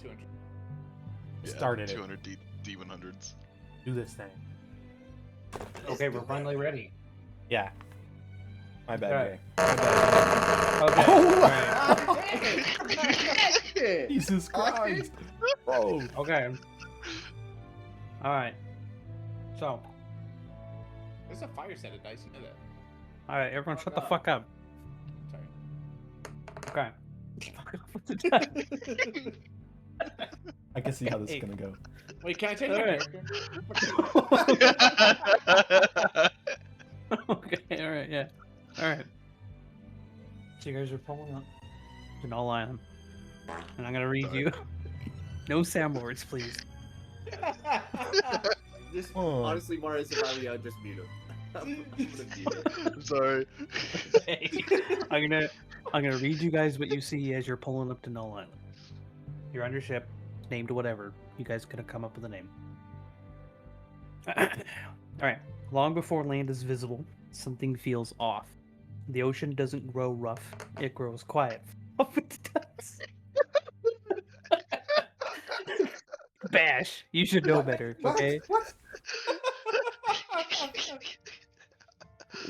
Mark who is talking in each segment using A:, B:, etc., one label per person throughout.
A: 200.
B: Yeah,
C: Started
B: 200 D100s.
C: Do this thing.
D: Okay, we're finally ready.
C: Yeah. My bad,
D: Okay.
C: Jay. My bad.
D: Okay.
C: Jesus Christ. Whoa.
D: Okay. All right. So,
A: There's a fire set of dice, you know that.
D: all right, everyone, shut the fuck up.
A: Sorry.
D: Okay.
C: I can see how this is gonna go.
A: Wait, can I change my
D: Alright.
A: character?
D: Okay, all right, yeah. All right. So you guys are pulling up to Null Island. And I'm going to read you. No soundboards, please.
E: Just
C: Oh.
E: honestly, Marius, if I were you, I'd just mute him. I'm gonna mute him.
B: I'm sorry.
D: I'm gonna read you guys what you see as you're pulling up to Null Island. You're on your ship, named whatever. You guys gonna come up with a name. Alright. Long before land is visible, something feels off. The ocean doesn't grow rough, it grows quiet. It does. Bash, you should know better, okay?
C: What?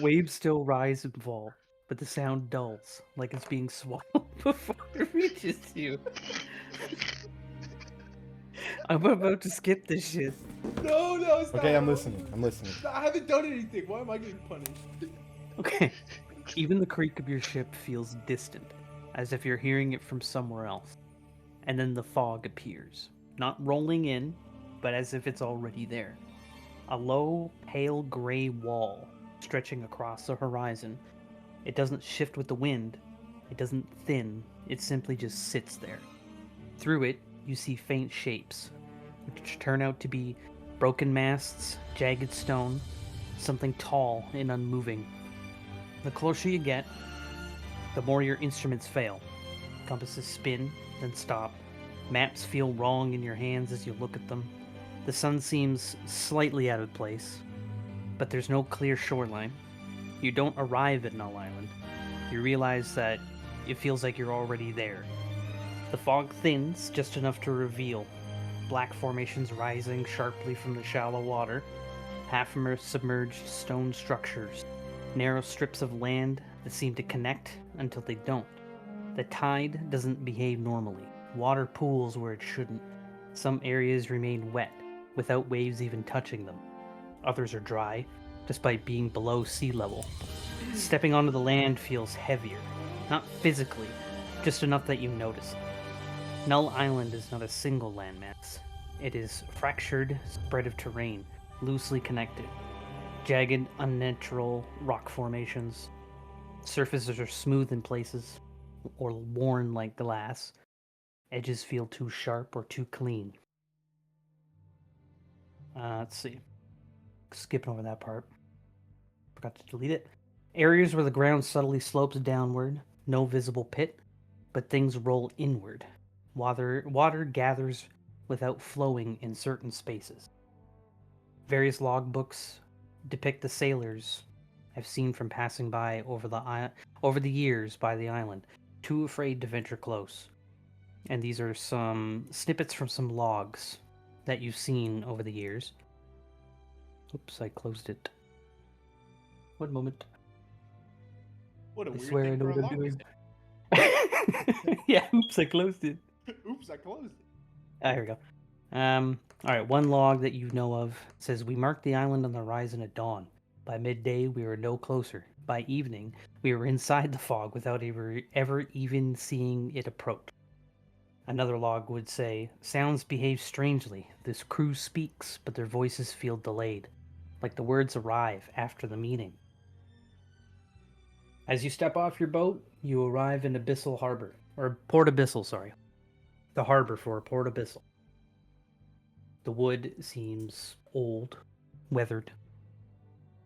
D: Waves still rise and fall, but the sound dulls, like it's being swallowed before it reaches you. I'm about to skip this shit.
A: No, it's not.
C: Okay, I'm listening. I'm listening.
A: I haven't done anything. Why am I getting punished?
D: Okay. Even the creak of your ship feels distant, as if you're hearing it from somewhere else. And then the fog appears, not rolling in, but as if it's already there. A low, pale gray wall stretching across the horizon. It doesn't shift with the wind. It doesn't thin. It simply just sits there. Through it, you see faint shapes, which turn out to be broken masts, jagged stone, something tall and unmoving. The closer you get, the more your instruments fail. Compasses spin, then stop. Maps feel wrong in your hands as you look at them. The sun seems slightly out of place, but there's no clear shoreline. You don't arrive at Null Island. You realize that it feels like you're already there. The fog thins just enough to reveal black formations rising sharply from the shallow water, half-submerged stone structures, narrow strips of land that seem to connect until they don't. The tide doesn't behave normally. Water pools where it shouldn't. Some areas remain wet, without waves even touching them. Others are dry, despite being below sea level. Stepping onto the land feels heavier. Not physically, just enough that you notice it. Null Island is not a single landmass. It is fractured spread of terrain, loosely connected. Jagged, unnatural rock formations. Surfaces are smooth in places, or worn like glass. Edges feel too sharp or too clean. Let's see. Skipping over that part. Forgot to delete it. Areas where the ground subtly slopes downward. No visible pit, but things roll inward. Water gathers without flowing in certain spaces. Various logbooks depict the sailors I've seen from passing by over the years by the island, too afraid to venture close. And these are some snippets from some logs that you've seen over the years. Oops, I closed it. One moment.
A: What a
D: I
A: weird
D: swear I
A: thing
D: know
A: for a
D: what I'm
A: log to
D: doing.
A: say.
D: Yeah, oops, I closed it.
A: Oops, I closed it.
D: Ah, here we go. Alright, one log that you know of says, "We marked the island on the horizon at dawn. By midday, we were no closer. By evening, we were inside the fog without ever even seeing it approach." Another log would say, "Sounds behave strangely. This crew speaks, but their voices feel delayed, like the words arrive after the meaning." As you step off your boat, you arrive in Abyssal Harbor, or Port Abyssal, sorry. The harbor for Port Abyssal. The wood seems old, weathered,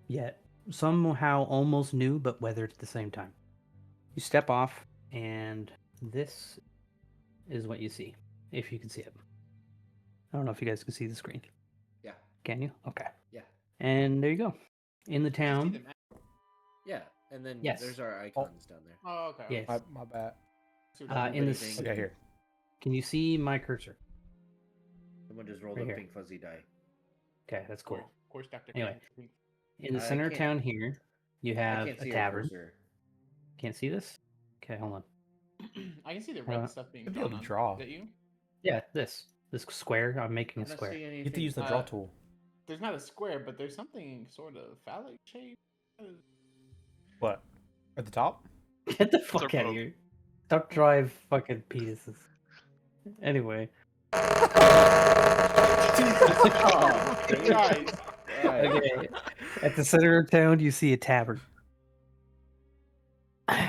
D: yet somehow almost new, but weathered at the same time. You step off, and this is what you see, if you can see it. I don't know if you guys can see the screen.
E: Yeah.
D: Can you? Okay.
E: Yeah.
D: And there you go. In the
A: See the
D: town.
A: map?
E: Yeah, and then
D: Yes.
E: there's our icons down there.
A: Oh, okay.
D: Yes.
C: My bad.
A: See what I'm
D: In
A: doing.
D: this
C: Okay, here.
D: Can you see my cursor?
E: Someone just rolled
D: Right
E: a
D: here.
E: pink fuzzy die.
D: Okay, that's cool.
A: Of course, Dr.
D: Anyway.
A: Kane.
D: In the
E: I
D: center of
E: can't-
D: town here, you
E: I
D: have
E: can't
D: a
E: see
D: tavern.
E: her cursor.
D: Can't see this? Okay, hold on.
A: I can see the red
D: Uh,
A: stuff being
C: you'd be able
A: drawn
C: to
A: on.
C: draw.
A: Is that you?
D: Yeah, this square. I'm making a
E: I don't
D: square.
E: see
C: You
E: anything.
C: have to use the draw
A: Uh,
C: tool.
A: There's not a square, but there's something sort of phallic shape.
C: What? At the top?
D: Get the fuck out of
B: boat.
D: here. Stop drive fucking penises. Anyway.
E: Oh,
A: Guys,
E: Alright.
D: Okay. At the center of town, you see a tavern.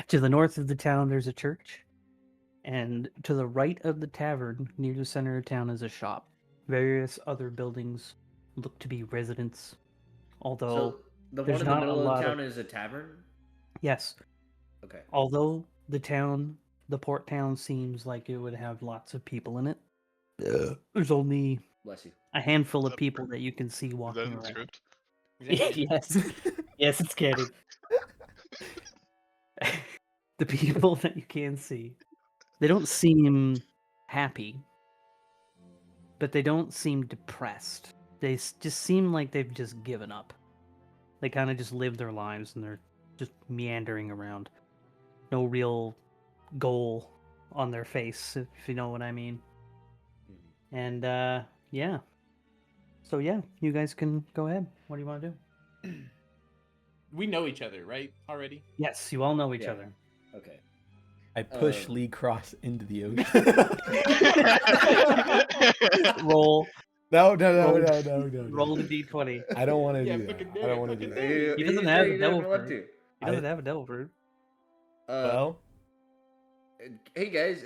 D: To the north of the town, there's a church. And to the right of the tavern, near the center of town, is a shop. Various other buildings look to be residents. Although,
E: So the
D: there's
E: one in the
D: not a
E: middle of
D: lot
E: the
D: of-
E: town is a tavern?
D: yes,
E: Okay.
D: although the port town seems like it would have lots of people in it, there's only
E: Bless you.
D: a handful of
B: That-
D: people that you can see
B: Is that
D: walking
B: in the
D: around.
B: script?
D: Yes, yes, it's canon. The people that you can see, they don't seem happy, but they don't seem depressed. They just seem like they've just given up. They kind of just live their lives and they're just meandering around. No real goal on their face, if you know what I mean. And yeah. So yeah, you guys can go ahead. What do you want to do?
A: we know each other, right? Already.
D: Yes, you all know each
E: Yeah.
D: other.
E: Okay.
C: I push
E: Um,
C: Lee Cross into the ocean.
D: Roll
C: No.
D: roll the d20.
C: I don't want to
A: Yeah,
C: do
A: fucking
C: that.
A: do
C: I don't
A: it,
C: want to do
A: fucking
C: that.
A: do it.
D: He doesn't have a
E: he
D: devil
E: doesn't want
D: fruit.
E: to.
D: He doesn't have a devil fruit.
C: Well,
E: Hey guys.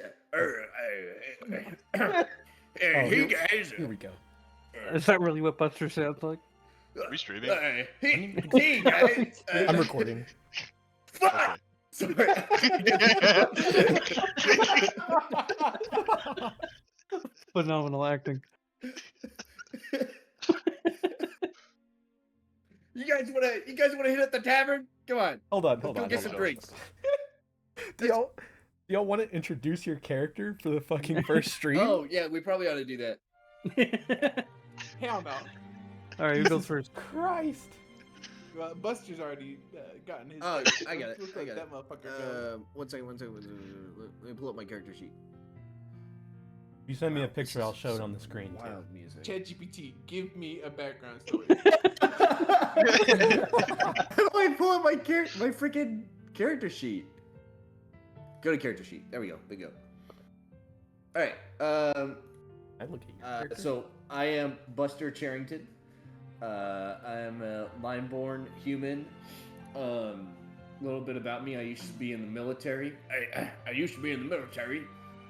C: here-
E: guys.
C: here we go.
D: Is that really what Buster sounds like?
B: Are we streaming?
E: Hey guys.
C: I'm recording.
E: Fuck! Sorry.
D: Phenomenal acting.
E: You guys wanna hit up the tavern? Come on.
C: Hold on,
E: Let's
C: hold
E: go
C: on.
E: get
C: hold
E: some
C: on.
E: drinks.
C: Do y'all want to introduce your character for the fucking first stream?
E: Oh yeah, we probably ought to do that.
A: Hell no.
D: All right, who goes first?
C: Christ.
A: Well, Buster's already gotten his.
E: Oh, I got it.
A: Let's
E: I
A: let
E: got
A: that
E: it.
A: motherfucker go.
E: One second. Let me pull up my character sheet.
C: You send me a
E: Wow, this
C: picture, I'll
E: is
C: show it
E: some
C: on the screen too.
E: Wild music.
A: ChatGPT, give me a background story.
E: How do I pull up my freaking character sheet? Go to character sheet. There we go. There we go. All right.
C: I look at your character.
E: So I am Buster Cherryton. I am a line-born human. Little bit about me. I used to be in the military. I used to be in the military.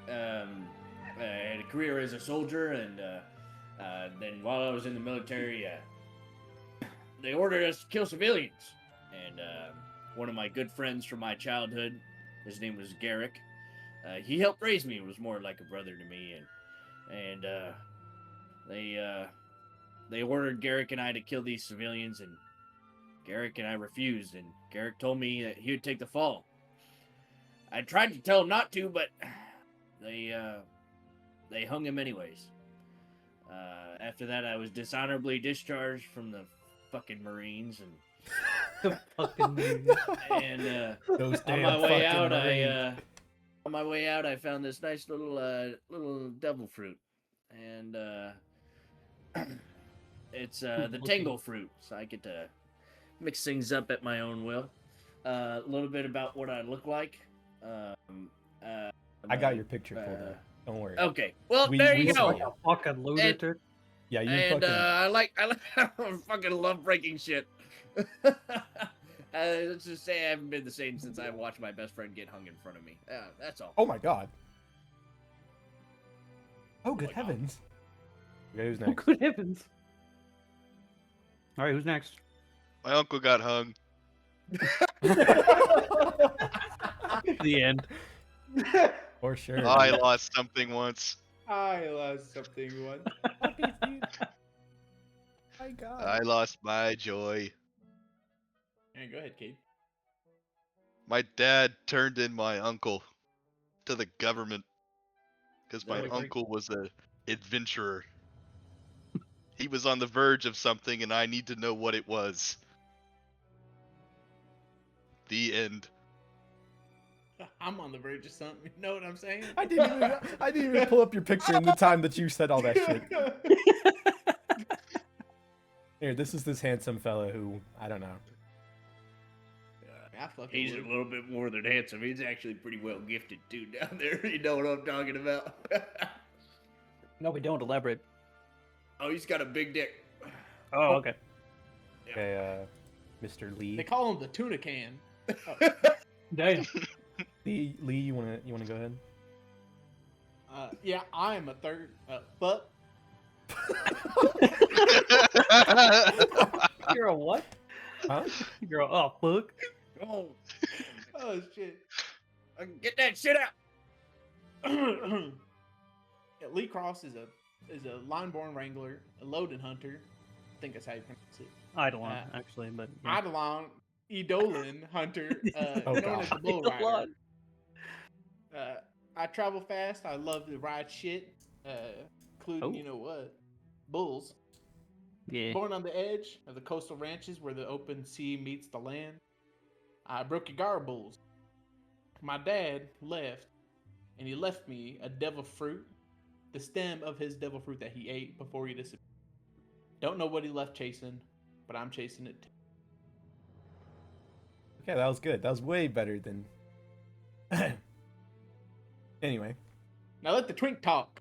E: I had a career as a soldier, and then while I was in the military, they ordered us to kill civilians. And one of my good friends from my childhood, his name was Garrick. He helped raise me. He was more like a brother to me, and they ordered Garrick and I to kill these civilians, and Garrick and I refused, and Garrick told me that he would take the fall. I tried to tell him not to, but they hung him anyways. After that, I was dishonorably discharged from the fucking Marines, and
C: Those
E: on
C: damn
E: my way
C: fucking
E: out,
C: Marines.
E: on my way out, I found this nice little devil fruit, and it's the tango fruit, so I get to mix things up at my own will. A little bit about what I look like.
C: I got your picture pulled up. Don't worry.
E: Okay, well
C: We-
E: there
C: we
E: you
C: saw
E: go.
D: Like a fucking lunatic.
C: Yeah, you
E: And
C: fucking.
E: I like I fucking love breaking shit. Let's just say I haven't been the same since I watched my best friend get hung in front of me. That's all.
C: Oh my god. Oh, good
A: my God.
C: heavens. Okay, who's
D: Oh,
C: next?
D: good heavens. All right, who's next?
B: My uncle got hung.
D: The end.
C: For sure.
B: I lost something once.
A: I lost something once.
C: My god.
B: I lost my joy.
A: Yeah, go ahead, Kate.
B: My dad turned in my uncle to the government. because my
E: That was-
B: uncle was a adventurer. He was on the verge of something, and I need to know what it was. The end.
A: I'm on the verge of something. You know what I'm saying?
C: I didn't even pull up your picture in the time that you said all that shit. Here, this is this handsome fella who I don't know.
A: I fucking
E: He's a
A: would.
E: little bit more than handsome. He's actually pretty well gifted too down there. You know what I'm talking about?
D: No, we don't elaborate.
E: Oh, he's got a big dick.
D: Oh, okay.
C: Okay, Mr.
A: They
C: Lee.
A: call him the tuna can.
D: Damn.
C: Lee, you wanna go ahead?
A: Yeah, I am a third. But
D: You're a what?
C: Huh?
D: You're a fuck.
E: Oh,
A: oh shit.
E: get that shit out.
A: Yeah, Lee Cross is a line-born wrangler, a loaded hunter. I think that's how you pronounce it.
D: Eidolon, actually, but yeah.
A: Eidolon hunter,
C: Oh,
A: known
C: God.
A: as the bull rider. I travel fast. I love to ride shit, including you know what, bulls.
D: Yeah.
A: Born on the edge of the coastal ranches where the open sea meets the land. I broke Yagara bulls. My dad left, and he left me a devil fruit, the stem of his devil fruit that he ate before he disappeared. Don't know what he left chasing, but I'm chasing it too.
C: Okay, that was good. That was way better than. Anyway.
A: Now let the twink talk.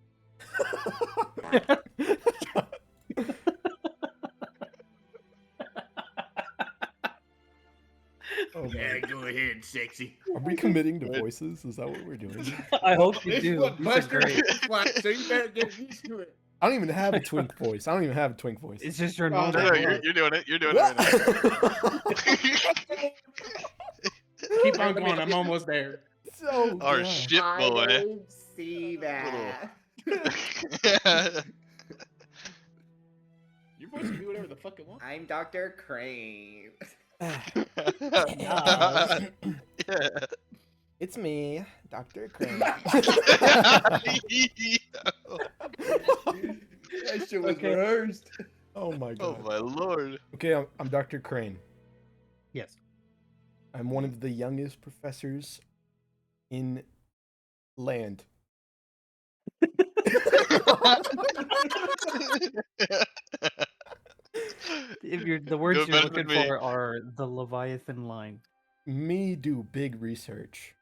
C: Oh,
E: Yeah,
C: man.
E: go ahead, sexy.
C: Are we committing to voices? Is that what we're doing?
D: I hope you
E: This
D: do.
E: what
D: These are
E: Buster
D: great.
E: is like, so you better get used to it.
C: I don't even have a twink voice.
D: It's just your
A: Oh,
D: normal.
B: No,
A: no,
B: no, you're doing it. You're doing it right now.
A: Keep on going. I'm almost there.
C: So
B: Our
C: good.
B: shit boy.
E: see that.
A: Your voice can be whatever the fuck it wants.
E: I'm Dr. Crane.
B: Yeah.
C: It's me, Dr. Crane.
E: That shit was
D: Okay.
E: rehearsed.
C: Oh my
B: Oh
C: god.
B: my lord.
C: Okay, I'm Dr. Crane.
D: Yes.
C: I'm one of the youngest professors in land.
D: If you're the words
B: Go
D: you're
B: better than
D: looking
B: me.
D: for are the Leviathan line.
C: Me do big research.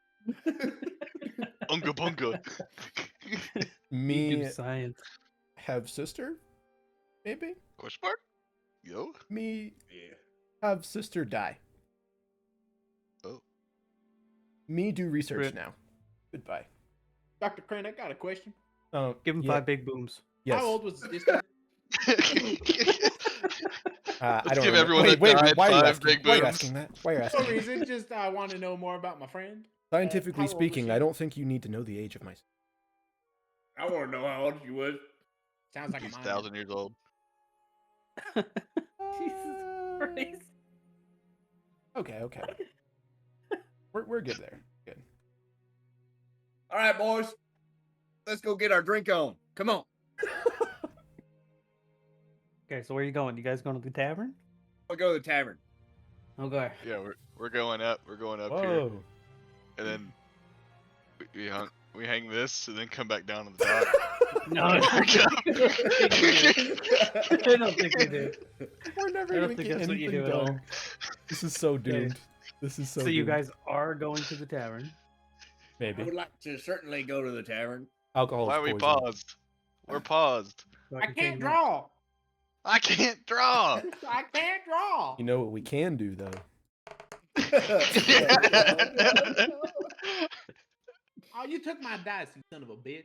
B: Unga bunga.
D: You
C: Me
D: do science.
C: have sister? Maybe?
B: Question mark? Yo.
C: Me
E: Yeah.
C: have sister die.
B: Oh.
C: Me do research
D: Rip.
C: now. Goodbye.
A: Dr. Crane, I got a question.
C: Oh,
D: Give him
C: yeah,
D: 5 big booms.
C: Yes.
A: How old was this?
C: I
B: Let's
C: don't
B: give
C: remember.
B: everyone
C: wait,
B: that died
C: why are you
B: 5
C: asking?
B: big
C: Why are you
B: booms.
C: asking that? Why are you asking
A: No
C: that?
A: reason. Just I want to know more about my friend.
C: Scientifically
A: how old was
C: speaking,
A: she?
C: I don't think you need to know the age of my.
E: I want to know how old she was.
A: Sounds like a
B: He's
A: minor.
B: 1,000 years old.
D: Jesus Christ.
C: Okay. We're good there. Good.
E: All right, boys. Let's go get our drink on. Come on.
D: Okay, so where are you going? You guys going to the tavern?
E: We'll go to the tavern.
D: Okay.
B: Yeah, we're going up. We're going up here,
C: Whoa.
B: and then we hang this, and then come back down on the dock.
D: No, I don't think we do.
C: We're never
D: I don't
C: gonna
D: think
C: get
D: that's what you
C: anything
D: do at all.
C: done. This is so doomed. This is so.
D: So you
C: doomed.
D: guys are going to the tavern.
E: I
C: maybe
E: would like to certainly go to the tavern.
C: alcohol.
B: Why
C: is
B: are we
C: poison.
B: paused? We're paused.
D: So
A: I
D: can
A: can't
D: change
A: draw.
B: I can't draw.
A: I can't draw.
C: You know what we can do though?
A: Oh, you took my dice, you son of a bitch.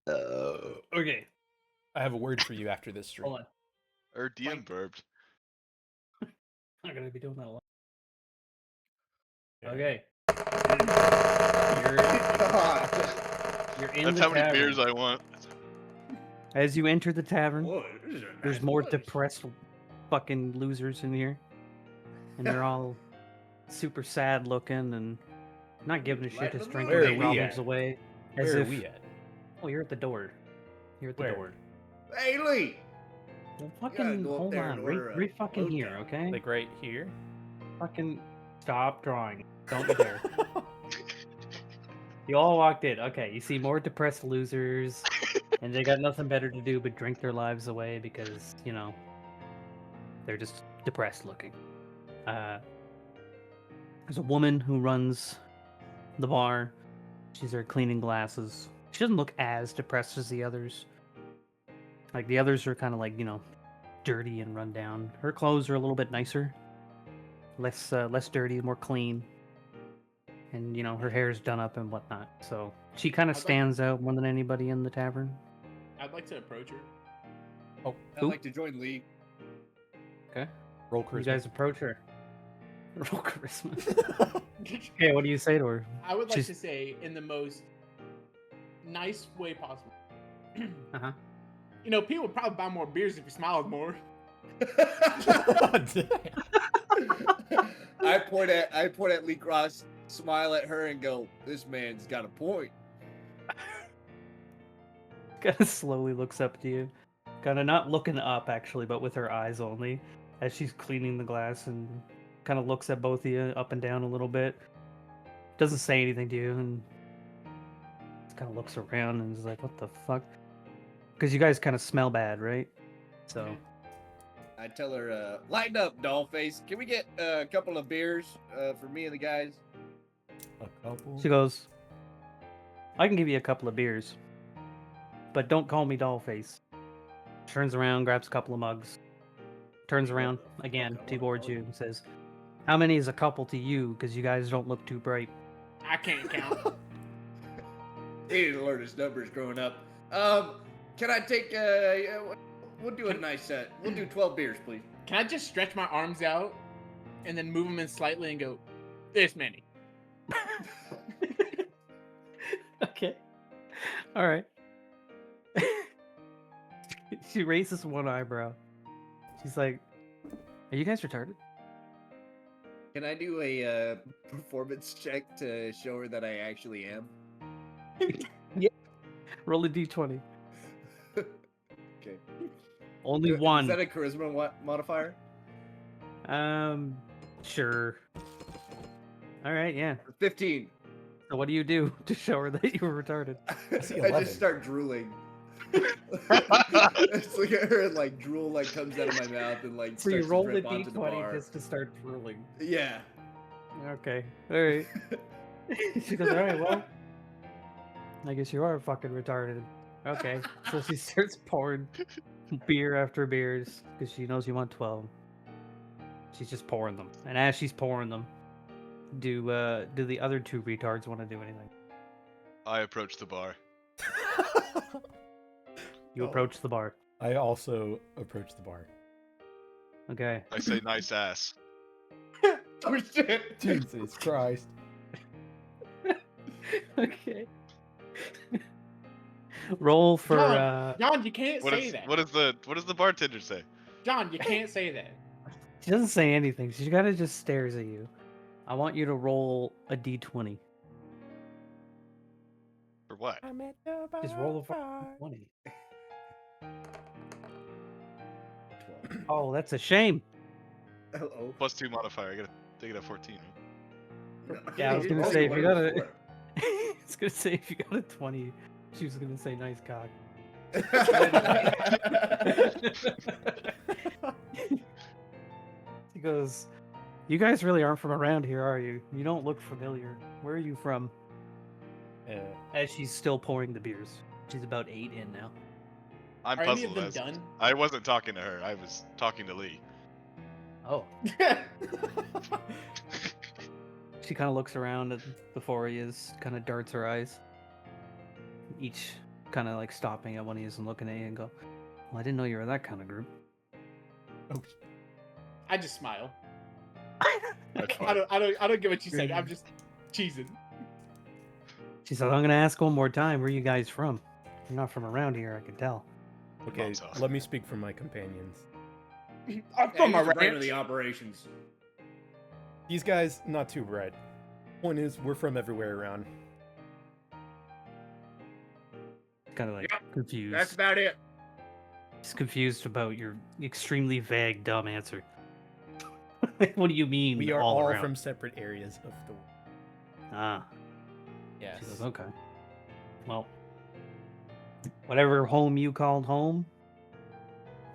D: that. Okay,
C: I have a word for you after this stream.
D: hold on.
B: Or DM burped.
D: I'm not gonna be doing that a lot.
C: Yeah.
D: Okay. You're in
B: That's
D: the
B: how many
D: tavern.
B: beers I want.
D: As you enter the tavern,
E: Boy, this is a
D: there's
E: nice
D: more
E: place.
D: depressed fucking losers in here. And they're all super sad looking and not giving a shit,
E: Lighten
D: just
E: the mood.
D: drinking
C: Where
D: their
C: are we
D: problems
C: at?
D: away. As
C: Where are
D: if,
C: we at?
D: Oh, you're at the door. You're at the
C: Where?
D: door.
E: Hey, Lee!
D: Well,
E: gotta
D: fucking
E: go up
D: hold
E: there and
D: on.
E: order a
D: Right fucking here,
E: blowjob.
D: okay?
C: Like right here?
D: Fucking stop drawing. Don't you dare. You all walked in. Okay, you see more depressed losers, and they got nothing better to do but drink their lives away because, you know, they're just depressed looking. There's a woman who runs the bar. She's there cleaning glasses. She doesn't look as depressed as the others. Like, the others are kind of like, you know, dirty and run down. Her clothes are a little bit nicer. Less dirty, more clean. And, you know, her hair's done up and whatnot. So she kind of
A: I'd like-
D: stands out more than anybody in the tavern.
A: I'd like to approach her.
C: Oh,
E: I'd
D: Who?
E: like to join Lee.
D: Okay.
C: roll
D: You
C: charisma.
D: guys approach her. Roll charisma. Okay, what do you say to her?
A: I would like
D: She's-
A: to say in the most nice way possible.
D: Uh-huh.
A: You know, people would probably buy more beers if you smiled more.
E: I point at Lee Cross, smile at her, and go, "This man's got a point."
D: Kind of slowly looks up to you. Kind of not looking up, actually, but with her eyes only. As she's cleaning the glass and kind of looks at both of you up and down a little bit. Doesn't say anything to you and just kind of looks around and is like, what the fuck? Because you guys kind of smell bad, right? So,
E: I tell her, "Lighten up, dollface. Can we get a couple of beers for me and the guys?"
C: A couple.
D: she goes, I can give you a couple of beers, but don't call me Dollface. Turns around, grabs a couple of mugs. Turns around again towards you and says, how many is a couple to you? Because you guys don't look too bright.
A: I can't count.
E: He didn't learn his numbers growing up. Can I take? We'll do a nice set. We'll do 12 beers, please.
A: Can I just stretch my arms out and then move them in slightly and go, this many?
D: Okay. All right. She raises one eyebrow. She's like, are you guys retarded?
E: Can I do a performance check to show her that I actually am?
D: Roll a d20.
E: Okay.
D: Only
E: Is
D: one.
E: that a charisma modifier?
D: Sure. All right, yeah.
E: 15.
D: So what do you do to show her that you were retarded?
C: see
E: I
C: 11.
E: just start drooling. I just look at her and like drool like comes out of my mouth and like
D: So you
E: starts to
D: roll the
E: drip onto the bar.
D: d20 just to start drooling.
E: Yeah.
D: Okay. All right. She goes, all right, well, I guess you are fucking retarded. Okay. So she starts pouring beer after beers because she knows you want 12. She's just pouring them. And as she's pouring them, do the other two retards want to do anything?
B: I approach the bar.
D: You
C: Oh.
D: approach the bar.
C: I also approach the bar.
D: Okay.
B: I say, nice ass.
E: Oh shit.
C: Jesus Christ.
D: Okay. Roll for
A: John, you can't
B: What
A: say
B: is
A: that.
B: what does the bartender say?
A: John, you can't say that.
D: She doesn't say anything. She kind of just stares at you. I want you to roll a d20.
B: For what?
D: Just roll a fucking 20. Oh, that's a shame.
E: Oh.
B: +2 modifier. I gotta take it at 14. Right?
D: Yeah, I was gonna say, if you got a- I was gonna say if you got a 20, she was gonna say nice cock. She goes, you guys really aren't from around here, are you? You don't look familiar. Where are you from? As she's still pouring the beers. She's about 8 in now.
B: I'm
A: Are any of
B: puzzled.
A: them
B: As,
A: done?
B: I wasn't talking to her. I was talking to Lee.
D: Oh. She kind of looks around at the four of yous, kind of darts her eyes. Each kind of like stopping at one of yous and looking at you and go, well, I didn't know you were that kind of group.
A: I just smile.
B: That's
A: I
B: fine.
A: don't get what you said. I'm just cheesing.
D: She said, I'm going to ask one more time, where are you guys from? You're not from around here, I can tell.
C: Okay,
B: Mom's house.
C: let me speak for my companions.
A: I'm
E: Yeah,
A: from a
E: he's the brain of
A: ranch.
E: the operations.
C: These guys, not too bright. Point is, we're from everywhere around.
D: kind of like confused.
E: That's about it.
D: He's confused about your extremely vague, dumb answer. What do you mean?
C: We are
D: all
C: all
D: around?
C: from separate areas of the world.
D: Ah,
C: Yes.
D: she goes, okay. Well, whatever home you called home,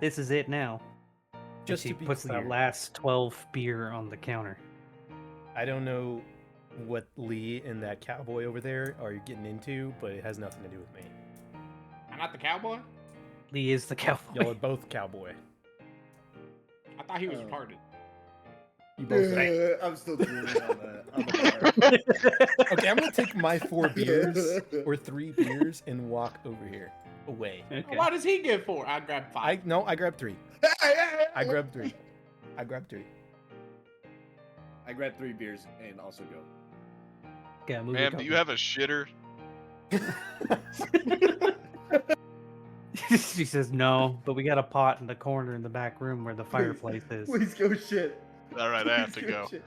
D: this is it now.
C: Just
D: and she
C: to be
D: puts
C: clear,
D: that last 12 beer on the counter.
C: I don't know what Lee and that cowboy over there are getting into, but it has nothing to do with me.
A: I'm not the cowboy.
D: Lee is the cowboy.
C: Y'all are both cowboy.
A: I thought he was
E: Oh.
A: retarded.
C: You both are.
E: I'm still drooling on the bar.
C: Okay, I'm gonna take my 4 beers or 3 beers and walk over here, away.
D: Okay.
A: Why does he get 4? I grabbed 5.
C: I grabbed 3. I grabbed 3. I grabbed 3.
E: I grabbed 3 beers and also go.
D: Okay, move
B: Ma'am, do you have a shitter?
D: She says no, but we got a pot in the corner in the back room where the fireplace is.
E: Please go shit.
B: All right, I have to
E: Please
B: go.
E: shit.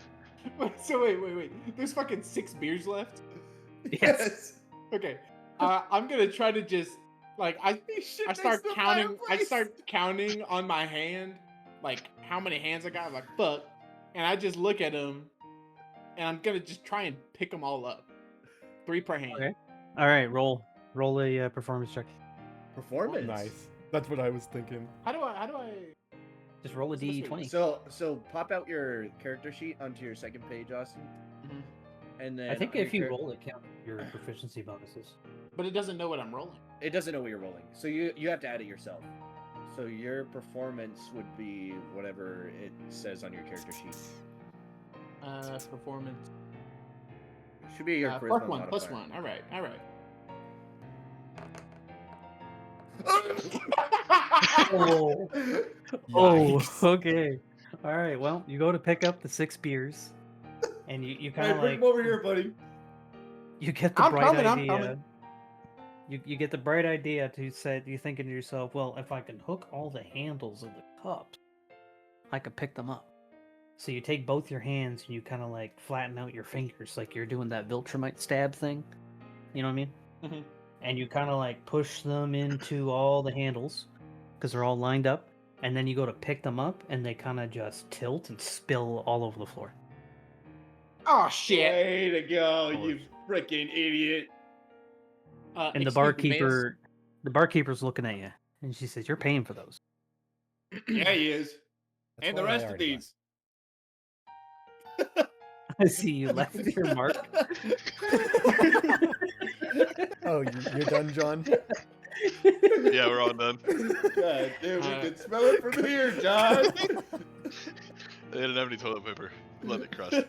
A: So wait. There's fucking 6 beers left.
D: Yes.
A: Okay. I'm gonna try to just like I
E: Shit
A: I start
E: next to the
A: counting. I
E: fireplace.
A: start counting on my hand, like how many hands I got. I'm like fuck, and I just look at them, and I'm gonna just try and pick them all up, 3 per hand.
D: Okay. All right, roll a performance check.
E: Performance.
C: Nice. That's what I was thinking.
A: How do I?
D: Just roll a
A: What's this
D: d20.
E: So pop out your character sheet onto your second page, Austin.
A: Mhm.
E: And then
D: I think
E: on
D: if you
E: your
D: roll it, count your proficiency bonuses.
A: But it doesn't know what I'm rolling.
E: it doesn't know what you're rolling. So you have to add it yourself. So your performance would be whatever it says on your character sheet.
A: Performance.
E: Should be your
A: +1.
E: charisma
A: +1.
E: modifier.
A: All right.
D: Oh,
C: Yikes.
D: okay. All right. Well, you go to pick up the 6 beers, and you kind
E: Hey,
D: of
E: bring
D: like
E: him over here, buddy.
D: you get the
A: I'm
D: bright
A: coming, I'm
D: idea.
A: coming.
D: You get the bright idea to say you thinking to yourself, well, if I can hook all the handles of the cups, I could pick them up. So you take both your hands and you kind of like flatten out your fingers, like you're doing that Viltrumite stab thing. You know what I mean?
A: Mhm.
D: And you kind of like push them into all the handles because they're all lined up. And then you go to pick them up and they kind of just tilt and spill all over the floor.
A: Oh shit!
E: Way to go, you freaking idiot.
D: And the
A: excuse me, may I
D: the barkeeper's looking at you and she says, "You're paying for those."
E: Yeah, he is.
C: That's
E: And the
C: why I
E: rest of
C: already
E: these.
D: I see you left your mark.
C: Oh, you're done, John?
B: Yeah, we're all done.
E: God damn, we can smell it from here, John.
B: They didn't have any toilet paper. Let it crust.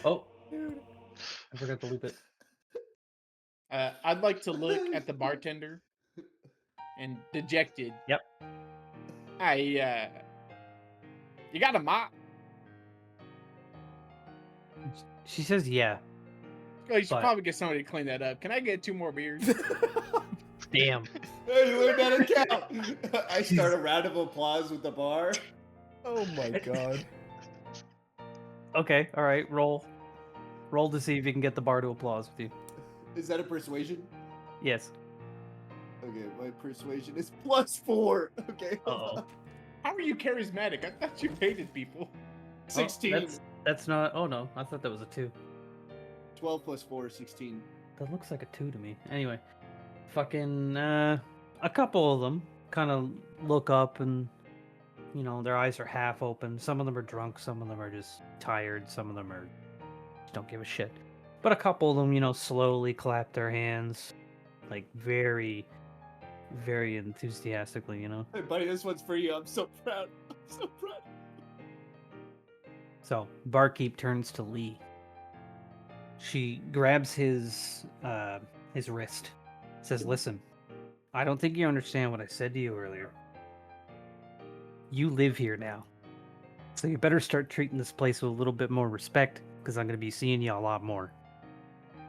D: Oh, I forgot to loop it.
A: I'd like to look at the bartender and dejected.
D: Yep.
A: You got a mop?
D: She says, "Yeah."
A: Oh, you should
D: But-
A: probably get somebody to clean that up. Can I get 2 more beers?
D: Damn.
E: Hey, you learned how to count. I start a round of applause with the bar.
C: Oh my god.
D: Okay. All right. Roll to see if you can get the bar to applause with you.
E: Is that a persuasion?
D: Yes.
E: Okay, my persuasion is +4. Okay.
D: Uh-oh.
A: How are you charismatic? I thought you hated people.
E: 16.
D: That's not. Oh no, I thought that was a 2.
E: 12 plus 4, 16.
D: That looks like a 2 to me. Anyway, fucking a couple of them kind of look up and their eyes are half open. Some of them are drunk, some of them are just tired, some of them are just don't give a shit. But a couple of them, slowly clap their hands, like very, very enthusiastically.
E: Hey, buddy, this one's for you. I'm so proud. I'm so proud.
D: So barkeep turns to Lee. She grabs his wrist, says, "Listen, I don't think you understand what I said to you earlier. You live here now, so you better start treating this place with a little bit more respect, because I'm going to be seeing you a lot more."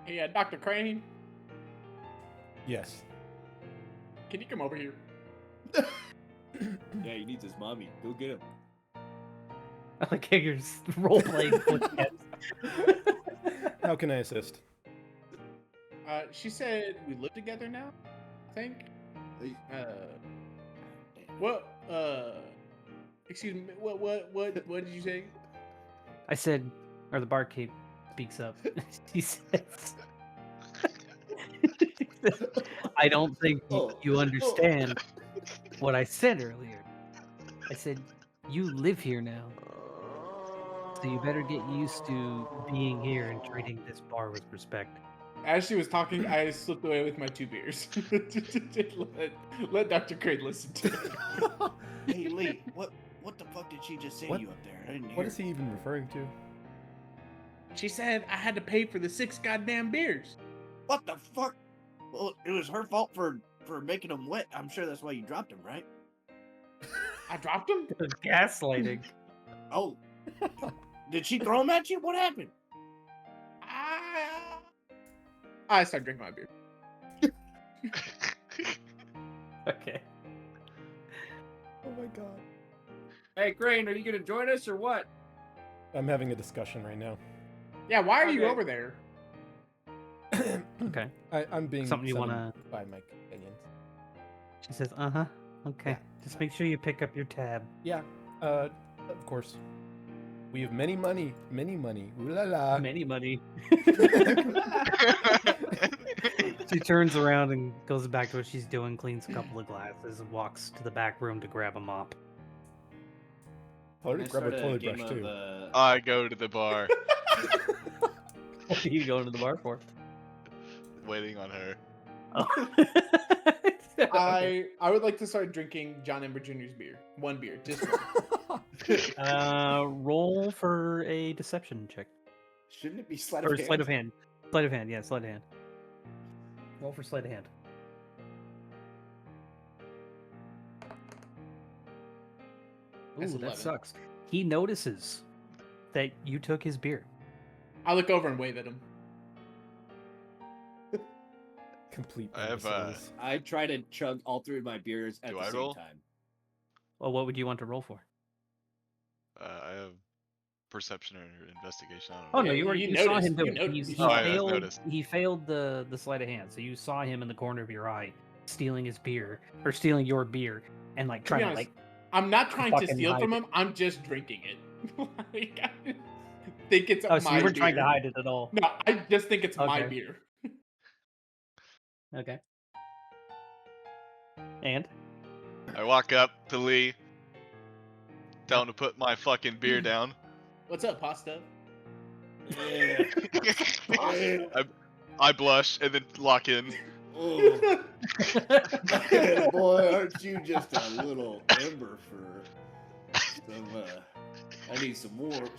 A: Hey, Dr. Crane,
C: Yes.
A: can you come over here?
E: Yeah, he needs his mommy. Go get him.
D: I like how you're just role playing footsteps.
C: How can I assist?
A: She said we live together now. I think. What? Excuse me. What did you say?
D: I said, or the barkeep speaks up. He says, I don't think you understand what I said earlier. I said, you live here now. So you better get used to being here and treating this bar with respect.
A: As she was talking, I slipped away with my 2 beers. let Dr. Crane listen to it.
F: Hey Lee, what the fuck did she just say
C: What?
F: to you up there? I didn't hear.
C: What is he even referring to?
A: She said I had to pay for the 6 goddamn beers.
F: What the fuck? Well, it was her fault for making them wet. I'm sure that's why you dropped them, right?
A: I dropped them?
D: Gaslighting.
F: Oh, did she throw them at you? What happened?
A: I started drinking my beer.
D: Okay.
C: Oh my god.
E: Hey, Crane, are you gonna join us or what?
C: I'm having a discussion right now.
A: Yeah, why are you
E: Okay.
A: over there?
D: Okay.
C: I'm being
D: Something you
C: summoned
D: wanna-
C: by my companions.
D: She says, uh-huh. Okay.
C: Yeah.
D: Just make sure you pick up your tab.
C: Yeah, of course. We have many money. Ooh la la.
D: Many money. She turns around and goes back to what she's doing, cleans a couple of glasses, and walks to the back room to grab a mop.
C: I'll already grab a toilet brush too.
B: I go to the bar,
D: What are you going to the bar for?
B: waiting on her.
D: Oh.
A: I would like to start drinking John Ember Jr.'s beer. 1 beer, just one.
D: Roll for a deception check.
E: Shouldn't it be sleight
D: Or
E: of hand?
D: sleight of hand. Sleight of hand, yeah, sleight of hand. Roll for sleight of hand.
A: That's
D: Ooh, that
A: 11.
D: sucks. He notices that you took his beer.
A: I look over and wave at him.
C: Complete.
B: I have,
C: imbeciles.
E: I try to chug all 3 of my beers at
B: Do
E: the
B: I
E: same
B: roll?
E: time.
D: Well, what would you want to roll for?
B: I have perception or investigation. I don't
D: Oh
B: know.
D: no,
A: Yeah,
D: you already
A: you
D: you saw
A: noticed-
D: him do
A: you
D: it.
A: noticed.
D: He
B: Oh, I
D: failed.
B: noticed.
D: He failed the sleight of hand, so you saw him in the corner of your eye stealing his beer or stealing your beer and like
A: To be
D: trying to
A: honest,
D: like.
A: I'm not trying to
D: fucking
A: steal
D: hide
A: from
D: it.
A: him. I'm just drinking it. Like, I think it's
D: Oh,
A: my
D: so you weren't
A: beer.
D: trying to hide it at all.
A: No, I just think it's my
D: Okay.
A: beer.
D: Okay. And
B: I walk up to Lee, tell him to put my fucking beer down.
A: What's up, pasta?
B: I blush and then lock in.
E: Oh. Boy, aren't you just a little ember for some, I need some warmth.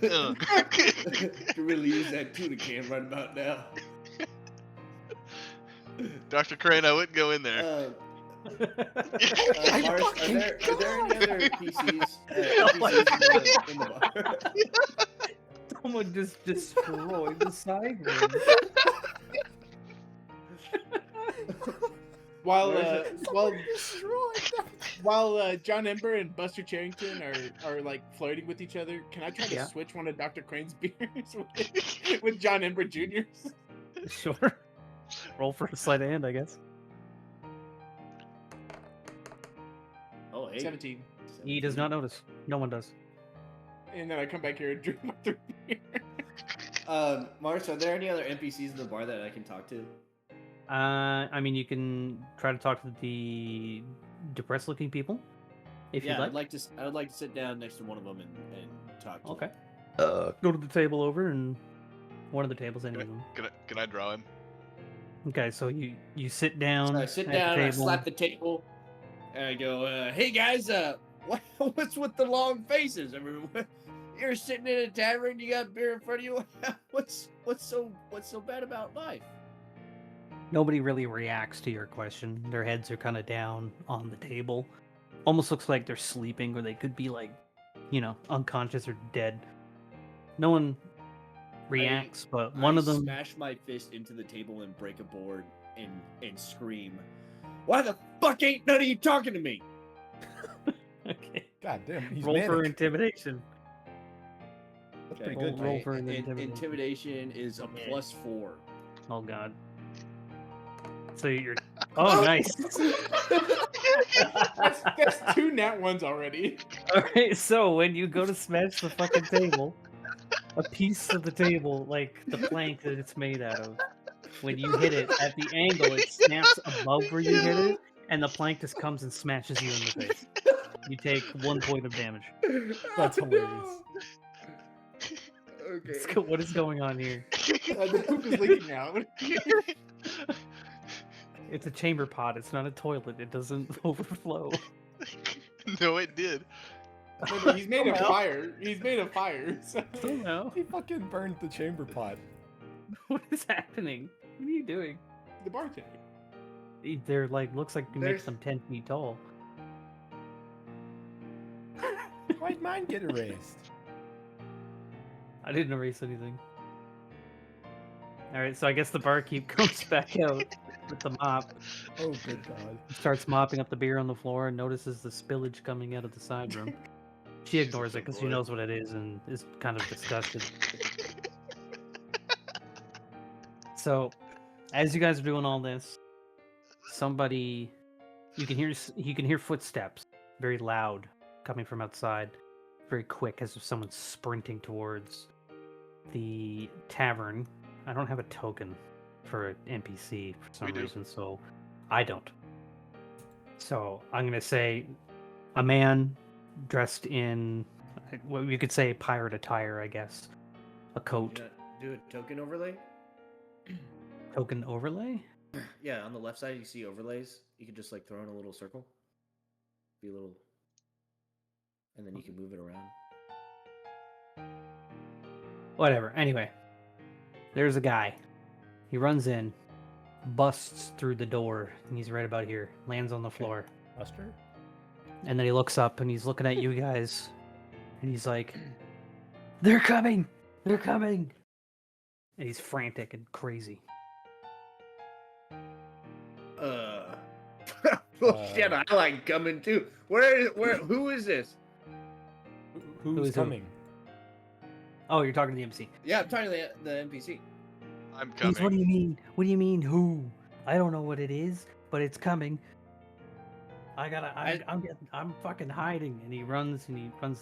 E: Could really use that tuna can right about now.
B: Dr. Crane, I wouldn't go in there.
E: Mars, are there any other PCs,
D: Oh my
E: NPCs in the bar?
D: someone just destroyed the side room.
A: While
E: Where's
A: while John Ember and Buster Cherryton are like flirting with each other, can I try to
D: Yeah.
A: switch one of Dr. Crane's beers with John Ember Jr.'s?
D: Sure. Roll for a sleight of hand, I guess.
E: Oh, hey.
A: 17.
D: He does not notice. No one does.
A: And then I come back here and drink my 3rd beer.
E: Mars, are there any other NPCs in the bar that I can talk to?
D: I mean, you can try to talk to the depressed-looking people, if
E: Yeah,
D: you'd like.
E: I would like to sit down next to one of them and talk to
D: Okay.
E: them.
D: Go to the table over, and one of the tables, any of
B: Okay.
D: them.
B: Can I draw him?
D: Okay, so you sit down.
E: So I sit
D: at
E: down
D: the
E: and I
D: table.
E: slap the table, and I go, "Hey guys, what's with the long faces? I mean, you're sitting in a tavern, you got beer in front of you. What's so bad about life?"
D: Nobody really reacts to your question. Their heads are kind of down on the table. Almost looks like they're sleeping, or they could be like, unconscious or dead. No one reacts, but one
E: I
D: of them.
E: smash my fist into the table and break a board and scream, "Why the fuck ain't none of you talking to me?"
D: Okay.
C: God damn, he's
D: Roll for
C: manic.
D: intimidation.
C: That's pretty
D: Roll-
C: good.
D: roll
C: Jake.
D: for an intimidation.
E: Intimidation is a
A: Yeah.
E: +4.
D: Oh god. So you're. Oh, nice.
A: That's 2 nat ones already.
D: All right. So when you go to smash the fucking table, a piece of the table, like the plank that it's made out of, when you hit it at the angle, it snaps above where you hit it, and the plank just comes and smashes you in the face. You take 1 point of damage.
C: That's
E: Oh,
C: hilarious.
E: no. Okay.
D: What is going on here?
A: The poop is leaking out.
D: It's a chamber pot. It's not a toilet. It doesn't overflow.
B: No, it did.
A: No, he's made of
D: Somehow.
A: fire. He's made of fire. So.
D: Somehow.
C: He fucking burned the chamber pot.
D: What is happening? What are you doing?
A: The bartender.
D: They're like, looks like you make
E: There's-
D: them 10 feet tall.
C: Why'd mine get erased?
D: I didn't erase anything. Alright, so I guess the barkeep comes back out with the mop,
C: Oh, good God.
D: starts mopping up the beer on the floor, and notices the spillage coming out of the side room. She ignores it because she
B: boy.
D: knows what it is and is kind of disgusted. So, as you guys are doing all this, somebody you can hear footsteps, very loud, coming from outside, very quick, as if someone's sprinting towards the tavern. I don't have a token for an NPC for some
B: We do.
D: reason, so I don't. So I'm gonna say a man dressed in what you could say pirate attire, I guess. A coat,
E: Do a token overlay.
D: token overlay.
E: Yeah, on the left side you see overlays. You can just like throw in a little circle. Be a little, and then you can move it around.
D: Whatever. Anyway, there's a guy. He runs in, busts through the door, and he's right about here. Lands on the floor,
C: Buster?
D: and then he looks up and he's looking at you guys, and he's like, "They're coming! They're coming!" And he's frantic and crazy.
E: Oh shit! I like coming too. Who is this?
C: Who's
D: is who?
C: coming?
D: Oh, you're talking to the MC.
E: Yeah, I'm talking to the NPC.
B: I'm
D: He's, what do
B: coming.
D: you mean? What do you mean? Who? I don't know what it is, but it's coming. I'm fucking hiding, and he runs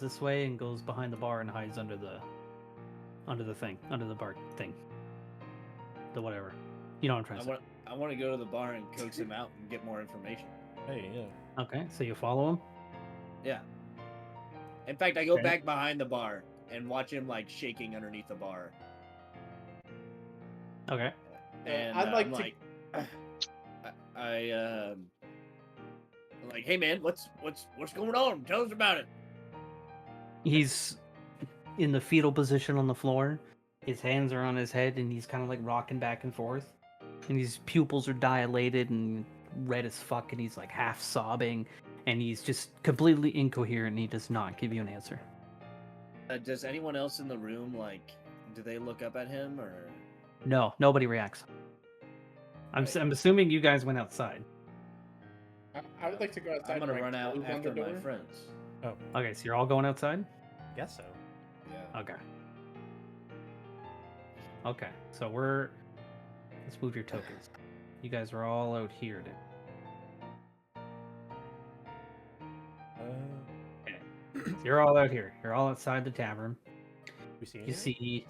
D: this way and goes behind the bar and hides under the bar thing, the whatever. You know what I'm trying to say.
E: I want to go to the bar and coax him out and get more information.
C: Hey, yeah.
D: Okay, so you follow him.
E: Yeah. In fact, I go
D: Okay.
E: back behind the bar and watch him like shaking underneath the bar.
D: Okay.
E: And
A: I'd like
E: I'm
A: to-
E: like, I'm like, hey man, what's going on? Tell us about it.
D: He's in the fetal position on the floor. His hands are on his head, and he's kind of like rocking back and forth. And his pupils are dilated and red as fuck, and he's like half sobbing, and he's just completely incoherent, and he does not give you an answer.
E: Does anyone else in the room do they look up at him or?
D: No, nobody reacts. I'm assuming you guys went outside.
A: I would like to go outside.
E: I'm gonna
A: and,
E: run out
A: close on
E: after
A: the
E: my
A: door.
E: friends.
D: Okay, so you're all going outside?
C: Guess so.
E: Yeah.
D: Okay. Okay, so let's move your tokens. You guys are all out here then. So you're all out here. You're all outside the tavern.
C: We see
D: You
C: anything?
D: see,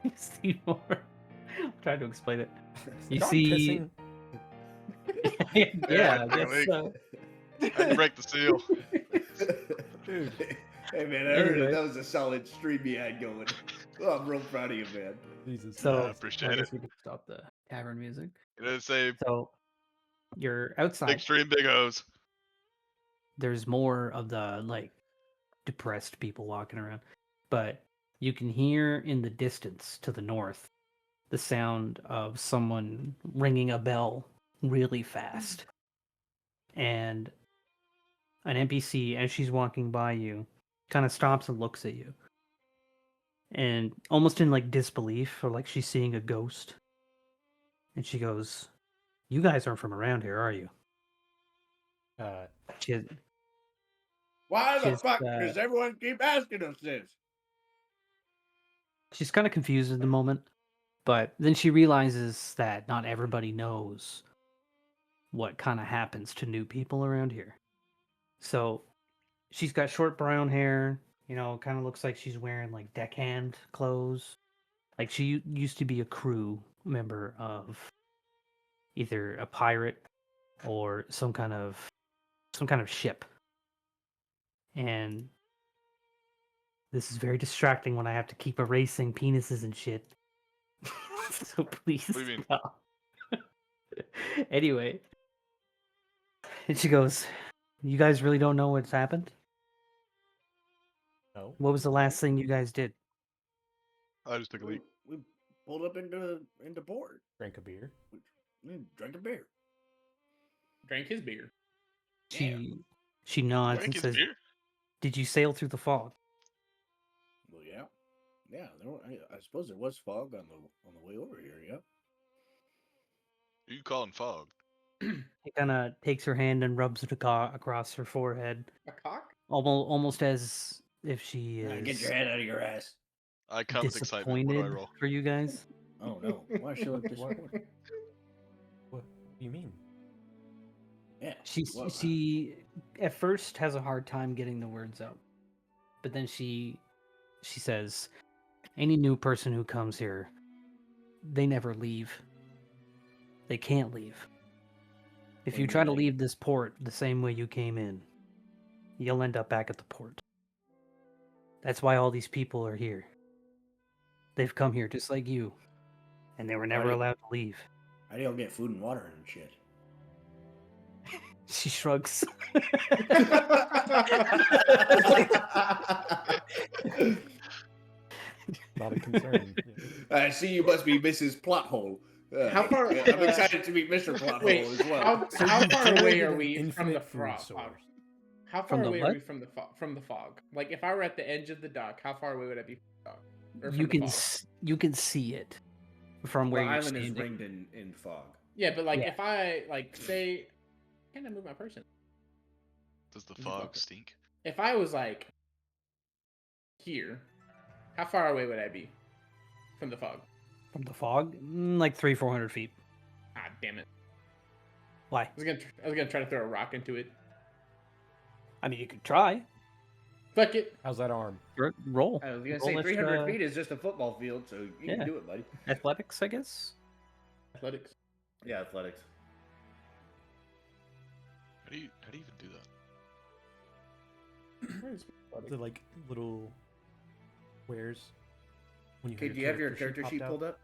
D: you see more. I'm trying to explain it.
C: Is
D: You
C: the dog
D: see,
C: pissing?
D: yeah, I guess
B: really?
D: so.
B: I can break the seal.
C: Dude.
E: Hey man, I heard
D: Anyway.
E: that was a solid stream you had going. Oh, I'm real proud of you, man.
C: Jesus.
D: So
B: I appreciate
D: I
B: it.
D: guess we can stop the tavern music.
B: You know, say
D: So you're outside.
B: big stream, big hose.
D: There's more of the like depressed people walking around, but you can hear in the distance to the north the sound of someone ringing a bell really fast. And an NPC, as she's walking by you, kind of stops and looks at you. And almost in like disbelief, or like she's seeing a ghost. And she goes, "You guys aren't from around here, are you?" She,
E: Why the
D: Just,
E: fuck does everyone keep asking us this?
D: She's kind of confused at the moment, but then she realizes that not everybody knows what kind of happens to new people around here. So she's got short brown hair, kind of looks like she's wearing like deckhand clothes. Like she used to be a crew member of either a pirate or some kind of ship. And this is very distracting when I have to keep erasing penises and shit. So please
B: What do you mean?
D: stop. Anyway, and she goes, "You guys really don't know what's happened?
C: No.
D: What was the last thing you guys did?"
B: I just took a leak.
F: We pulled up into port.
C: Drank a beer.
F: We drank a beer.
A: Drank his beer.
D: She nods
B: Drank
D: and
B: his
D: says,
B: beer?
D: "Did you sail through the fog?"
F: Well, yeah. I suppose there was fog on the way over here. Yeah.
B: Who you calling fog?
D: He kind of takes her hand and rubs it across her forehead,
A: A cock?
D: almost as if she is
F: Get your head out of your ass.
B: I come with excitement. What do I
D: disappointed
B: roll?
D: for you guys.
F: Oh no! Why is she look disappointed?
C: What do you mean?
F: Yeah.
D: She at first has a hard time getting the words out, but then she says, "Any new person who comes here, they never leave. They can't leave. If
F: What
D: you
F: do you
D: try
F: mean
D: to
F: they-
D: leave this port the same way you came in, you'll end up back at the port. That's why all these people are here. They've come here just like you, and they were never
F: Right.
D: allowed to leave."
F: How do y'all get food and water and shit?
D: She shrugs.
C: Not a concern.
F: I see you must be Mrs. Plothole.
A: How far-
F: I'm excited to meet Mr. Plothole
A: Wait,
F: as well.
A: how far away
C: generated
A: are
C: an
A: we from the
C: infinite food
A: fog?
C: source.
A: How
D: From
A: far
D: the
A: away
D: what?
A: are we from the fog? Like, if I were at the edge of the dock, how far away would I be from the fog? Or from
D: You
A: the
D: can
A: fog?
D: you can see it from where
F: The
D: you're
F: island is
D: standing.
F: ringed in fog.
A: Yeah, but like,
D: Yeah.
A: if I say, can I move my person?
B: Does the
A: You
B: fog
A: fuck it.
B: stink?
A: If I was like here, how far away would I be from the fog?
D: From the fog, like 300-400 feet.
A: Ah, damn it!
D: Why?
A: I was gonna try to throw a rock into it.
D: I mean, you could try.
A: Fuck it.
C: How's that arm?
D: Roll.
E: I was gonna
D: Roll
E: say 300
D: extra
E: feet is just a football field, so you
D: Yeah.
E: can do it, buddy.
D: Athletics, I guess.
A: Athletics.
E: Yeah, athletics.
B: How do you even do that?
A: Where's
C: The like little squares. When
E: Okay, do you have your character sheet pulled up?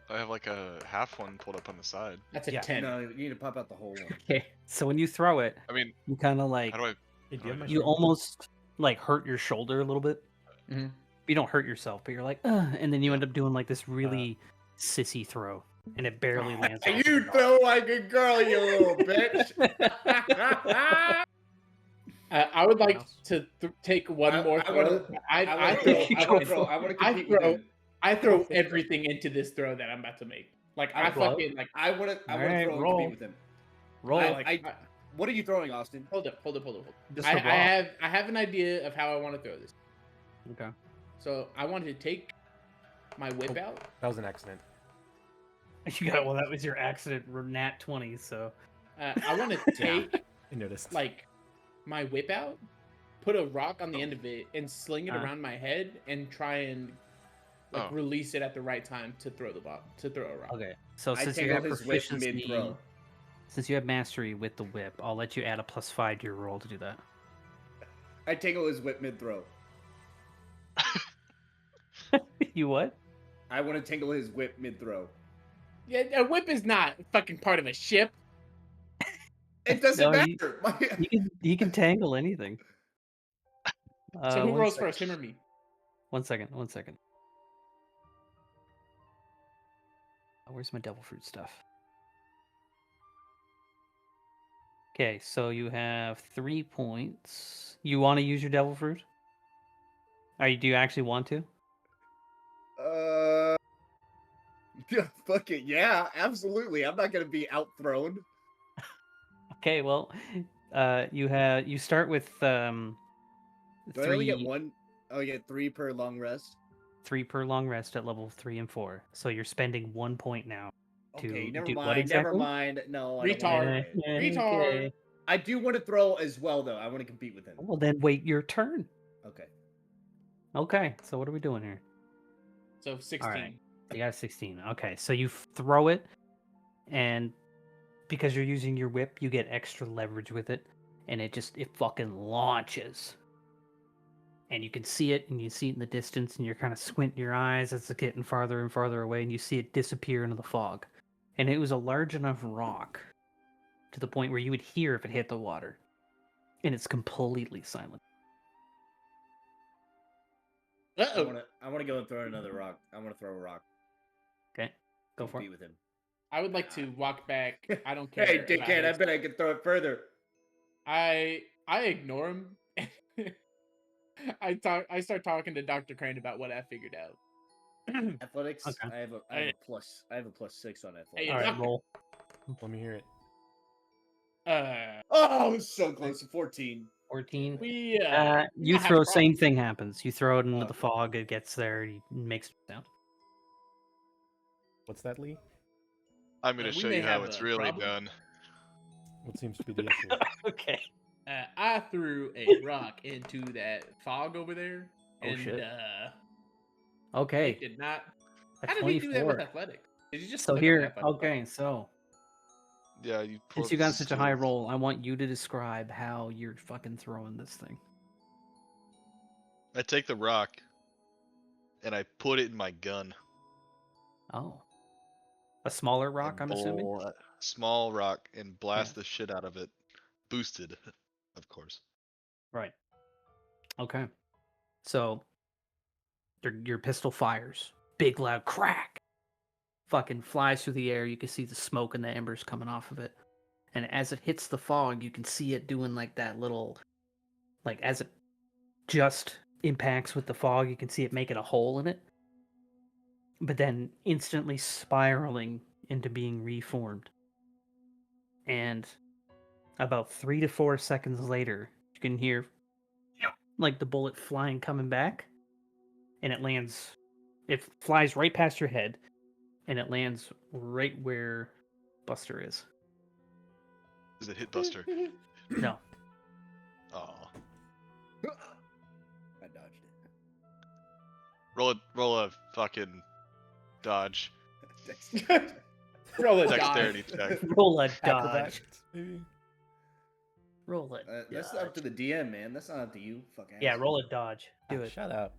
B: I have like a half one pulled up on the side.
A: That's a
C: Yeah.
A: 10.
E: No, you need to pop out the whole one.
D: Okay. So when you throw it,
B: I mean,
D: you kind of like
B: how do I?
C: Hey, do you have my
D: you
C: shovel?
D: almost like hurt your shoulder a little bit.
A: Mhm.
D: You don't hurt yourself, but you're like, ugh, and then you end up doing like this really sissy throw, and it barely lands. off
F: You
D: the
F: throw like a girl, you little bitch.
A: I would like
C: Mouse?
A: to take one more
F: I
A: throw.
F: wanna-
A: but
F: I
A: throw,
F: want to compete with him.
A: I throw everything into this throw that I'm about to make. Like, I
D: Well,
A: fucking like.
F: I want to
D: Alright,
F: throw and
D: roll.
F: compete with him.
D: roll.
A: I-
F: What are you throwing, Austin?
A: Hold up.
D: Just
A: I
D: a rock.
A: have an idea of how I want to throw this.
D: Okay.
A: So I wanted to take my whip out.
C: That was an accident.
D: You got well. That was your accident, nat 20. So
A: I want to take
C: I noticed.
A: like my whip out, put a rock on the end of it, and sling it
D: Uh-huh.
A: around my head, and try and like
B: Oh.
A: release it at the right time to throw a rock.
D: okay. So
F: I
D: since you
F: tangle
D: have
F: his whip
D: proficiency,
F: mid-throw.
D: since you have mastery with the whip, I'll let you add a +5 to your roll to do that.
F: I tangle his whip mid-throw.
D: You what?
F: I want to tangle his whip mid-throw.
A: Yeah, a whip is not fucking part of a ship.
F: It doesn't
D: No,
F: matter.
D: He can tangle anything.
A: So who
D: one
A: rolls
D: sec-
A: first, him or me?
D: 1 second. 1 second. Oh, where's my devil fruit stuff? Okay, so you have 3 points. You want to use your devil fruit? Do you actually want to?
F: Yeah, fuck it. Yeah, absolutely. I'm not gonna be outthrown.
D: Okay, well, you start with
F: Do I only get
D: 3
F: one? Oh, I get 3 per long rest.
D: 3 per long rest at level 3 and 4. So you're spending 1 point now.
E: Okay,
D: to
E: never
D: do what
E: mind. Never
D: exactly?
E: mind. No, I don't
A: Retard.
E: want to.
A: Retard.
E: I do want to throw as well, though. I want to compete with him.
D: Well, then wait your turn.
E: Okay.
D: Okay, so what are we doing here?
A: So 16.
D: Alright. You got a 16. Okay, so you throw it, and because you're using your whip, you get extra leverage with it, and it fucking launches. And you can see it, and you see it in the distance, and you're kind of squinting your eyes as it's getting farther and farther away, and you see it disappear into the fog. And it was a large enough rock to the point where you would hear if it hit the water. And it's completely silent.
E: I want to go and throw another rock. I want to throw a rock.
D: Okay, go for it.
E: Compete with him.
A: I would like to walk back. I don't care.
E: Hey,
A: about
E: dickhead! I
A: his-
E: bet I could throw it further.
A: I ignore him. I start talking to Dr. Crane about what I figured out.
E: Athletics.
D: Okay.
E: I have a plus. I have a +6 on athletics.
A: Hey,
D: All right,
A: Doctor.
D: roll.
C: Let me hear it.
E: Oh, it was so close to 14.
D: 14.
A: We
D: You
A: not have
D: throw,
A: a
D: same thing happens. You throw it into
E: Oh.
D: the fog, it gets there, it makes a sound.
C: What's that, Lee?
B: I'm going
A: we
B: to show
A: may
B: you how
A: have
B: it's
A: a
B: really
A: problem.
B: done.
C: What seems to be the issue?
D: Okay.
A: I threw a rock into that fog over there,
D: Oh,
A: and
D: shit.
A: it
D: Okay.
A: did not.
D: A
A: How did he do that with
D: 24.
A: athletics? Did he just
D: So
A: click on
D: here,
A: athletics?
D: okay, so
B: Yeah, you
D: since you got such a high roll, I want you to describe how you're fucking throwing this thing.
B: I take the rock and I put it in my gun.
D: Oh. A smaller rock,
B: and
D: I'm assuming?
B: Small rock and blast the shit out of it. Boosted, of course.
D: Right. Okay. So your pistol fires. Big loud crack. Fucking flies through the air. You can see the smoke and the embers coming off of it. And as it hits the fog, you can see it doing like that little, like as it just impacts with the fog, you can see it making a hole in it. But then instantly spiraling into being reformed. And about 3 to 4 seconds later, you can hear like the bullet flying coming back. And it flies right past your head. And it lands right where Buster is.
B: Does it hit Buster?
D: No.
B: Oh.
E: I dodged it.
B: Roll a fucking dodge.
A: Roll a
B: Dexterity
A: die.
B: check.
D: Roll a dodge.
C: Acrobatics, maybe?
D: Roll it.
E: That's up to the DM, man. That's not up to you. Fuck ass.
D: Yeah, roll a dodge. Do it.
C: Shut up.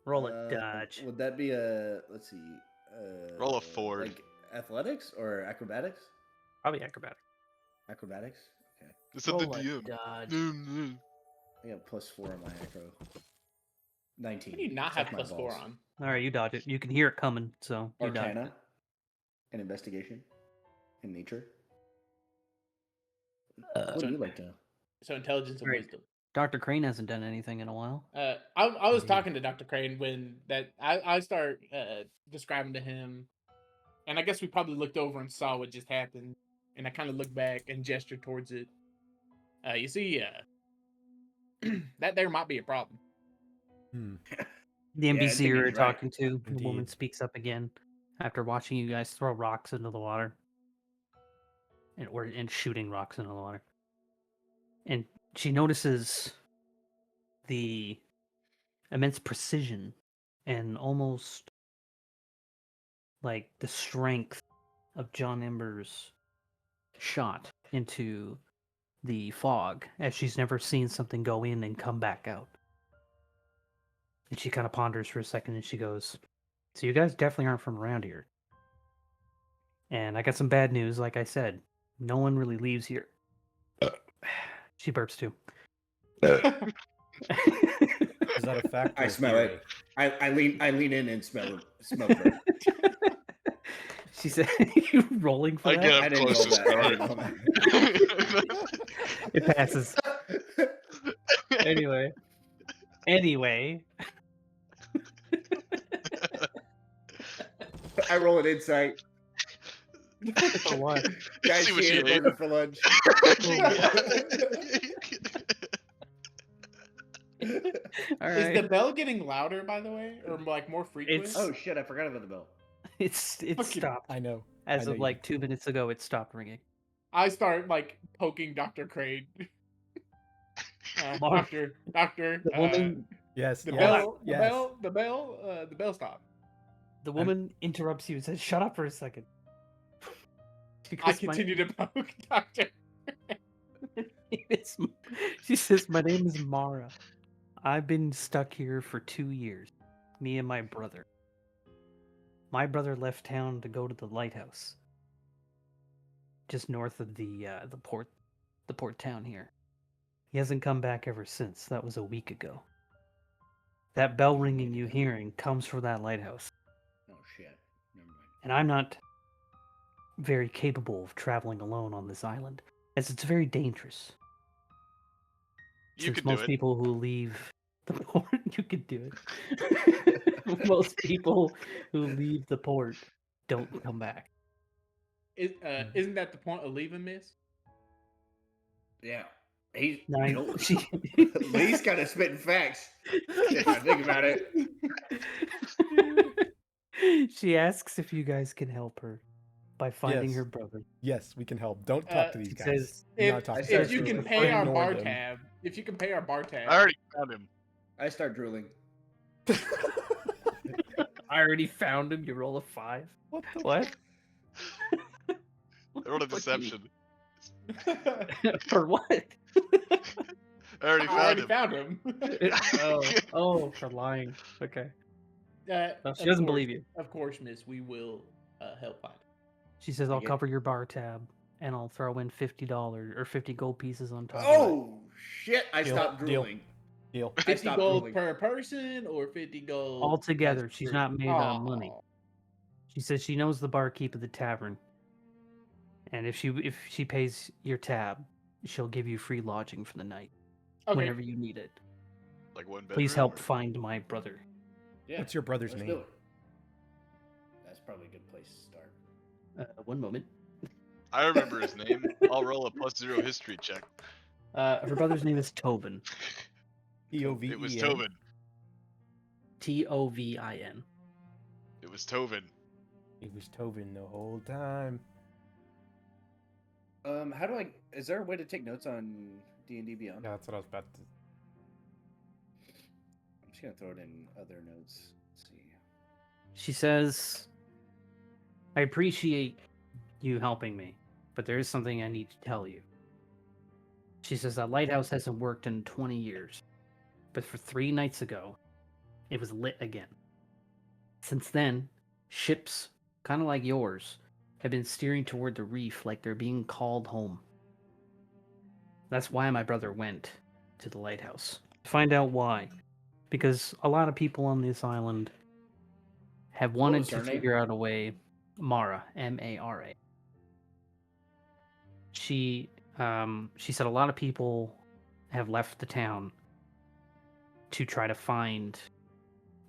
D: Roll a dodge.
E: Would that be a let's see?
B: Roll a Ford.
E: Like athletics or acrobatics?
D: Probably acrobatic.
E: Acrobatics. Okay.
B: It's up to
D: Roll a
B: DM.
D: dodge.
E: I got +4 on my acro. 19.
A: How do you not
E: Suck
A: have
E: my
A: +4
E: balls.
A: on?
D: All right, you dodge it. You can hear it coming, so you dodge
E: Arcana
D: it.
E: and investigation and nature.
D: Uh,
E: What do you like to?
A: So intelligence and
D: Great.
A: wisdom.
D: Dr. Crane hasn't done anything in a while.
A: I was
C: Mhm.
A: talking to Dr. Crane when I start describing to him, and I guess we probably looked over and saw what just happened, and I kind of looked back and gestured towards it. You see, that there might be a problem.
D: The
E: Yeah, I
D: NPC
E: think
D: you were
E: he's right.
D: talking to, the woman
C: Indeed.
D: speaks up again after watching you guys throw rocks into the water. And shooting rocks into the water. And she notices the immense precision and almost like the strength of John Ember's shot into the fog, as she's never seen something go in and come back out. And she kind of ponders for a second and she goes, "So you guys definitely aren't from around here. And I got some bad news, like I said. No one really leaves here." She burps too.
C: Is that a fact?
E: I
C: or
E: smell
C: theory?
E: it. I lean in and smell it.
D: She said, "You rolling for
B: I
D: that?"
B: get
E: I
B: up
E: didn't
B: close
E: roll
B: to
E: that. I didn't roll
B: start.
D: It passes. Anyway.
E: I roll an insight.
D: For what?
E: Guys,
B: See what
E: she
B: she
E: ate a
B: ate.
E: burger for lunch.
D: All
A: Is
D: right.
A: the bell getting louder, by the way, or like more frequent?
D: It's-
E: Oh shit! I forgot about the bell.
D: It's
A: Fucking-
D: stopped.
C: I know.
D: As
C: I
D: of
C: know
D: like 2 minutes ago, it stopped ringing.
A: I start like poking Dr. Crane.
D: Mark,
A: Doctor,
D: The woman,
C: Yes.
A: the
C: yes,
A: bell,
C: yes.
A: the bell stopped.
D: the woman interrupts you and says, "Shut up for a second." She
A: I
D: goes, "My-
A: continue to poke Doctor.
D: she says, "My name is Mara. I've been stuck here for 2 years. Me and my brother. My brother left town to go to the lighthouse, just north of the port town here. He hasn't come back ever since. That was a week ago. That bell ringing you hearing comes from that lighthouse,
E: Oh shit! Never mind.
D: and I'm not very capable of traveling alone on this island, as it's very dangerous.
B: You
D: Since
B: can do
D: most
B: it.
D: people who leave the port, you could do it. Most people who leave the port don't come back.
A: Isn't that the point of leaving, Miss?
E: Yeah. He's
D: Nine.
E: nope.
D: She,
E: Lee's kind of spitting facts. If I think about it.
D: she asks if you guys can help her by finding
C: Yes.
D: her brother.
C: Yes, we can help. Don't talk to these
D: She
C: guys.
D: says,
C: Do not talk to
A: If
C: these
A: you
C: guys.
A: can
D: Just
A: pay our
C: Ignore
A: bar
C: them.
A: tab, if you can pay our bar tab,
B: I already found him.
E: I start drooling.
D: I already found him. You roll a 5.
C: What the
D: What?
B: I rolled a deception.
D: For what?
B: I already
A: I already
B: found him.
A: found him.
D: oh, for lying. Okay.
A: No,
D: She doesn't believe you.
A: Of course, Miss. We will help find.
D: She says,
E: I
D: "I'll
E: get-
D: cover your bar tab, and I'll throw in $50 or 50 gold pieces on top of
E: Oh shit! I
C: Deal,
E: stopped
C: deal.
E: drooling.
C: Deal.
E: I
A: 50
E: stopped
A: gold
E: drooling.
A: per person or 50
D: it.
A: gold
D: All together.
A: as
D: She's
A: per-
D: not made on
A: Aw.
D: money." She says she knows the barkeep of the tavern, and if she pays your tab, she'll give you free lodging for the night
A: Okay.
D: whenever you need it.
B: Like one bedroom.
D: Please help
B: or-
D: find my brother.
E: Yeah.
C: What's your brother's
E: let's
C: name?
E: do it. That's probably a good place to start.
D: One moment.
B: I remember his name. I'll roll a +0 history check.
D: Her brother's name is Tobin.
C: EOV.
B: It was Tobin.
D: Tovin.
B: It was Tovin.
C: It was Tobin the whole time.
E: How do I? Is there a way to take notes on D&D Beyond?
C: Yeah, that's what I was about to.
E: I'm just gonna throw it in other notes. Let's see.
D: She says, "I appreciate you helping me, but there is something I need to tell you." She says that lighthouse hasn't worked in 20 years, but for 3 nights ago, it was lit again. Since then, ships, kind of like yours, have been steering toward the reef like they're being called home. That's why my brother went to the lighthouse. To find out why. Because a lot of people on this island have wanted
E: was
D: to
E: her name?
D: figure out a way. Mara, Mara. She said a lot of people have left the town to try to find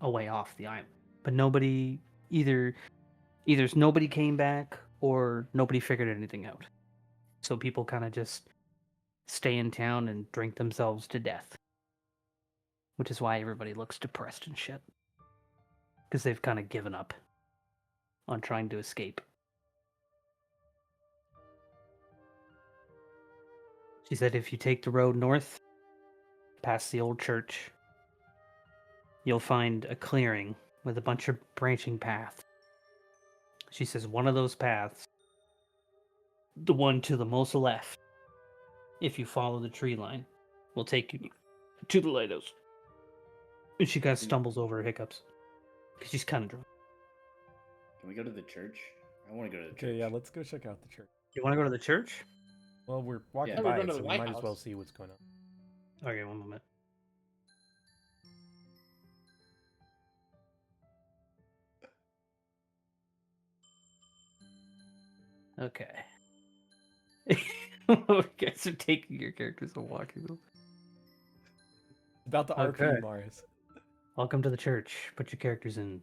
D: a way off the island, but nobody either nobody came back or nobody figured anything out. So people kind of just stay in town and drink themselves to death, which is why everybody looks depressed and shit, because they've kind of given up on trying to escape. She said if you take the road north, past the old church, you'll find a clearing with a bunch of branching paths. She says one of those paths, the one to the most left, if you follow the tree line, will take you to the lighthouse. And she kind of stumbles over her hiccups, because she's kind of drunk.
E: Can we go to the church? I want to go to the church.
C: Okay, yeah, let's go check out the church.
D: You want to go to the church?
C: Well, we're walking
E: Yeah,
A: we're
C: by
A: going
C: it,
A: to
C: so
A: the
C: we might as well
A: lighthouse.
C: see what's going on.
D: Okay, one moment. Okay. You guys are taking your characters and walking them.
C: About the RP,
D: Okay.
C: Mars.
D: Welcome to the church. Put your characters in.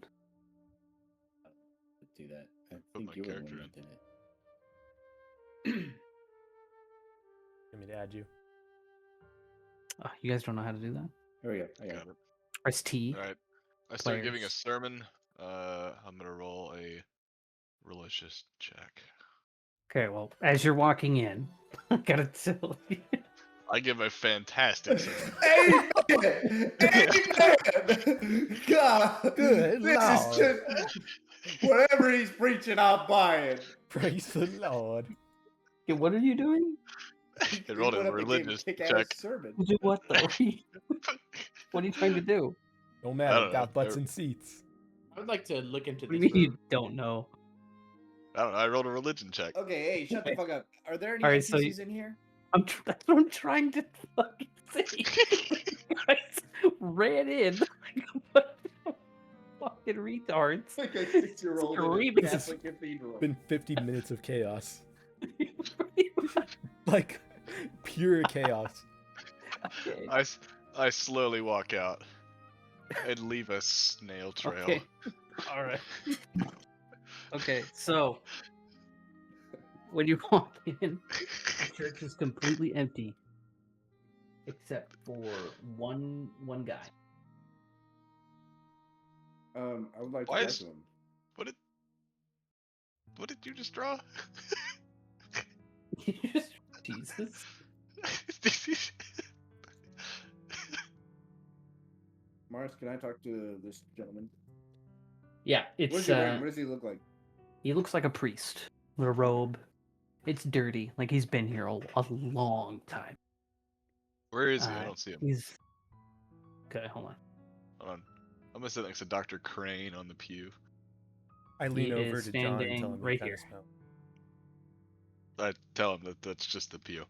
E: Do that. I
B: Put
E: think
B: my
E: you were the
B: character
E: one
B: in.
E: that did it.
C: Let me to add you.
D: Oh, you guys don't know how to do that?
E: There we go. I got
B: Got
E: it.
B: it.
D: Press T.
B: All right. I start giving a
D: Players.
B: sermon. I'm gonna roll a religious check.
D: Okay, well, as you're walking in, I gotta tell you.
B: I give a fantastic sermon.
E: Amen! Amen! God,
C: Good
E: this
C: Lord.
E: is just whatever he's preaching, I'll buy it.
C: Praise the Lord.
D: Okay, what are you doing?
B: I
E: He
B: rolled a
E: went up and gave a
B: religious
E: kick-ass
B: check.
E: sermon.
D: You do what though? What are you trying to do?
C: No
B: I
C: matter,
B: don't know.
C: got butts and seats.
A: I would like to look into
D: What do you
A: this
D: mean you
A: room.
D: don't know?
B: I don't know. I rolled a religion check.
E: Okay, hey, shut the fuck up. Are there any
D: All right, so
E: NPCs in here?
D: That's what I'm trying to fucking say. You guys ran in like a bunch of fucking retards.
E: Like a 6-year-old in a
D: Screaming.
E: Catholic cathedral.
C: Been 50 minutes of chaos.
D: Pretty much.
C: Like, pure chaos.
D: Okay.
B: I slowly walk out and leave a snail trail.
D: Okay. All right. Okay, so when you walk in, the church is completely empty, except for one guy.
E: I would like to
B: Why
E: talk
B: is-
E: to him.
B: What did you just draw?
D: Jesus.
E: Mars, can I talk to this gentleman?
D: Yeah,
E: What is
D: it's
E: he wearing? What does he look like?
D: he looks like a priest with a robe. It's dirty, like he's been here a long time.
B: Where is he? I don't see him.
D: He's okay. Hold on.
B: Hold on. I'm gonna sit next to Dr. Crane on the pew.
C: I lean
D: He
C: over
D: is
C: to John and tell
D: standing
C: him
D: right
C: what kind
D: here.
C: of smell.
B: I tell him that that's just the pew.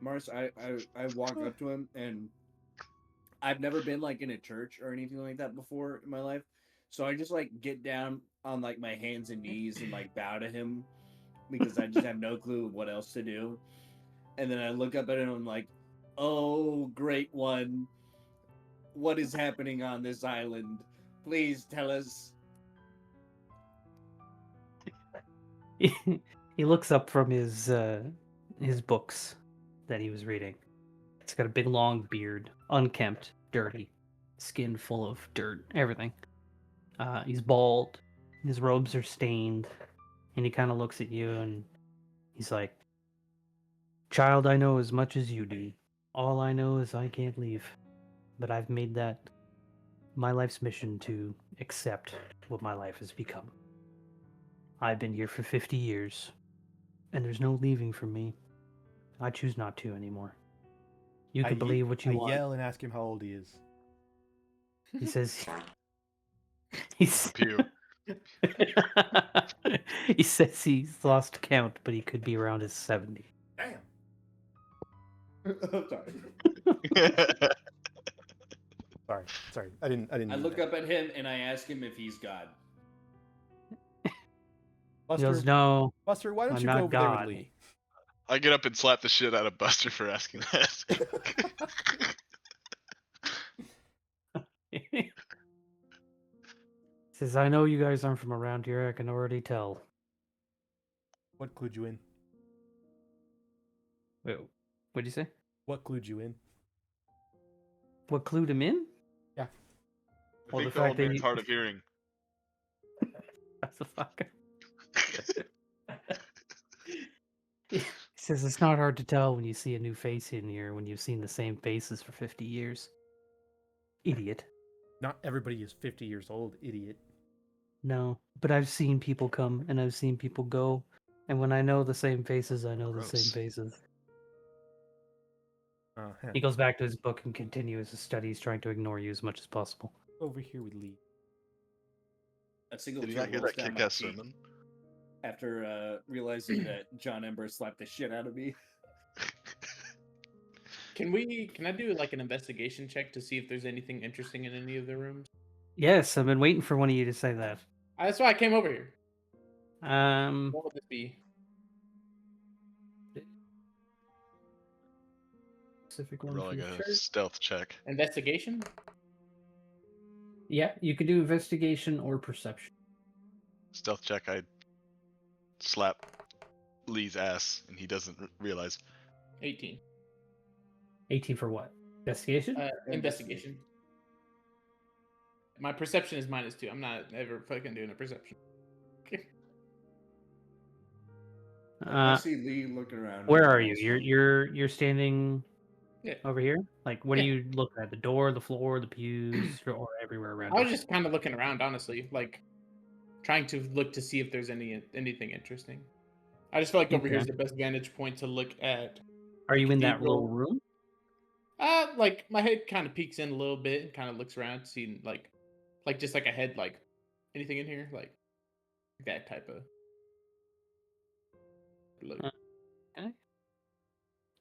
E: Mars, I walk up to him, and I've never been like in a church or anything like that before in my life, so I just like get down on like my hands and knees and like bow to him because I just have no clue what else to do. And then I look up at him and I'm like, "Oh, great one, what is happening on this island? Please tell us."
D: He looks up from his books that he was reading. He's got a big long beard, unkempt, dirty, skin full of dirt, everything. He's bald, his robes are stained, and he kind of looks at you and he's like, "Child, I know as much as you do. All I know is I can't leave, but I've made that my life's mission to accept what my life has become. I've been here for 50 years, and there's no leaving from me. I choose not to anymore. You can believe what you
C: I
D: want."
C: yell and ask him how old he is.
D: He says, he's,
B: Pew.
D: he says he's lost count, but he could be around his 70.
C: Damn.
E: I'm sorry.
C: Sorry. I didn't.
E: I
C: mean
E: look
C: that.
E: up at him and I ask him if he's God.
D: He
C: Buster,
D: goes, "No,
C: Buster, why don't
D: I'm
C: you
D: not
C: go over there
D: God."
C: with Lee?
B: I get up and slap the shit out of Buster for asking that.
D: He says, "I know you guys aren't from around here. I can already tell."
C: What clued you in?
D: Wait, what'd you say?
C: What clued you in?
D: What clued him in?
B: I
D: Well,
B: think
D: the
B: the
D: fact
B: old
D: that
B: man's
D: he-
B: hard of hearing.
D: That's the fucker. He says it's not hard to tell when you see a new face in here when you've seen the same faces for 50 years. Idiot.
C: Not everybody is 50 years old, idiot.
D: No, but I've seen people come and I've seen people go, and when I know the same faces, I know the same
B: Gross.
D: faces.
C: Uh-huh.
D: He goes back to his book and continues his studies, trying to ignore you as much as possible.
C: Over here with Lee.
E: A single
B: Did you
E: tear
B: not hear
E: rolls
B: that
E: down my
B: kick-ass
E: cheek
B: sermon?
E: after realizing that John Ember slapped the shit out of me.
A: Can I do like an investigation check to see if there's anything interesting in any of the rooms?
D: Yes, I've been waiting for one of you to say that.
A: That's why I came over here.
D: Um,
A: What would this be?
D: specific one for
B: Rolling
D: the
B: a
D: church.
B: stealth check.
A: Investigation?
D: Yeah, you could do investigation or perception.
B: Stealth check. I slap Lee's ass, and he doesn't realize.
A: 18.
D: 18 for what? Investigation?
A: Investigation. My perception is -2. I'm not ever fucking doing a perception.
E: I see Lee looking around.
D: Where are you? You're standing
A: Yeah.
D: over here? Like, what are
A: Yeah.
D: you looking at? The door, the floor, the pews, or everywhere around
A: I was
D: you?
A: just kind of looking around, honestly, like trying to look to see if there's anything interesting. I just feel like over here is
D: Okay.
A: the best vantage point to look at.
D: Are
A: the
D: you in that little
A: cathedral.
D: room?
A: Like my head kind of peeks in a little bit and kind of looks around, seeing like just like a head, like anything in here, like that type of look.
D: Okay.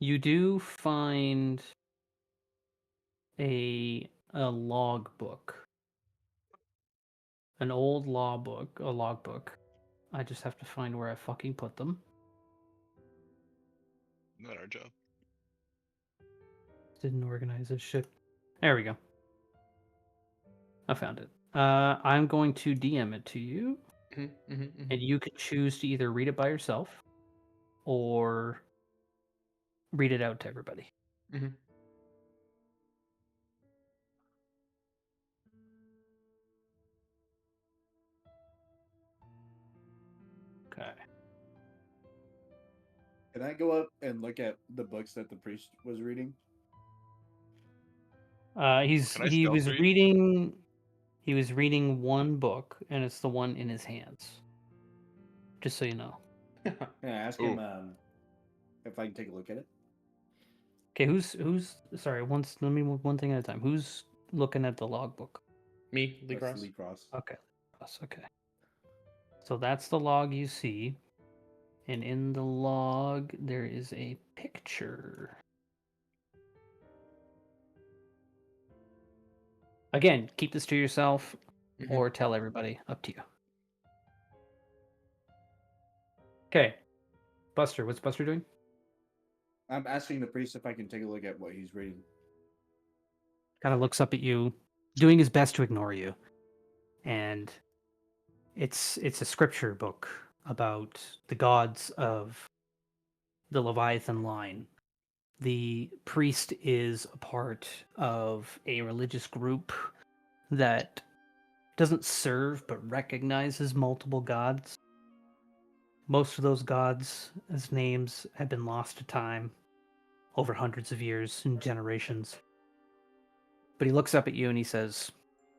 D: You do find a log book. An old a logbook. I just have to find where I fucking put them.
B: Not our job.
D: Didn't organize this shit. There we go. I found it. I'm going to DM it to you, and you can choose to either read it by yourself or read it out to everybody. Okay.
E: Can I go up and look at the books that the priest was reading?
B: Can I
D: He
B: stealth
D: was
B: read?
D: reading. He was reading one book, and it's the one in his hands. Just so you know.
E: Yeah, ask him if I can take a look at it.
D: Okay, who's sorry? Let me move one thing at a time. Who's looking at the logbook?
A: Me, Lee
E: That's
A: Cross.
E: Lee Cross.
D: Okay, okay. So that's the log you see, and in the log there is a picture. Again, keep this to yourself, or tell everybody. Up to you. Okay, Buster. What's Buster doing?
E: I'm asking the priest if I can take a look at what he's reading.
D: Kind of looks up at you, doing his best to ignore you, and it's a scripture book about the gods of the Leviathan line. The priest is a part of a religious group that doesn't serve but recognizes multiple gods. Most of those gods' names have been lost to time over hundreds of years and generations. But he looks up at you and he says,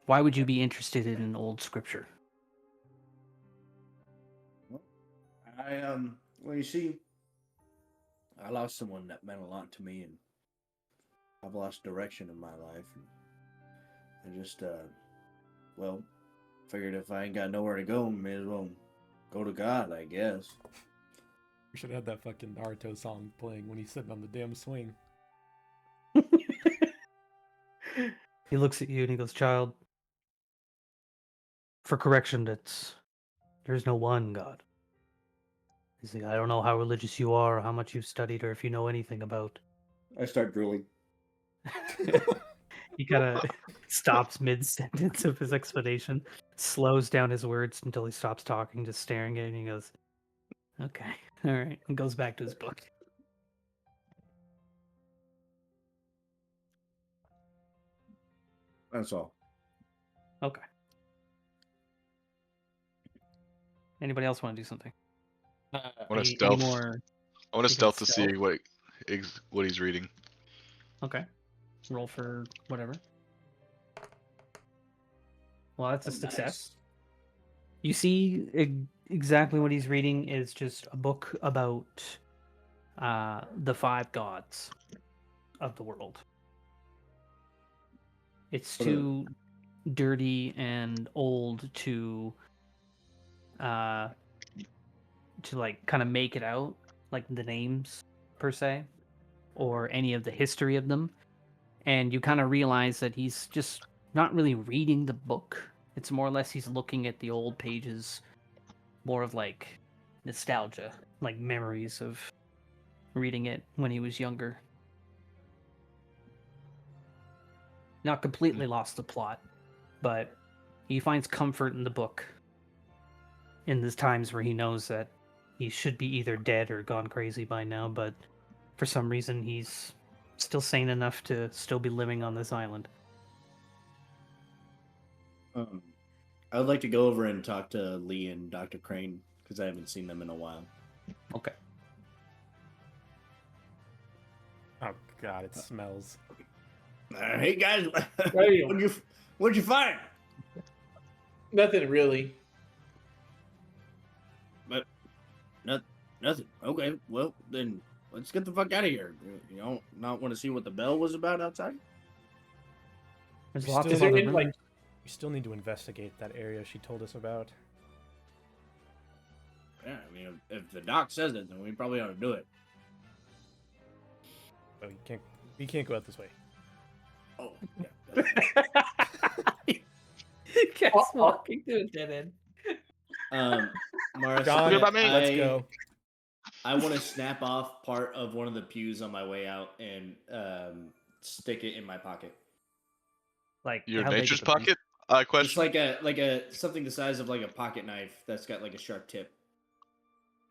D: "Why would you be interested in an old scripture?"
E: Well, you see, I lost someone that meant a lot to me, and I've lost direction in my life. And I just, well, figured if I ain't got nowhere to go, may as well go to God, I guess.
C: We should have that fucking Naruto song playing when he's sitting on the damn swing.
D: He looks at you and he goes, "Child, for correction, there's no one God." He's like, "I don't know how religious you are, or how much you've studied, or if you know anything about."
E: I start drooling.
D: He kind of stops mid-sentence of his explanation, slows down his words until he stops talking, just staring at it, and he goes, "Okay, all right," and goes back to his book.
E: That's all.
D: Okay. Anybody else want to do something?
B: I want to
D: Any
B: stealth.
D: more?
B: I want to
D: you can
B: stealth to
D: stealth?
B: see what he's reading.
D: Okay. Roll for whatever. Well, that's a success.
E: Nice.
D: You see exactly what he's reading is just a book about the 5 gods of the world. It's too dirty and old to like kind of make it out, like the names per se, or any of the history of them. And you kind of realize that he's just not really reading the book. It's more or less he's looking at the old pages, more of like nostalgia, like memories of reading it when he was younger. Not completely lost the plot, but he finds comfort in the book in the times where he knows that he should be either dead or gone crazy by now, but for some reason he's still sane enough to still be living on this island.
E: I would like to go over and talk to Lee and Dr. Crane because I haven't seen them in a while.
D: Okay.
C: Oh god, it smells.
E: Hey guys,
A: Hey.
E: what'd you find?
A: Nothing really.
E: Nothing. Okay, well then let's get the fuck out of here. You don't not want to see what the bell was about outside?
D: There's
C: We
D: lots
C: still
D: of
A: Is there
D: other
A: any, like,
D: rooms.
C: We still need to investigate that area she told us about.
E: Yeah, I mean, if the doc says it, then we probably ought to do it.
C: Oh, we can't go out this way.
E: Oh, yeah.
D: Guys walking to a dead end.
E: Mara,
C: John,
B: Good by me.
C: let's go.
E: I want to snap off part of one of the pews on my way out and stick it in my pocket.
D: Like
B: Your
D: how big
B: nature's
D: is the piece?
B: pocket?
E: It's
B: Question.
E: like a something the size of like a pocket knife that's got like a sharp tip.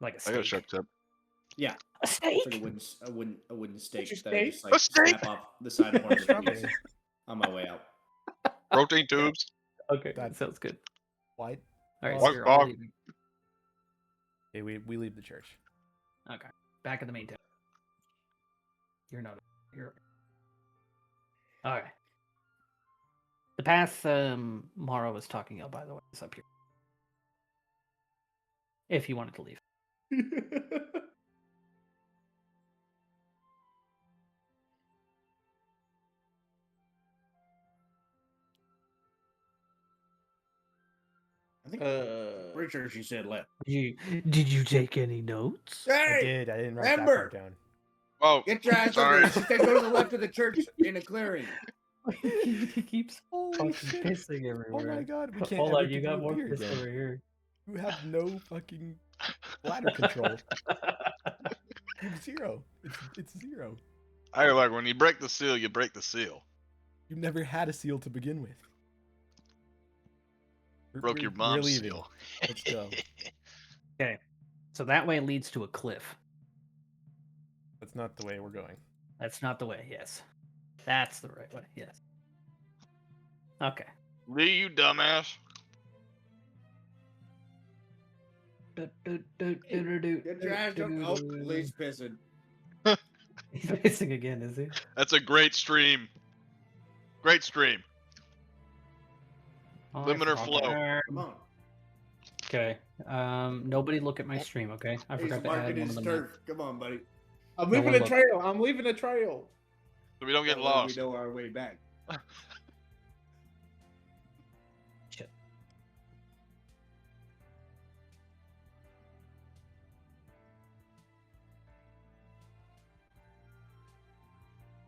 D: Like a
B: I
D: steak.
B: got a sharp tip.
E: Yeah,
D: A steak?
E: it's like a wooden steak
A: What's your
E: that I
A: steak?
E: just like
B: A steak?
E: snap off the side of one of the
C: Strawberry.
E: pews on my way out.
B: Protein tubes.
D: Okay,
C: That-
D: that sounds good.
C: Why?
D: All right,
C: Walk,
D: so you're all
B: walk.
D: leaving.
C: Okay, we leave the church.
D: Okay, back in the main town. You're not. You're. All right. The path Mara was talking about, by the way, is up here. If you wanted to leave.
E: I think
A: Uh,
E: pretty sure she said left.
D: Did you take any notes?
C: I
E: Hey,
C: did. I didn't write that
E: Ember!
C: part down.
B: Oh,
E: get your ass
B: sorry.
E: over here. She said go to the left of the church in a clearing.
D: He keeps
C: Holy
D: fucking
C: shit.
D: pissing
C: Oh
D: everywhere.
C: my god, we can't
D: Hold
C: ever
D: on, you
C: do
D: got
C: a
D: more
C: beer
D: piss
C: again.
D: over here.
C: You have no fucking bladder control. You have zero. It's zero.
B: I like when you break the seal, you break the seal.
C: You never had a seal to begin with.
B: Broke your
C: We're
B: mom's
C: leaving.
B: seal.
C: Let's go.
D: Okay, so that way leads to a cliff.
C: That's not the way we're going.
D: That's not the way. Yes, that's the right way. Yes. Okay.
B: Lee, you dumbass.
E: Get your ass over. Oh, Lee's pissing.
D: He's pissing again, is he?
B: That's a great stream. Great stream.
D: Oh, I
B: Limiter
D: forgot.
B: flow.
E: Come on.
D: Okay. Nobody look at my stream. Okay. I
E: He's
D: forgot to add
E: marking
D: one
E: his
D: of them.
E: turf. Come on, buddy.
A: I'm
D: No
A: leaving
D: one
A: a
D: look.
A: trail. I'm leaving a trail.
B: So we don't get
E: That way
B: lost.
E: We know our way back.
D: Shit.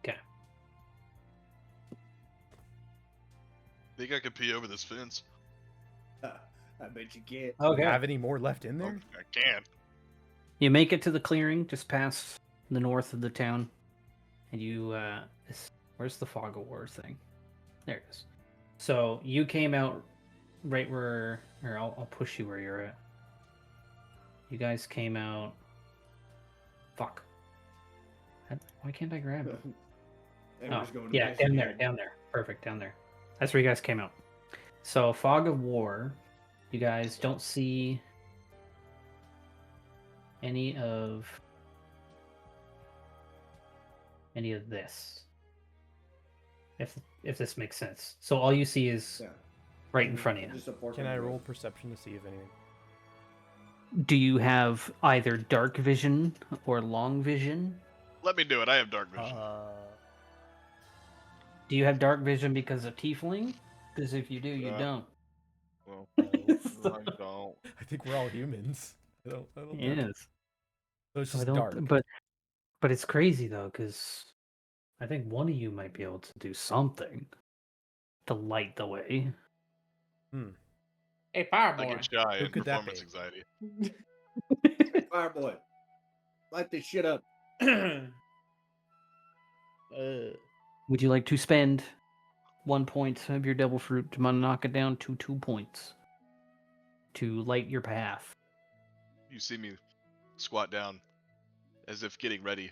D: Okay.
B: Think I could pee over this fence?
E: I bet you can't.
C: Do
D: Okay.
C: you have any more left in
B: Oh,
C: there?
B: I can.
D: You make it to the clearing, just past the north of the town, and you where's the fog of war thing? There it is. So you came out right where, or I'll push you where you're at. You guys came out. Fuck. Why can't I grab it?
E: Ember's
D: Oh,
E: going to
D: yeah,
E: piss
D: down there,
E: again.
D: down there. Perfect, down there. That's where you guys came out. So, fog of war. You guys don't see any of this. If this makes sense. So all you see is
E: Yeah.
D: right in front of you.
E: Just a fork
C: Can
E: in
C: I
E: the road.
C: roll perception to see if anything?
D: Do you have either dark vision or long vision?
B: Let me do it. I have dark vision.
D: Do you have dark vision because of tiefling? Because if you do, you don't.
B: Well,
C: No.
B: I don't.
C: I think we're all humans. I don't know.
D: Yes.
C: So it's
D: So I
C: just
D: don't.
C: dark.
D: But it's crazy though, because I think one of you might be able to do something to light the way.
A: Hey,
B: I
A: Fireboy.
B: get shy
C: Who
B: and
C: could that
B: performance
C: be?
B: anxiety.
E: Fireboy. Light this shit up.
D: Would you like to spend 1 point of your devil fruit to knock it down to 2 points to light your path?
B: You see me squat down as if getting ready,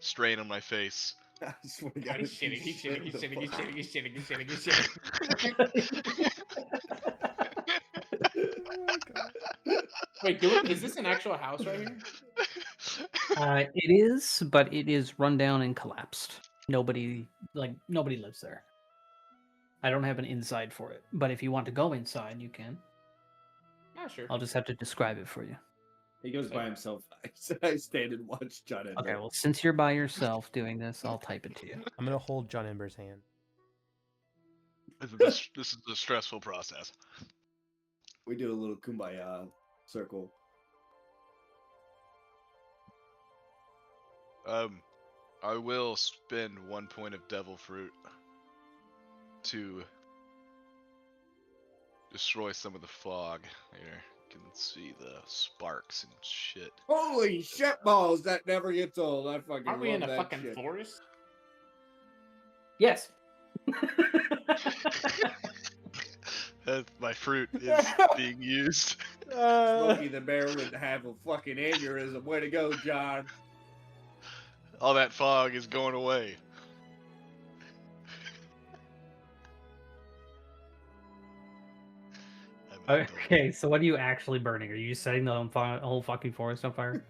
B: strain on my face,
E: I swear to God,
A: He's
E: if you
A: shitting, he's
E: shit
A: shitting, he's
E: the
A: shitting, he's
E: fuck-
A: shitting, he's shitting, he's shitting, he's shitting.
C: Oh, God.
A: Wait, is this an actual house right here?
D: It is, but it is run down and collapsed. Nobody lives there. I don't have an inside for it, but if you want to go inside, you can.
A: Not sure.
D: I'll just have to describe it for you.
E: He goes by himself. I stand and watch John Ember.
D: Okay, well, since you're by yourself doing this, I'll type it to you.
C: I'm gonna hold John Ember's hand.
B: This is a stressful process.
E: We do a little kumbaya circle.
B: I will spend 1 point of devil fruit to destroy some of the fog. Here, you can see the sparks and shit.
E: Holy shit balls! That never gets old. I fucking
A: Aren't we
E: love
A: in a
E: that
A: fucking
E: shit.
A: forest?
D: Yes.
B: My fruit is being used.
E: Smokey the Bear would have a fucking aneurysm. Way to go, John.
B: All that fog is going away.
D: Okay, so what are you actually burning? Are you just setting the whole fucking forest on fire?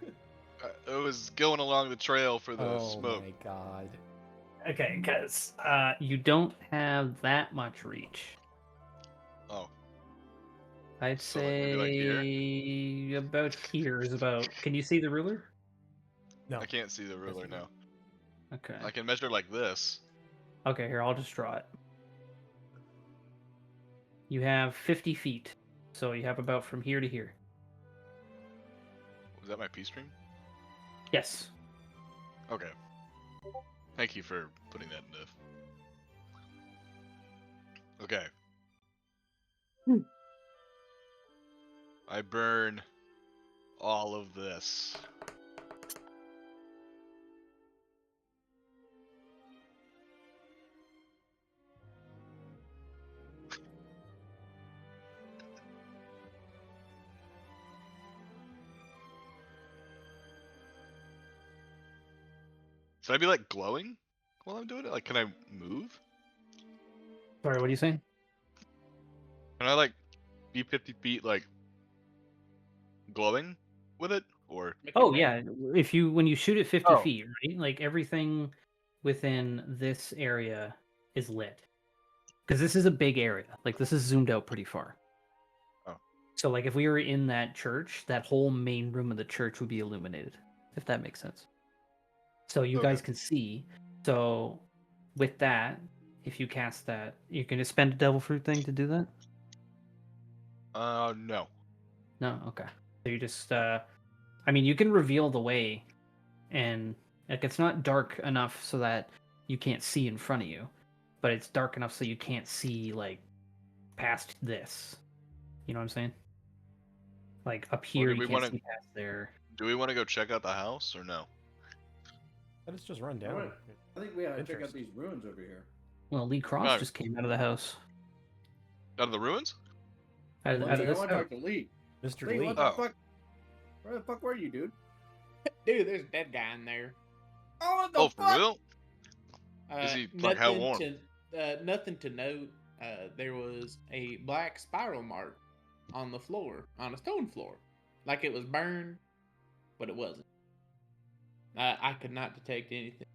B: It was going along the trail for the
C: Oh
B: smoke.
C: my God.
D: Okay, because you don't have that much reach.
B: Oh,
D: I'd
B: So, like, maybe, like,
D: say about here is about. Can you see the ruler?
C: No.
B: I can't see the ruler now.
D: Okay.
B: I can measure like this.
D: Okay, here, I'll just draw it. You have 50 feet. So you have about from here to here.
B: Was that my P string?
D: Yes.
B: Okay. Thank you for putting that into. Okay. I burn all of this. Should I be like glowing while I'm doing it? Like, can I move?
D: Sorry, what are you saying?
B: Can I like be 50 feet like glowing with it? Or
D: Oh yeah, if you when you shoot at 50
B: Oh.
D: feet, right? Like everything within this area is lit. Because this is a big area. Like this is zoomed out pretty far.
B: Oh.
D: So like if we were in that church, that whole main room of the church would be illuminated, if that makes sense. So you
B: Okay.
D: guys can see. So with that, if you cast that, you're gonna spend a devil fruit thing to do that?
B: no.
D: No, okay. So you just I mean you can reveal the way and like it's not dark enough so that you can't see in front of you, but it's dark enough so you can't see like past this. You know what I'm saying? Like up here
B: do
D: you
B: we
D: can't
B: wanna-
D: see past there.
B: Do we want to go check out the house or no?
C: Let us just run down.
E: Alright. I think we gotta check out
C: Interest.
E: these ruins over here.
D: Well, Lee Cross
B: Right.
D: just came out of the house.
B: Out of the ruins?
D: Out of
E: Lindsay, I
D: this
E: want to
D: house.
E: talk to Lee.
C: Mr.
E: Lee,
C: Lee.
E: what the
B: Oh.
E: fuck? Where the fuck were you, dude?
A: Dude, there's a dead guy in there.
E: Oh, what the
B: Oh, for
E: fuck?
B: real? Is he, like, how warm?
A: Nothing to note. There was a black spiral mark on the floor, on a stone floor, like it was burned, but it wasn't. I could not detect anything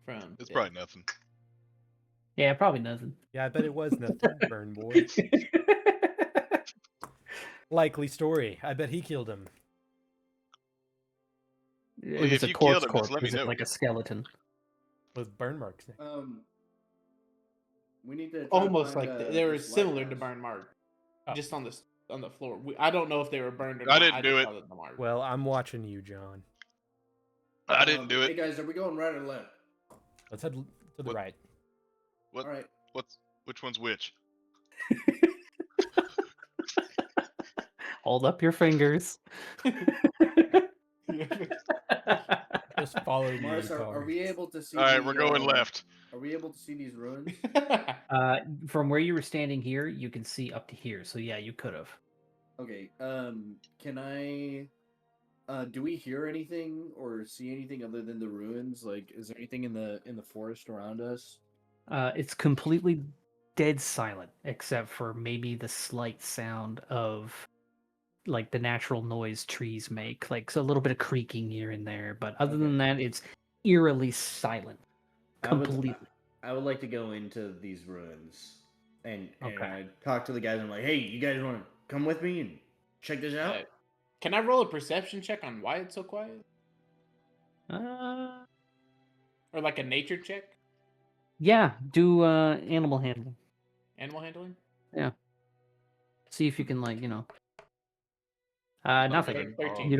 A: from.
B: It's
A: it.
B: probably nothing.
D: Yeah, probably nothing.
C: Yeah, I bet it was nothing. Burn boy. Likely story. I bet he killed him.
D: It
B: Well,
D: was
B: if
D: a
B: you
D: corpse
B: killed him, just
D: corpse.
B: let me
D: Was it
B: know.
D: like a skeleton?
C: With burn marks.
E: We need to try to
A: Almost
E: find,
A: like they were
E: this
A: similar to
E: lighthouse.
A: burn mark,
C: Oh.
A: just on the floor. I don't know if they were burned or
B: I
A: not.
B: didn't do
A: just
B: it.
A: saw the mark.
C: Well, I'm watching you, John.
B: I didn't do
E: Hey
B: it.
E: guys, are we going right or left?
C: Let's head to the
B: What?
C: right.
B: What?
E: All right.
B: Which one's which?
D: Hold up your fingers.
C: Just follow me.
E: Mars, are we able to see?
B: All right,
E: the,
B: we're going left.
E: Are we able to see these ruins?
D: From where you were standing here, you can see up to here. So yeah, you could have.
E: Okay. Can I Do we hear anything or see anything other than the ruins? Like, is there anything in the forest around us?
D: It's completely dead silent, except for maybe the slight sound of like the natural noise trees make, like so a little bit of creaking here and there. But other
E: Okay.
D: than that, it's eerily silent. Completely.
E: I would like to go into these ruins and
D: Okay.
E: talk to the guys. I'm like, hey, you guys want to come with me and check this out?
A: Can I roll a perception check on why it's so quiet,
D: Uh,
A: or like a nature check?
D: yeah. Do animal handling.
A: Animal handling.
D: Yeah. See if you can nothing.
A: Okay, 13.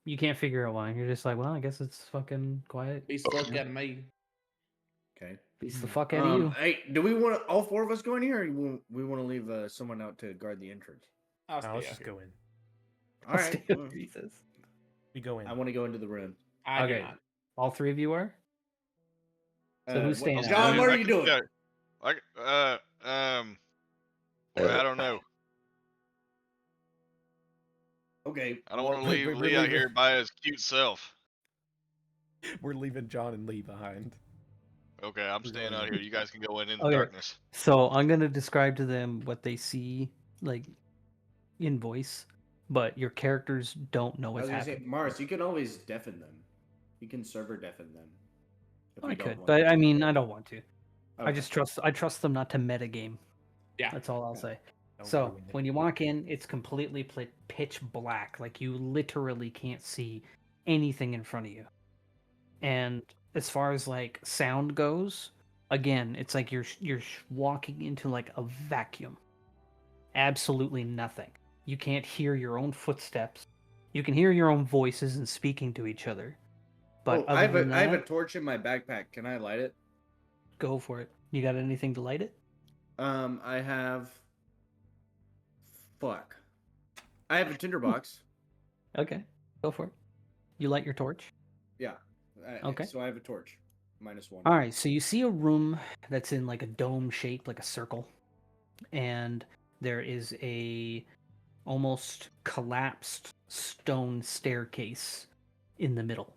D: You can't figure out why. You're just like, well, I guess it's fucking quiet.
A: Beats the fuck out of me.
E: Okay.
D: Beats the fuck out of you.
E: Hey, do we want all four of us go in here, or we want to leave someone out to guard the entrance?
A: I'll stay
C: Let's
A: out
C: just
A: here.
C: go in.
E: All right. well,
D: Jesus.
C: We go in.
E: I want to go into the room.
A: I do
D: Okay.
A: not.
D: All three of you are? So who's staying out?
E: John, what are you doing?
B: Well, I don't know.
E: Okay.
B: I don't want to
C: we're-
B: leave
C: we're
B: Lee out
C: leaving.
B: here by his cute self.
C: We're leaving John and Lee behind.
B: Okay, I'm
C: We're
B: staying
C: going
B: out
C: in.
B: here. You guys can go in the
D: Okay.
B: darkness.
D: So I'm gonna describe to them what they see, like in voice, but your characters don't know
E: I
D: what's
E: was gonna say,
D: happening.
E: Mars, you can always deafen them. You can server deafen them. if
D: I
E: you don't
D: could,
E: want
D: but
E: to.
D: I mean, I don't want to. I
E: Okay.
D: just trust them not to metagame.
A: Yeah.
D: That's all I'll say.
C: Don't
D: So
C: ruin it.
D: when you walk in, it's completely pitch black. Like you literally can't see anything in front of you. And as far as like sound goes, again, it's like you're walking into like a vacuum. Absolutely nothing. You can't hear your own footsteps. You can hear your own voices and speaking to each other. But
E: I
D: other than
E: have a
D: that,
E: torch in my backpack. Can I light it?
D: go for it. You got anything to light it?
E: I have. Fuck. I have a tinderbox.
D: Okay, go for it. You light your torch.
E: Yeah.
D: Okay.
E: So I have a torch. -1.
D: All right, so you see a room that's in like a dome shape, like a circle, and there is a almost collapsed stone staircase in the middle.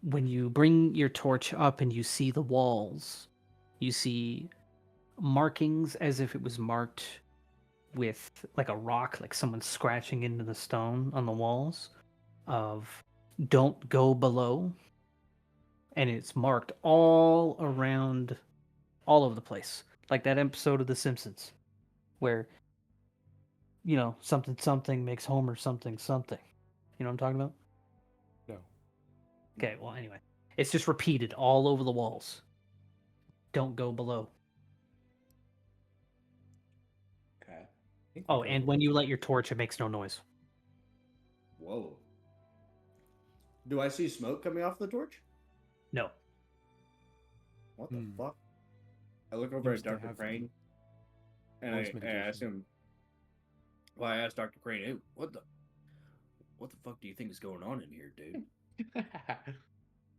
D: When you bring your torch up and you see the walls, you see markings as if it was marked with like a rock, like someone scratching into the stone on the walls of "Don't go below." And it's marked all around, all over the place, like that episode of The Simpsons, where something something makes Homer something something. You know what I'm talking about?
C: No.
D: Okay, well anyway, it's just repeated all over the walls. Don't go below.
E: Okay.
D: Oh, and when you light your torch, it makes no noise.
E: Whoa. Do I see smoke coming off the torch?
D: No.
E: What the
C: Hmm.
E: fuck? I look over
C: Seems
E: at
C: to
E: Dr.
C: have
E: Crane, and
C: noise
E: I
C: mitigation.
E: ask him. Well, I asked Dr. Crane, hey, what the fuck do you think is going on in here, dude?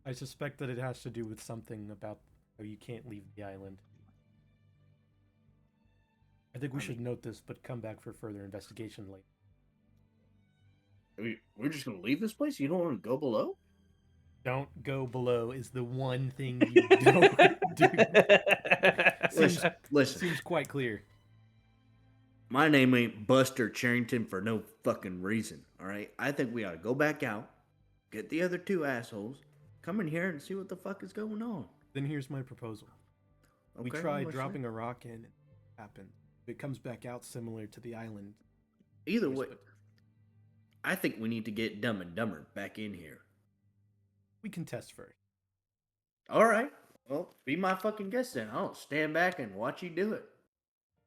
C: I suspect that it has to do with something about how you can't leave the island. I think we should note this, but come back for further investigation later.
E: We're just gonna leave this place? You don't want to go below?
C: Don't go below is the one thing you don't do.
E: Listen.
C: Seems quite clear.
E: My name ain't Buster Cherryton for no fucking reason, alright? I think we ought to go back out, get the other two assholes, come in here and see what the fuck is going on.
C: Then here's my proposal. We
E: Okay,
C: try
E: what's
C: dropping
E: that?
C: a rock in, and it happens. If it comes back out similar to the island,
E: Either way, I think we need to get Dumb and Dumber back in here.
C: we can test first.
E: Alright, well, be my fucking guest then. I'll stand back and watch you do it.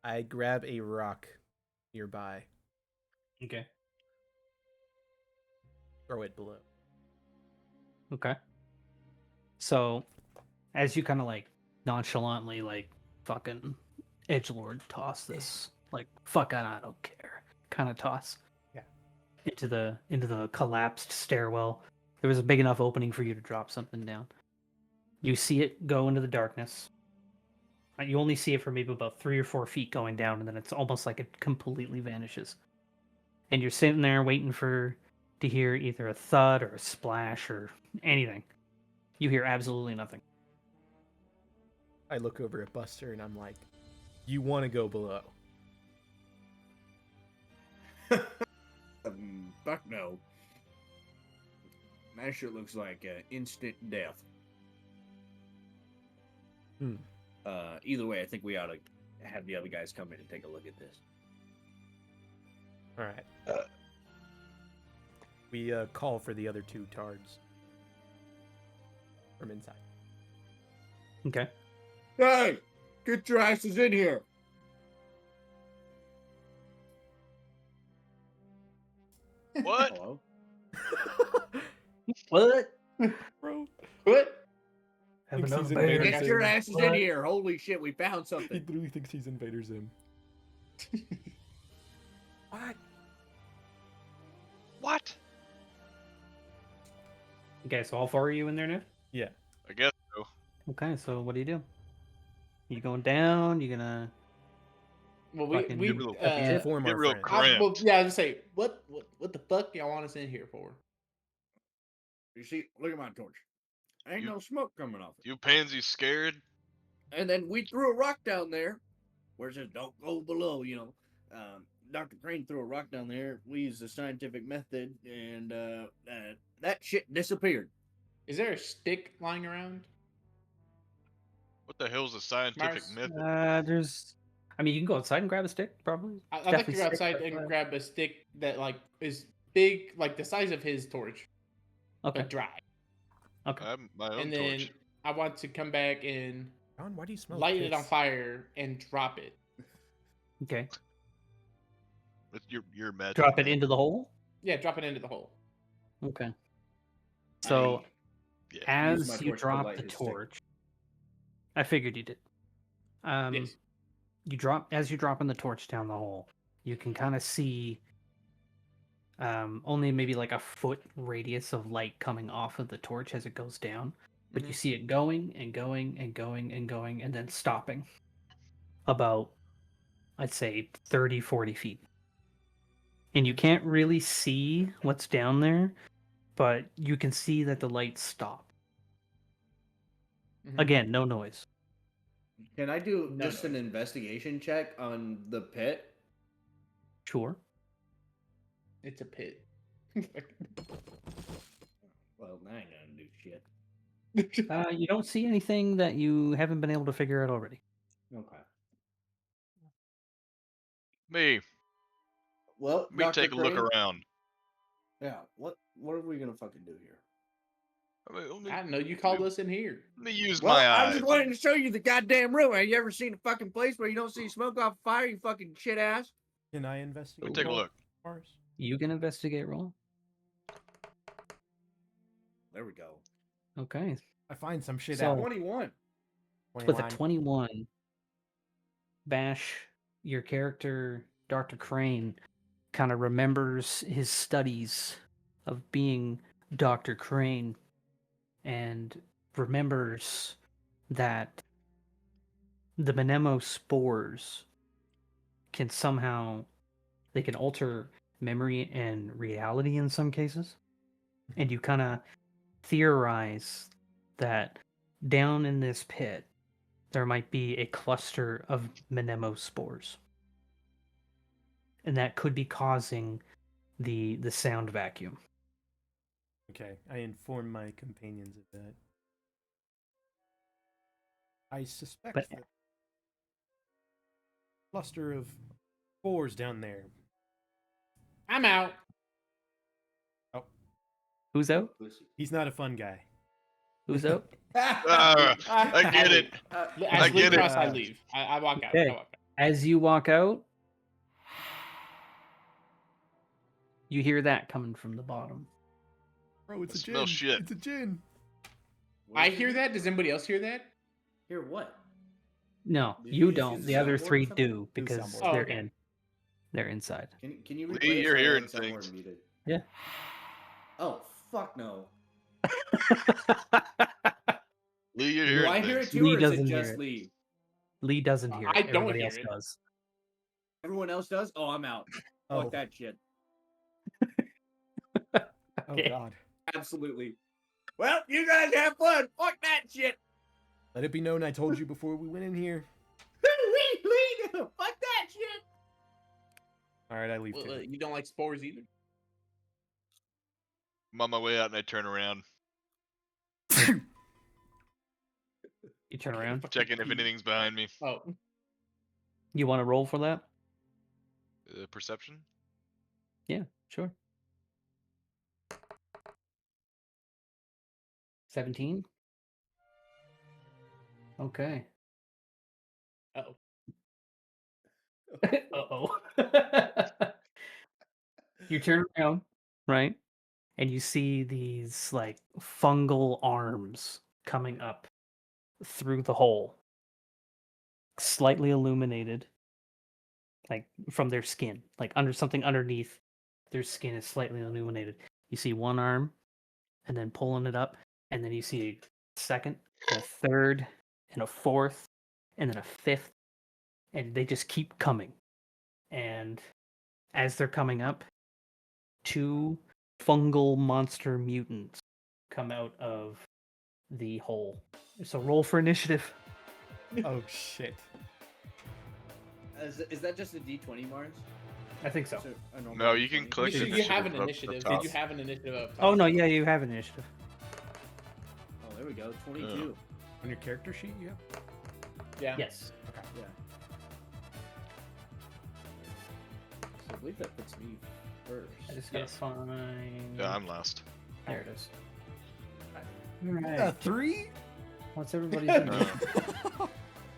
C: I grab a rock nearby,
D: Okay.
C: throw it below.
D: Okay. So, as you kind of like nonchalantly like fucking edgelord toss this, like fuck it, I don't care, kind of toss.
C: Yeah.
D: Into the collapsed stairwell. There was a big enough opening for you to drop something down. You see it go into the darkness. You only see it for maybe about 3 or 4 feet going down, and then it's almost like it completely vanishes. and you're sitting there waiting to hear either a thud or a splash or anything. You hear absolutely nothing.
C: I look over at Buster and I'm like, you want to go below?
F: Fuck no. That shit looks like instant death. Either way, I think we ought to have the other guys come in and take a look at this.
C: All right. We call for the other 2 tards from inside.
D: Okay.
F: Hey, get your asses in here.
B: What?
F: Hello?
D: What?
C: Bro,
A: What?
D: Have
C: Thinks
D: another
C: he's
D: bear.
C: invading
F: Get your asses in
D: What?
F: here. Holy shit, we found
C: he
F: something.
C: literally thinks he's Invader Zim. What?
B: What?
D: Okay, so all 4 of you in there now?
C: Yeah.
B: I guess so.
D: Okay, so what do you do? You going down? You gonna...
A: Well,
D: Fucking
A: we
B: get real-
C: Inform
B: get
C: our
B: real
C: friends.
B: cramped.
A: well, yeah, I was gonna say, what the fuck y'all want us in here for?
F: You see, look at my torch. Ain't
B: You-
F: no smoke coming off it.
B: You pansies scared?
F: And then we threw a rock down there where it says don't go below, you know. Dr. Crane threw a rock down there. We used the scientific method, and that shit disappeared.
A: Is there a stick lying around?
B: What the hell's a scientific
A: Mars?
B: method?
D: There's... I mean, you can go outside and grab a stick, probably.
A: I'd like to
D: Definitely
A: go
D: stick
A: outside
D: outside.
A: and grab a stick that like is big, like the size of his torch,
D: Okay.
A: but dry.
D: Okay.
B: I have my own
A: And then
B: torch.
A: I want to come back and
C: John, why do you smell
A: light it on
C: piss?
A: fire and drop it.
D: Okay.
B: With your magic.
D: Drop it
B: man.
D: into the hole?
A: Yeah, drop it into the hole.
D: Okay. So,
B: Yeah.
F: Use
D: as
F: my
D: you
F: torch to
D: drop
F: light
D: the
F: his stick.
D: torch... I figured you did.
A: Yes.
D: As you drop in the torch down the hole, you can kind of see only maybe like a foot radius of light coming off of the torch as it goes down, but you see it going and going and going and going and then stopping about, I'd say, 30-40 feet. And you can't really see what's down there, but you can see that the lights stop.
A: Mhm.
D: Again, no noise.
F: Can I do
A: No
F: just an investigation check on the pit?
D: Sure.
A: It's a pit.
F: Well, I ain't gonna do shit.
D: You don't see anything that you haven't been able to figure out already.
F: Okay.
B: Me
F: Well,
B: take a look
F: Crane?
B: around.
F: Yeah. What are we gonna fucking do here?
B: I mean, let me,
A: I don't know. You called us in here.
B: let me use
F: Well,
B: my
F: I'm
B: eyes.
F: just wanting to show you the goddamn room. Have you ever seen a fucking place where you don't see smoke off fire, you fucking shit ass?
C: Can I
B: Let
C: investigate?
B: me take a
C: roll,
B: look.
C: Mars?
D: You can investigate roll.
F: There we go.
D: Okay.
C: I find some shit
D: So-
C: out.
F: 21.
D: With a 21, Bash, your character, Dr. Crane, kind of remembers his studies of being Dr. Crane and remembers that the Benemo spores can somehow, they can alter memory and reality in some cases. And you kind of theorize that down in this pit, there might be a cluster of Benemo spores. And that could be causing the sound vacuum.
C: Okay, I inform my companions of that. I suspect
D: But-
C: that cluster of spores down there.
A: I'm out.
D: Who's out?
C: He's not a fun guy.
D: Who's out?
B: I get it.
A: As
B: I
A: Lee
B: get it.
A: Cross, I leave. I walk out.
D: Okay.
A: I walk out.
D: As you walk out, you hear that coming from the bottom.
C: Bro, it's
B: I
C: a
B: smell
C: gin.
B: shit.
C: It's a gin.
A: I hear that. Does anybody else hear that?
F: Hear what?
D: No,
F: Did
D: you
F: you just
D: don't.
F: use
D: The
F: the
D: other
F: soundboard or
D: three
F: something?
D: do because
C: soundboard.
A: Oh,
D: they're
A: okay.
D: in. They're inside.
F: Can you
B: Lee,
F: replay it
B: you're
F: so I
B: hearing
F: have soundboard
B: things.
F: muted?
D: Yeah.
F: Oh, fuck no.
B: Lee, you're
F: Do
B: hearing
F: I hear it
B: things.
F: too,
D: Lee
F: or is it
D: doesn't hear
F: just
D: it.
F: Lee?
D: Lee doesn't hear it.
A: I don't
D: Everybody
A: hear
D: else
A: it.
D: does.
F: Everyone else does? Oh, I'm out. Fuck
C: Oh,
F: that shit.
C: Oh
D: Okay.
C: God.
F: Absolutely. Well, you guys have fun. Fuck that shit.
C: Let it be known I told you before we went in here.
F: Fuck that shit.
C: All right, I leave
A: Well,
C: too.
A: you don't like spores either.
B: I'm on my way out and I turn around,
D: You turn around.
B: checking if anything's behind me.
A: Oh,
D: You want to roll for that?
B: Perception?
D: Yeah, sure. 17. Okay.
A: oh.
D: Uh-oh. You turn around, right? And you see these like fungal arms coming up through the hole, slightly illuminated, like from their skin, like under something underneath their skin is slightly illuminated. You see one arm, and then pulling it up, and then you see a second, and a third, and a fourth, and then a fifth, and they just keep coming. And as they're coming up, 2 fungal monster mutants come out of the hole. So roll for initiative.
C: Oh shit.
E: Is that just a D20, Mars?
D: I think so.
E: Is it a normal
B: No, you can
E: D20?
B: click
A: You
B: initiative
A: have an
B: up the
A: initiative.
B: top.
A: You have an initiative up top.
D: Oh no, yeah, you have initiative.
E: Oh, there we go. 22.
C: On your character sheet, yeah.
A: Yeah.
D: Yes.
E: Yeah. So I believe that puts me first.
D: I just gotta
A: Yes.
D: find.
B: Yeah, I'm last.
D: There it is.
C: A
D: Alright.
C: 3?
D: What's everybody's
B: Uh,
D: initiative?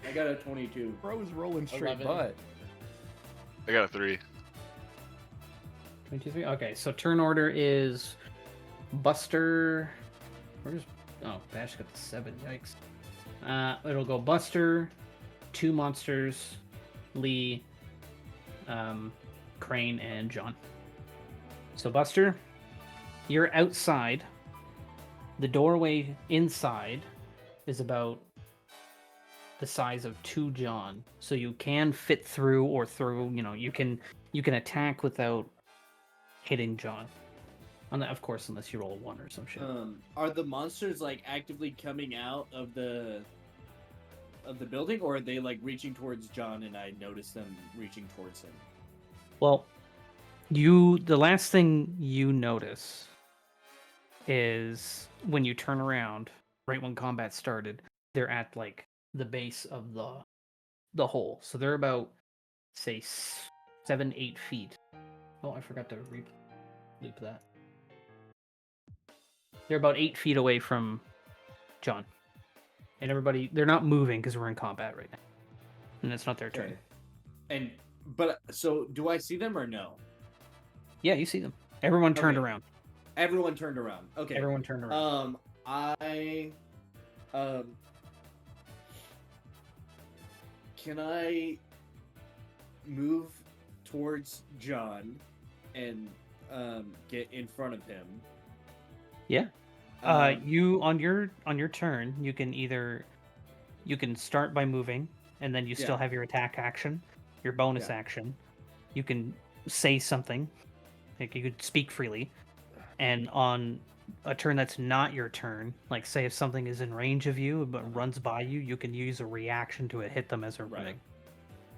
E: I got a 22.
C: Bro is rolling straight
A: 11.
C: butt.
B: I got a 3.
D: 23. Okay, so turn order is Buster. Where's Bash got the 7. Yikes. It'll go Buster, 2 monsters, Lee, Crane, and John. So Buster, you're outside. The doorway inside is about the size of 2 John, so you can fit through or through. You can attack without hitting John. Of course, unless you roll a 1 or some shit.
F: Are the monsters like actively coming out of the building, or are they like reaching towards John and I notice them reaching towards him?
D: Well, the last thing you notice is when you turn around, right when combat started, they're at like the base of the hole. So they're about, say, 7-8 feet. Oh, I forgot to loop that. They're about 8 feet away from John. And everybody, they're not moving because we're in combat right now. And it's not their turn.
E: Okay. So do I see them or no?
D: Yeah, you see them. Everyone turned
E: Okay.
D: around.
E: Everyone turned around. Okay.
D: Everyone turned around.
E: Can I move towards John and get in front of him?
D: Yeah.
E: Um,
D: You on your turn, you can start by moving, and then you still
E: Yeah.
D: have your attack action, your bonus
E: Yeah.
D: action. You can say something, like you could speak freely, and on a turn that's not your turn, like say if something is in range of you but runs by you, you can use a reaction to hit them as they're
E: Right.
D: running.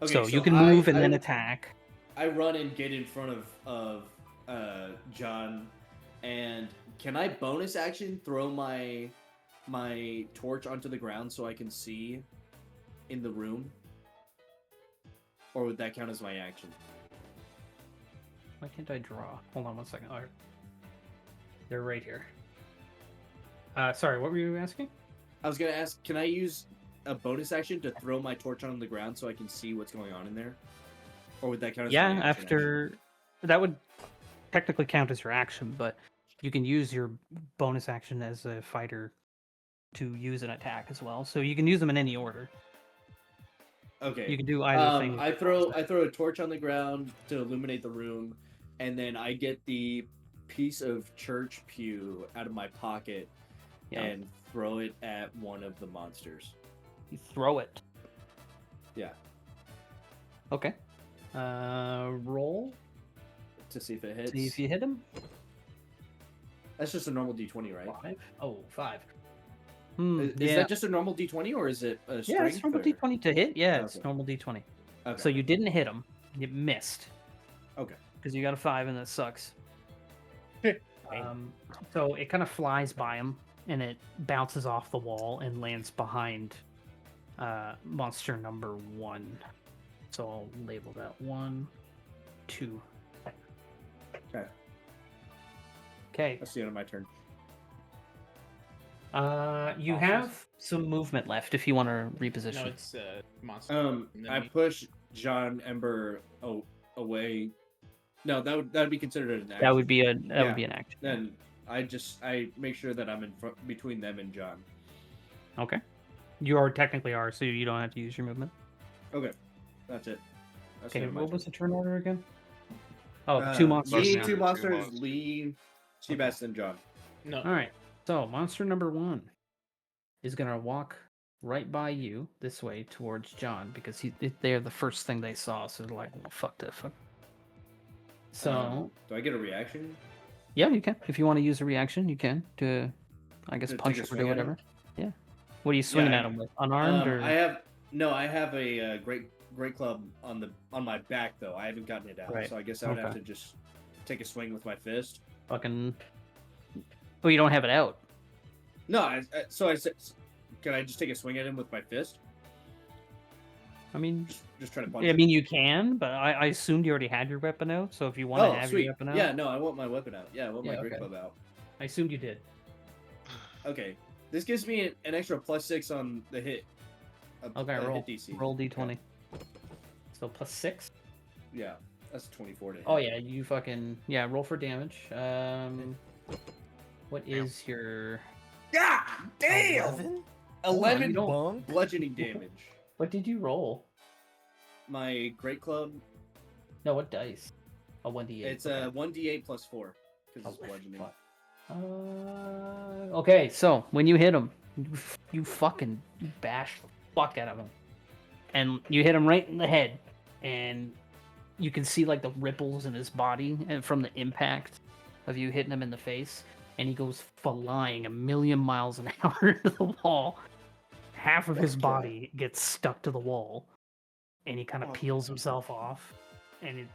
E: okay,
D: so you can move and
E: I-
D: then attack.
E: I run and get in front of John, and can I bonus action throw my torch onto the ground so I can see in the room, or would that count as my action?
D: Why can't I draw? Hold on one second. All right. They're right here. Sorry, what were you asking?
E: I was gonna ask, can I use a bonus action to throw my torch on the ground so I can see what's going on in there, or would that count as
D: Yeah,
E: my action,
D: after that would technically count as your action, but you can use your bonus action as a fighter to use an attack as well. So you can use them in any order.
E: Okay.
D: You can do either thing. with
E: I
D: your
E: throw
D: bonus
E: I throw a torch on the ground to illuminate the room, and then I get the piece of church pew out of my pocket
D: Yeah.
E: and throw it at one of the monsters.
D: You throw it.
E: Yeah,
D: Okay. Roll.
E: to see if it hits.
D: See if you hit him.
E: That's just a normal D20, right?
D: 5? Oh, 5.
E: Is that just a normal D20 or is it a strength?
D: Yeah, it's normal
E: or...
D: D20 to hit. Yeah, it's
E: Okay.
D: normal D20.
E: Okay.
D: So you didn't hit him. You missed.
E: Okay.
D: Because you got a 5 and that sucks. So it kind of flies by him and it bounces off the wall and lands behind monster number 1. So I'll label that 1, 2.
E: Okay.
D: Okay.
E: That's the end of my turn.
D: You have some movement left if you want to reposition.
A: No, it's monster. And then
E: I
A: me.
E: push John Ember away. No, that'd be considered an action.
D: That would be an
E: Yeah.
D: action.
E: Then I make sure that I'm in front between them and John.
D: Okay. You are technically are, so you don't have to use your movement.
E: Okay, that's it. That's the
D: Okay,
E: end of my
D: what
E: turn.
D: was the turn order again? Oh, 2 monsters.
E: Me,
B: now.
E: 2
B: Two
E: monsters.
B: monsters.
E: Lee, Seabass, and John.
A: No.
D: All right. So monster number 1 is gonna walk right by you this way towards John because they're the first thing they saw. So they're like, well, fuck that. Fuck. So
E: Do I get a reaction?
D: yeah, you can. If you want to use a reaction, you can to, I guess,
E: To
D: punch
E: take a
D: him or
E: swing
D: do
E: at him?
D: whatever. Yeah. What are you swinging
E: Yeah,
D: at him with? Unarmed or?
E: I have a great club on my back though. I haven't gotten it out,
D: Right.
E: so I guess I would have
D: Okay.
E: to just take a swing with my fist.
D: Fucking. Oh, you don't have it out.
E: No, so I said, can I just take a swing at him with my fist?
D: I mean,
E: Just try to punch.
D: I
E: him.
D: mean, you can, but I assumed you already had your weapon out. So if you want to have
E: sweet.
D: your weapon out,
E: Yeah, no, I want my weapon out. Yeah, I want my
D: Yeah,
E: great
D: okay.
E: club out.
D: I assumed you did.
E: Okay, this gives me an extra +6 on the hit.
D: Okay, roll.
E: Hit DC.
D: Roll d20. So +6.
E: Yeah, that's 24 to hit.
D: Oh yeah, you fucking roll for damage. What is your?
E: God damn!
C: 11?
E: 11
D: you don't-
C: Bunk?
E: bludgeoning damage.
D: What did you roll?
E: My great club,
D: No, what dice? A 1d8.
E: it's a 1d8 +4 because it's
D: Oh,
E: bludgeoning.
D: fuck. Okay, so when you hit him, you fucking bash the fuck out of him, and you hit him right in the head, and you can see like the ripples in his body and from the impact of you hitting him in the face, and he goes flying 1,000,000 miles an hour into the wall. Half of his body gets stuck to the wall, and he kind of peels himself off, and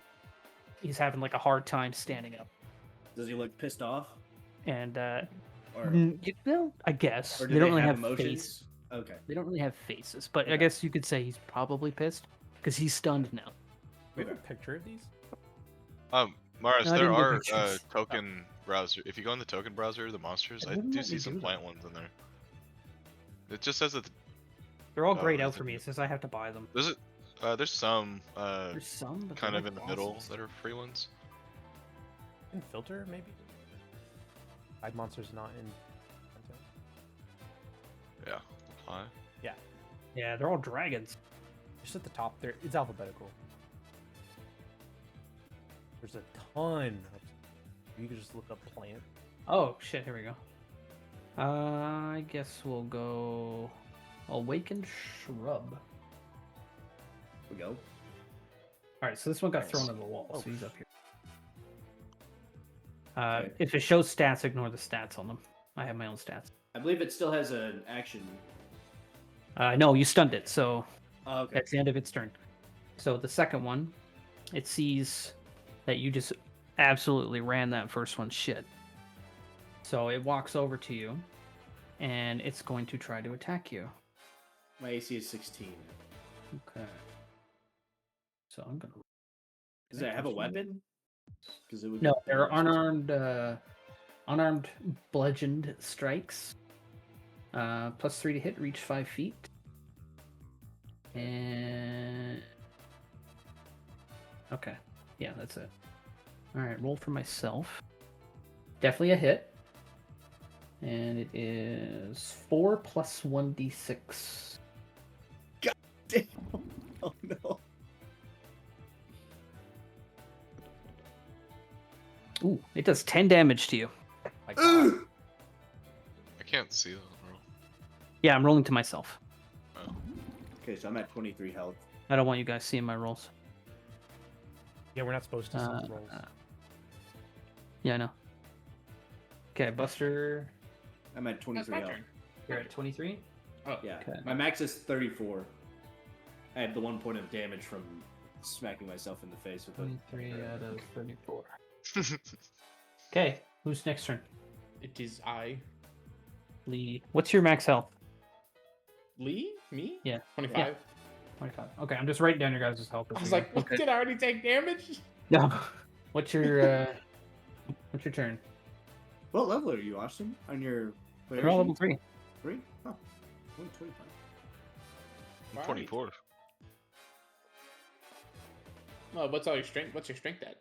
D: he's having like a hard time standing up.
E: Does he look pissed off?
D: And
E: Or,
D: I guess
E: or
D: they
E: do
D: don't
E: they
D: really
E: have
D: have
E: emotions?
D: face.
E: Okay.
D: They don't really have faces, but I
E: Okay.
D: guess you could say he's probably pissed because he's stunned now.
C: We have a picture of these?
B: Mars,
D: No, I
B: there
D: didn't get
B: are
D: pictures.
B: token browser. If you go in the token browser, the monsters,
D: It
B: I
D: wouldn't
B: do
D: let
B: see
D: me
B: some
D: do
B: plant ones in there. It just says that
D: They're all
B: Oh,
D: grayed out
B: is
D: for
B: it-
D: me. It says I have to buy them.
B: there's some
D: There's some, but
B: kind
D: they're
B: of in
D: like
B: the middle
D: bosses.
B: that are free ones.
C: In filter, maybe? Hide monsters not in content.
B: Yeah, apply.
D: Yeah, they're all dragons.
C: Just at the top there. It's alphabetical. There's a ton. You can just look up plant.
D: Oh shit! Here we go. I guess we'll go awakened shrub.
E: We go.
D: All right, so this one got
B: Nice.
D: thrown over the wall,
C: Oh,
D: so he's up here.
E: Okay.
D: If it shows stats, ignore the stats on them. I have my own stats.
E: I believe it still has an action.
D: No, you stunned it, so
E: Oh, okay.
D: that's the end of its turn. So the second one, it sees that you just absolutely ran that first one shit. So it walks over to you, and it's going to try to attack you.
E: My AC is 16.
D: Okay. So I'm gonna.
E: Does it have a weapon? Because it would.
D: No, they're unarmed bludgeoned strikes. +3 to hit, reach 5 feet. And okay, yeah, that's it. All right, roll for myself. Definitely a hit. And it is 4 + 1d6.
E: Damn. Oh no.
D: Ooh, it does 10 damage to you.
C: My God.
B: I can't see that, bro.
D: Yeah, I'm rolling to myself.
E: Okay, so I'm at 23 health.
D: I don't want you guys seeing my rolls.
C: Yeah, we're not supposed to see rolls.
D: Yeah, I know. Okay, Buster,
E: I'm at
A: That's
E: 23
A: my
E: health.
A: turn.
D: you're at 23.
A: Oh,
E: Yeah.
D: Okay.
E: My max is 34. I had the 1 point of damage from smacking myself in the face with a
D: 23 out of 34. Okay, who's next turn?
A: it is I.
D: Lee. What's your max health?
A: Lee? Me?
D: Yeah.
A: 25.
D: 25. Okay, I'm just writing down your guys' health.
A: I was like, what, did I already take damage?
D: No. What's your turn?
E: What level are you, Austin? On your...
D: You're all level 3.
E: 3? Oh. 125.
A: Right.
B: 24.
A: Oh, what's all your strength? What's your strength at?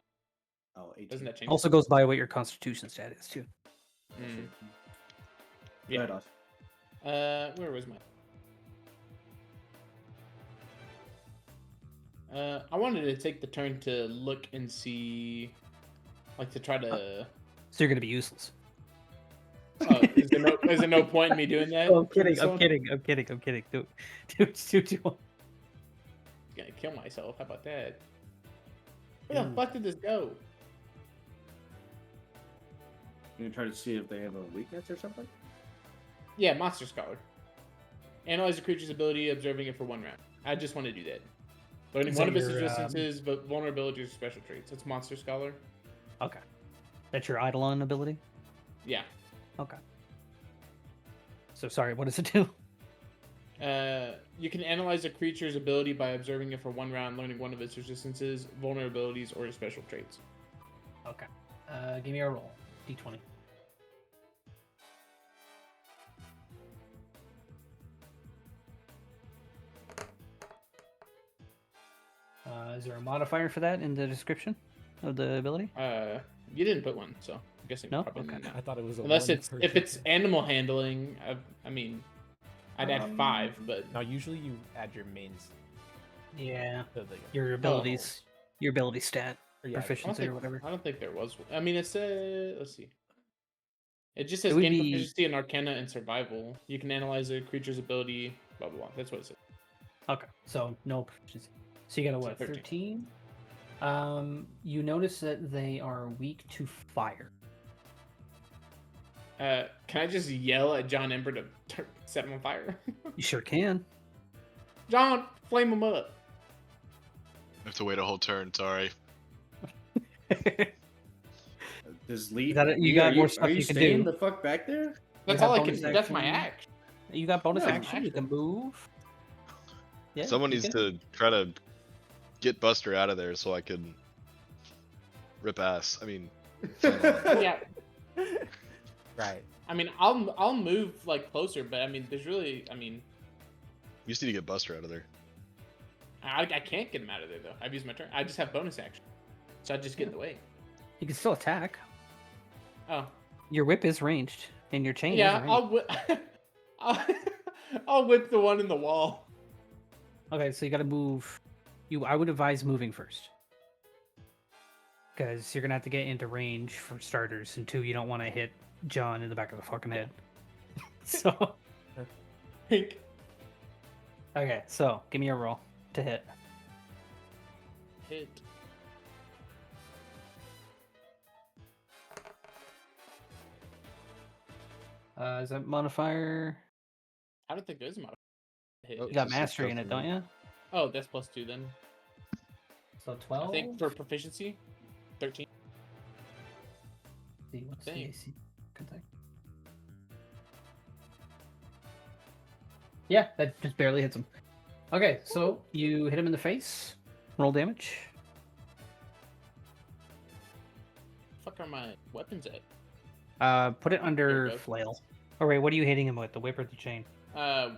E: Oh, 18.
A: Doesn't that change?
D: Also goes by what your constitution stat is too.
A: Mm.
E: Go ahead, Austin.
A: Where was my? I wanted to take the turn to look and see, like to try to.
D: So you're gonna be useless.
A: Is there no point in me doing that?
D: Oh, I'm kidding.
A: So-
D: I'm kidding. Do it.
A: I'm gonna kill myself. How about that? Where the fuck did this go?
E: You're gonna try to see if they have a weakness or something?
A: Yeah, Monster Scholar. Analyze the creature's ability, observing it for 1 round. I just want to do that. Learning
D: Is
A: one
D: that
A: of its
D: your,
A: resistances, vulnerabilities, or special traits. It's Monster Scholar.
D: Okay. That's your Eidolon ability?
A: Yeah.
D: Okay. So sorry, what does it do?
A: You can analyze a creature's ability by observing it for 1 round, learning one of its resistances, vulnerabilities, or special traits.
D: Okay. Give me a roll. D20. Is there a modifier for that in the description of the ability?
A: You didn't put one, so I'm guessing
D: No?
A: probably
D: Okay.
A: not.
C: I thought it was a
A: Unless
C: one
A: it's
C: per
A: if it's
C: character.
A: animal handling, I mean, I'd add 5, but
C: Now, usually you add your mains
D: Yeah.
C: to the.
D: Your abilities. Your ability stat.
C: or yeah,
A: I don't,
D: Proficiency or
A: think,
D: whatever.
A: I don't think there was. I mean, it's let's see. It just says
D: It would
A: gain
D: be-
A: proficiency in Arcana and Survival. You can analyze a creature's ability. Blah blah blah. That's what it says.
D: Okay. So no proficiency. So you got a what?
A: 13.
D: 13? You notice that they are weak to fire.
A: Can I just yell at John Ember to set him on fire?
D: You sure can.
A: John, flame him up.
B: I have to wait a whole turn. Sorry.
E: Does Lee...
D: That- you
E: Lee,
D: got
E: are
D: more stuff
E: are
D: you can
E: staying
D: do.
E: the fuck back there?
A: That's
D: have
A: all I can
D: bonus
A: do. That's my
D: action.
A: action.
D: You got bonus
A: Yeah,
D: action. You can move. Yeah,
B: Someone
D: you
B: needs
D: can.
B: to try to get Buster out of there so I can rip ass. I mean,
A: Yeah.
C: Right.
A: I mean, I'll move like closer, but I mean, there's really, I mean,
B: you just need to get Buster out of there.
A: I can't get him out of there though. I've used my turn. I just have bonus action, so I just get in the way.
D: You can still attack.
A: Oh,
D: Your whip is ranged, and your chain
A: yeah.
D: is ranged.
A: I'll whip. I'll whip the one in the wall.
D: Okay, so you got to move. I would advise moving first, because you're gonna have to get into range for starters, and 2, you don't want to hit John in the back of the fucking head. So
A: Pink.
D: okay, so give me a roll to hit.
A: Hit.
D: Is that modifier?
A: I don't think there's a modifier. Hit.
B: Oh,
D: You got
B: It's just
D: mastery in it, don't you?
A: Oh, that's +2 then.
D: So 12.
A: I think for proficiency, 13.
D: See, what's the
A: Dang.
D: AC? Good thing. Yeah, that just barely hits him. Okay, so you hit him in the face. Roll damage.
A: Fuck are my weapons at?
D: Put it
A: There
D: under
A: we go.
D: flail. Or wait, what are you hitting him with? The whip or the chain?
A: I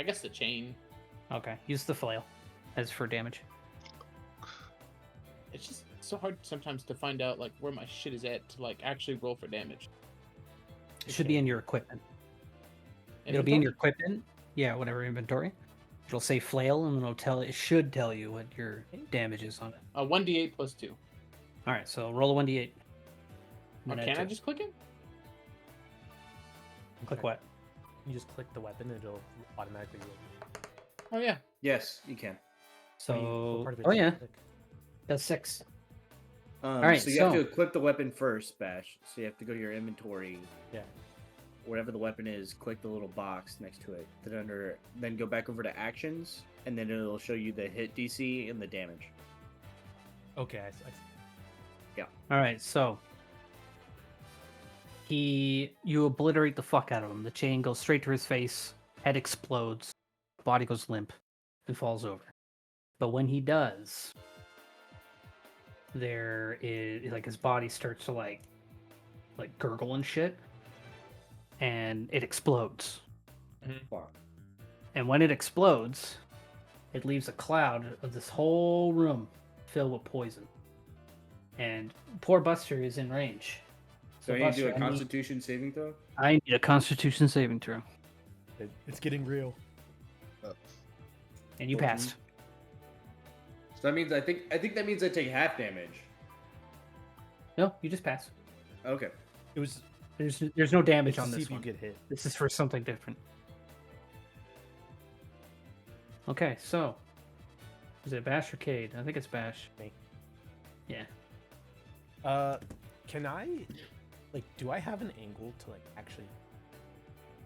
A: guess the chain.
D: Okay, use the flail as for damage.
A: It's just so hard sometimes to find out like where my shit is at to like actually roll for damage.
D: It should be in your equipment. It'll be in your equipment. Yeah, whatever inventory. It'll say flail, and it should tell you what your damage is on it.
A: 1d8 +2.
D: All right, so roll a 1d8.
A: Or
D: And add
A: can I
D: 2.
A: just click it?
D: Click what?
C: You just click the weapon and it'll automatically roll.
A: Oh yeah.
E: Yes, you can.
C: What
D: So,
C: part of it
D: oh
C: do you
D: yeah,
C: click?
D: that's 6. right,
E: so you have
D: so-
E: to equip the weapon first, Bash. So you have to go to your inventory.
C: Yeah.
E: Whatever the weapon is, click the little box next to it. Then go back over to actions, and then it'll show you the hit DC and the damage.
C: Okay, I see.
D: All right, so you obliterate the fuck out of him. The chain goes straight to his face, head explodes, body goes limp, and falls over. But when he does, there is like his body starts to like gurgle and shit, and it explodes.
E: Fuck.
D: And when it explodes, it leaves a cloud of this whole room filled with poison. And poor Buster is in range.
E: So you need to do
D: Buster,
E: a Constitution saving throw.
D: I need a Constitution saving throw,
C: It's getting real.
D: and you
E: 14.
D: passed.
E: So that means I think that means I take half damage.
D: No, you just passed.
E: Okay.
C: It was
D: There's no damage
C: to
D: on
C: see
D: this
C: if you
D: one.
C: get hit.
D: This is for something different. Okay, so is it Bash or Cade? I think it's Bash.
C: Me.
D: Yeah.
C: Can I, like, do I have an angle to like actually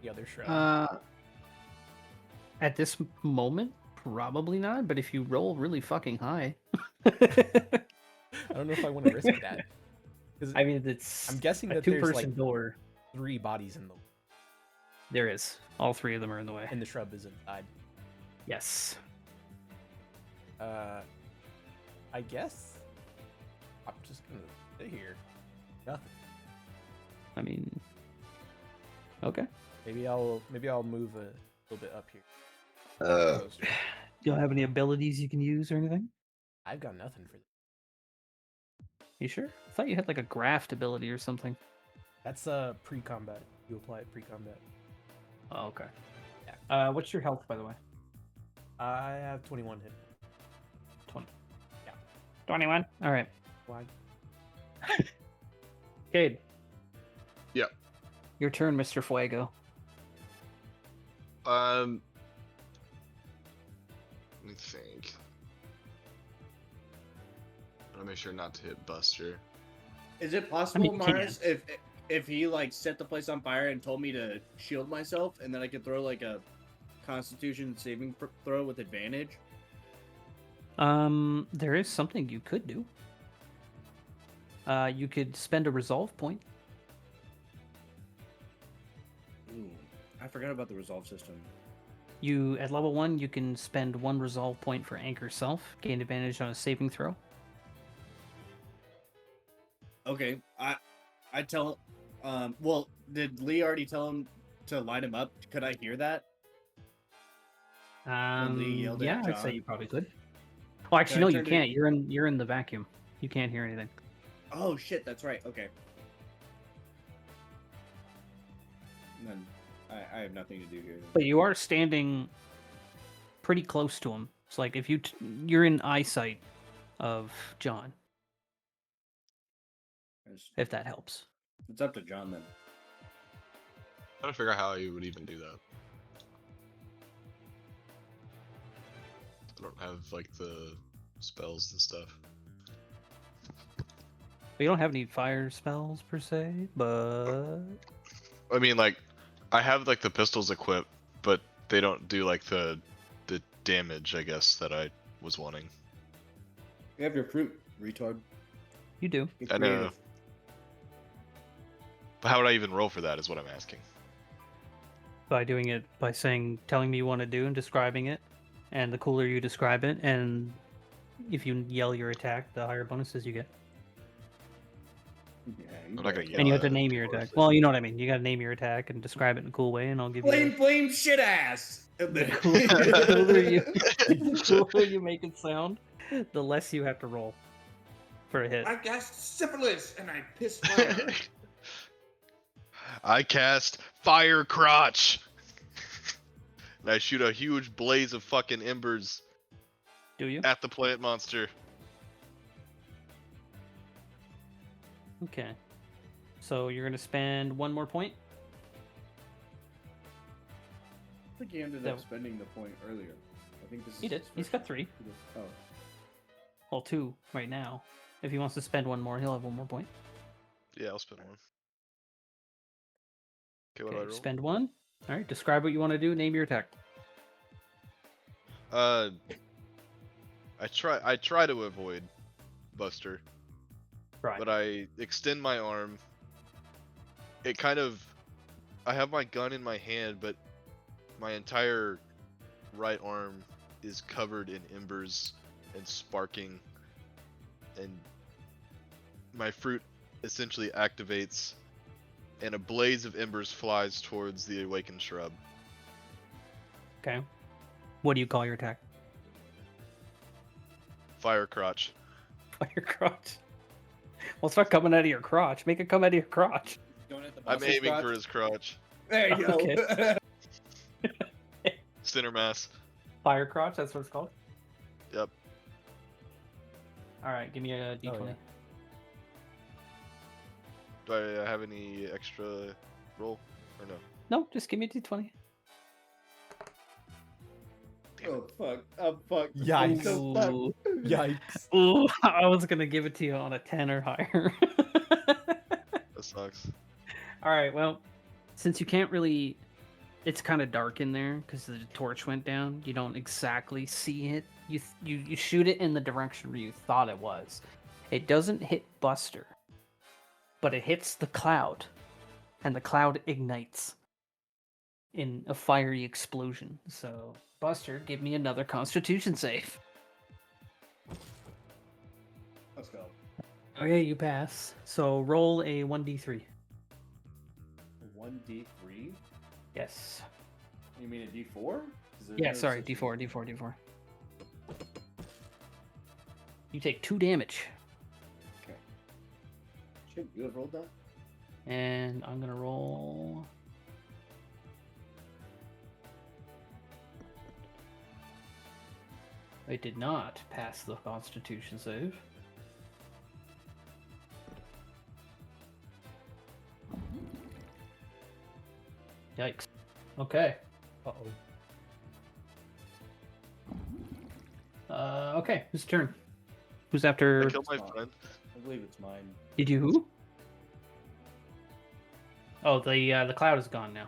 C: the other shroud?
D: At this moment, probably not. But if you roll really fucking high,
C: I don't know if I want to risk that. 'Cause
D: I mean, it's
C: I'm guessing
D: a
C: that there's
D: two-person
C: like
D: door.
C: 3 bodies in
D: There is. All 3 of them are in the way.
C: and the shrub is inside.
D: Yes.
C: I guess I'm just gonna sit here. Nothing.
D: I mean, okay.
C: Maybe I'll move a little bit up here. Closer.
D: You don't have any abilities you can use or anything?
C: I've got nothing for that.
D: You sure? I thought you had like a graft ability or something.
C: That's pre-combat. You apply it pre-combat.
D: Oh, okay.
C: Yeah.
D: What's your health, by the way?
C: I have 21 hit.
D: 20. Yeah. 21. All right.
C: Why?
D: Cade.
B: Yeah.
D: Your turn, Mr. Fuego.
B: Let me think. I'll make sure not to hit Buster.
E: Is it possible,
D: you
E: Mars, if he like set the place on fire and told me to shield myself, and then I could throw like a Constitution saving throw with advantage?
D: There is something you could do. You could spend a resolve point.
E: Ooh, I forgot about the resolve system.
D: You at level 1, you can spend 1 resolve point for anchor self, gain advantage on a saving throw.
E: Okay, I tell. Well, did Lee already tell him to light him up? Could I hear that? Lee yelled at
D: Yeah, I'd say
E: John.
D: you probably could. Well, actually,
E: Can
D: no,
E: I
D: you
E: turn to-
D: can't. You're in the vacuum. You can't hear anything.
E: Oh shit, that's right. Okay. And then I have nothing to do here.
D: But you are standing pretty close to him. It's like if you're in eyesight of John, if that helps.
E: It's up to John then.
B: Trying to figure out how you would even do that. I don't have like the spells and stuff.
D: You don't have any fire spells per se, but
B: I mean, like, I have like the pistols equipped, but they don't do like the damage, I guess, that I was wanting.
E: You have your fruit, retard.
D: you do.
E: Get
B: I know.
E: creative.
B: But how would I even roll for that? Is what I'm asking.
D: By doing it by telling me you want to do and describing it, and the cooler you describe it, and if you yell your attack, the higher bonuses you get.
E: Yeah,
B: I'm not gonna yell
D: And you have to
B: at it,
D: name
B: of
D: your
B: course.
D: attack. Well, you know what I mean. You got to name your attack and describe it in a cool way, and I'll give you.
E: Flame shit ass.
D: The cooler you make it sound, the less you have to roll for a hit.
A: I cast syphilis and I piss fire.
B: I cast Fire Crotch. And I shoot a huge blaze of fucking embers
D: Do you?
B: at the plant monster.
D: Okay. So you're gonna spend 1 more point.
E: I think he ended
D: That-
E: up spending the point earlier. I think this is
D: He did.
E: his
D: He's
E: first-
D: got 3.
E: Oh,
D: Well, 2 right now. If he wants to spend one more, he'll have one more point.
B: Yeah, I'll spend one. Okay, what do I
D: Okay,
B: roll?
D: spend one. All right, describe what you want to do. Name your attack.
B: I try to avoid Buster,
D: Right.
B: but I extend my arm. It kind of, I have my gun in my hand, but my entire right arm is covered in embers and sparking, and my fruit essentially activates, and a blaze of embers flies towards the awakened shrub.
D: Okay. What do you call your attack?
B: Fire crotch.
D: Fire crotch. Well, it's not coming out of your crotch. Make it come out of your crotch.
E: Going at the
B: I'm
E: boss's
B: aiming
E: crotch.
B: for his crotch.
E: There you go.
D: Okay.
B: Center mass.
D: Fire crotch. That's what it's called.
B: Yep.
D: All right, give me a d20.
C: yeah.
B: Do I have any extra roll or no?
D: No, just give me a d20.
E: Oh fuck! Oh fuck!
C: Yikes.
E: Oh, fuck.
D: Ooh.
C: Yikes.
D: Ooh, I was gonna give it to you on a 10 or higher.
B: That sucks.
D: All right, well, since you can't really, it's kind of dark in there because the torch went down. You don't exactly see it. You shoot it in the direction where you thought it was. It doesn't hit Buster, but it hits the cloud, and the cloud ignites in a fiery explosion. So, Buster, give me another Constitution save.
E: Let's go.
D: Okay, you pass. So roll a 1d3.
E: 1d3.
D: Yes.
E: You mean a d4?
D: Yeah, sorry, d4. You take 2 damage,
E: Okay. Should you have rolled that?
D: and I'm gonna roll. I did not pass the Constitution save. Yikes. Okay.
C: Uh-oh.
D: Okay, whose turn? Who's
B: I
D: after?
B: killed my
E: Fine.
B: friend.
E: I believe it's mine.
D: Did you who? Oh, the cloud is gone now.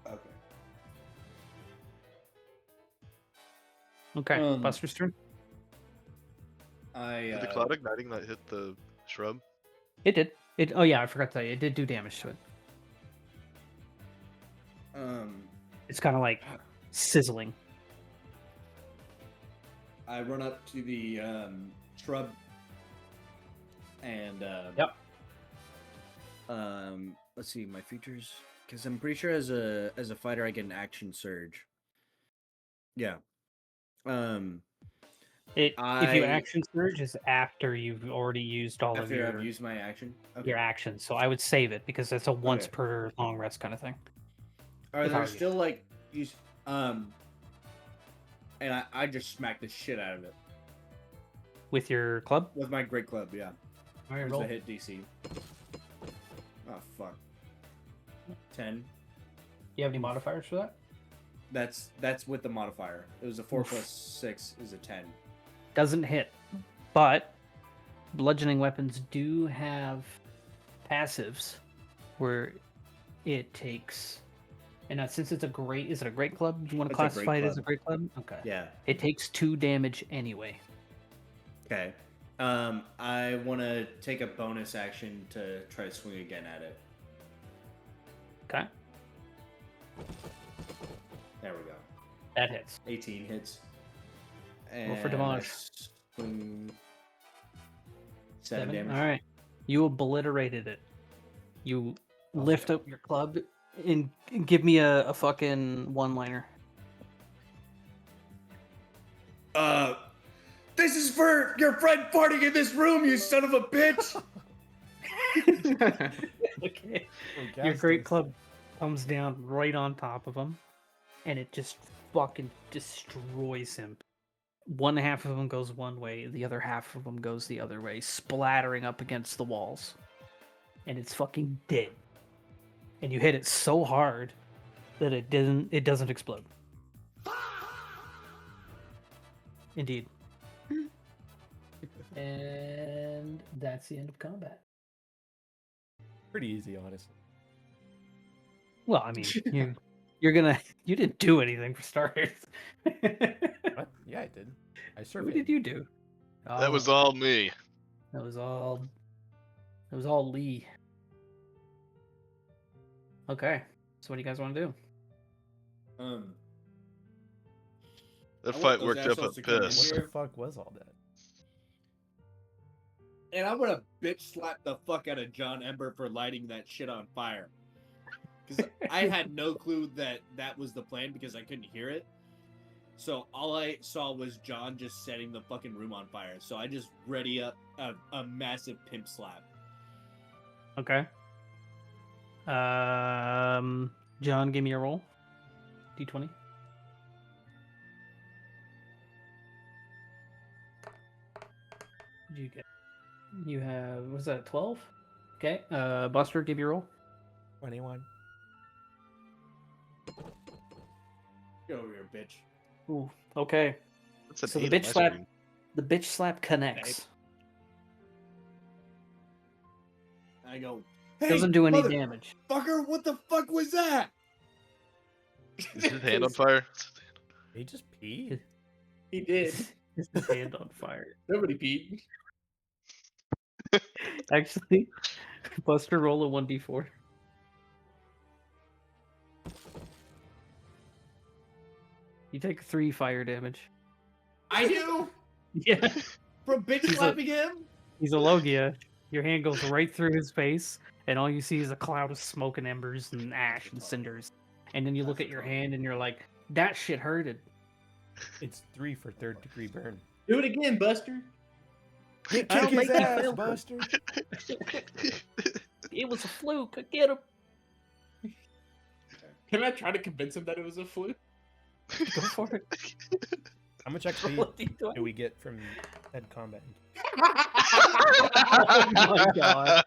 E: Okay.
D: Okay, Buster's turn.
B: Did the cloud igniting not hit the shrub?
D: It did. It. Oh yeah, I forgot to tell you. It did do damage to it. It's kind of like sizzling.
E: I run up to the shrub and
D: Yep.
E: let's see my features because I'm pretty sure as a fighter I get an action surge. Yeah.
D: If you
E: I-
D: action surge is after you've already used all of
E: After
D: your
E: I've used my action. Okay.
D: your actions, so I would save it because it's a once
E: Okay.
D: per long rest kind of thing.
E: Are
D: if I
E: there
D: were you.
E: still like use and I just smacked the shit out of it
D: With your club.
E: with my great club. Yeah.
D: All right,
E: Where's
D: roll.
E: the hit DC? Oh fuck. 10.
D: You have any modifiers for that?
E: That's with the modifier. It was a 4
D: Oof.
E: plus 6 is a 10.
D: Doesn't hit, but bludgeoning weapons do have passives where it takes. And since it's a great, is it a great club? Do you want to
E: It's a great
D: classify it as a
E: club.
D: great club? Okay.
E: Yeah.
D: It takes 2 damage anyway.
E: Okay. I want to take a bonus action to try to swing again at it.
D: Okay.
E: There we go.
D: That hits.
E: 18 hits.
D: Roll for
E: And
D: damage.
E: I swing 7 damage.
D: All right. You obliterated it. You lift up your club and give me a fucking one-liner.
E: This is for your friend farting in this room, you son of a bitch!
D: Okay.
C: Oh,
D: Your great
C: Gastus.
D: club comes down right on top of him, and it just fucking destroys him. One half of him goes one way, the other half of him goes the other way, splattering up against the walls. And it's fucking dead. And you hit it so hard that it doesn't explode. Indeed. And And that's the end of combat.
C: Pretty easy, honestly.
D: Well, I mean, you didn't do anything for starters.
C: What? Yeah, I did. I
D: What
C: surveyed.
D: did you do?
B: That was
D: Oh,
B: all me.
D: That was all. That was all Lee. Okay, so what do you guys want to do?
B: That
F: I want
B: fight
F: those
B: worked up a
F: assholes to come in
B: piss.
C: What the
F: here.
C: fuck was all that?
F: And I'm gonna bitch slap the fuck out of John Ember for lighting that shit on fire. Because I had no clue that was the plan because I couldn't hear it. So all I saw was John just setting the fucking room on fire. So I just ready up a massive pimp slap.
D: Okay. John, give me a roll. D20. What'd you get? You have, what's that, 12? Okay. Buster, give you a roll.
C: 21.
F: Get over here, bitch.
D: Ooh, okay.
B: That's an
D: So the
B: 8 on
D: bitch
B: my
D: slap,
B: screen.
D: the bitch slap connects.
F: I go,
D: Doesn't do any damage.
F: Fucker, what the fuck was that?
B: Is his hand on fire?
C: He just peed.
A: He did.
D: His hand on fire.
A: Nobody peed.
D: Actually, Buster, roll a 1d4. You take 3 fire damage.
F: I do?
D: Yeah.
F: From bitch
D: He's a-
F: slapping him?
D: He's a Logia. Your hand goes right through his face, and all you see is a cloud of smoke and embers and ash and cinders. And then you look at your hand and you're like, that shit hurted.
C: It's 3 for 3rd degree burn.
A: Do it again, Buster.
C: Kick
D: I don't
C: his
D: make you
C: ass,
D: feel-
C: Buster.
D: It was a fluke. Get him.
A: Can I try to convince him that it was a fluke?
D: Go for it.
C: How much
D: Roll a
C: XP
D: d20.
C: do we get from head combat?
D: Oh my god.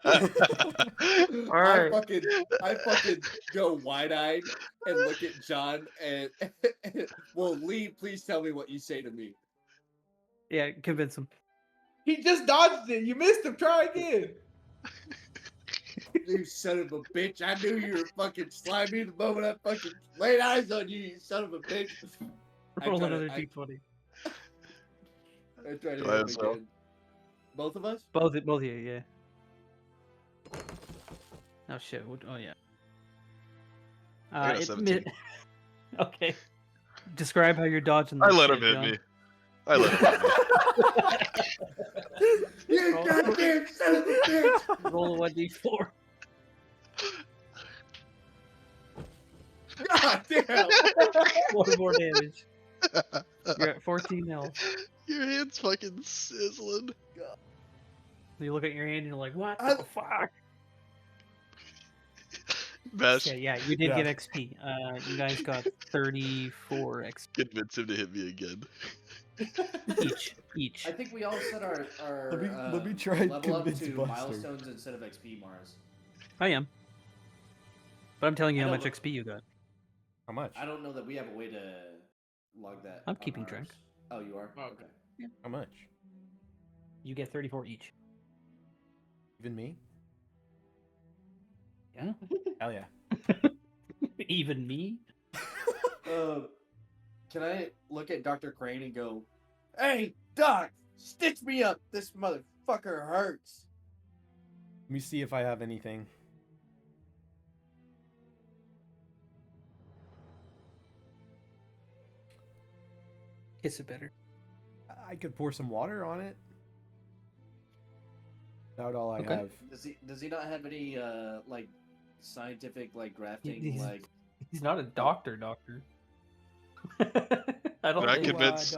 F: I fucking go wide-eyed and look at John and well, Lee, please tell me what you say to me.
D: Yeah, convince him.
A: He just dodged it. You missed him. Try again.
F: You son of a bitch! I knew you were fucking slimy the moment I fucking laid eyes on you. You son of a bitch!
D: Roll
F: try to-
D: another
F: I-
D: d20.
F: I tried to
B: Do I
F: hit him
B: have some?
F: again. Both of us?
D: Both of you, yeah. Oh shit! Oh yeah.
B: I got a
D: it
B: 17.
D: Okay. Describe how you're dodging.
B: I
D: that
B: let
D: shit,
B: him hit
D: John.
B: me. I let him hit me.
F: You goddamn son of a bitch!
D: Roll a 1d4.
F: God damn!
D: 4 more damage. You're at 14 health.
B: Your hand's fucking sizzling.
D: You look at your hand and you're like, what
F: I-
D: the fuck?
B: Bash,
D: Yeah, you did
C: Yeah.
D: get XP. You guys got 34 XP
B: convince him to hit me again.
D: each.
E: I think we all set our
C: Let me try and
E: level up
C: convince
E: to
C: Buster.
E: milestones instead of XP, Mars.
D: I am. But I'm telling you
E: I
D: how
E: know,
D: much
E: but-
D: XP you got.
C: How much?
E: I don't know that we have a way to log that.
D: I'm
E: on
D: keeping
E: ours.
D: track.
E: Oh, you are?
A: Oh, okay.
C: How much?
D: You get 34 each.
C: Even me?
D: Yeah?
C: Hell yeah.
D: Even me?
F: Can I look at Dr. Crane and go, "Hey, Doc, stitch me up. This motherfucker hurts."
C: Let me see if I have anything.
D: Kiss it better.
C: I could pour some water on it. About all I
D: Okay.
C: have.
E: Does he not have any like scientific like grafting
D: He's-
E: like?
D: He's not a doctor. I don't
B: Can I
D: think.
B: convince-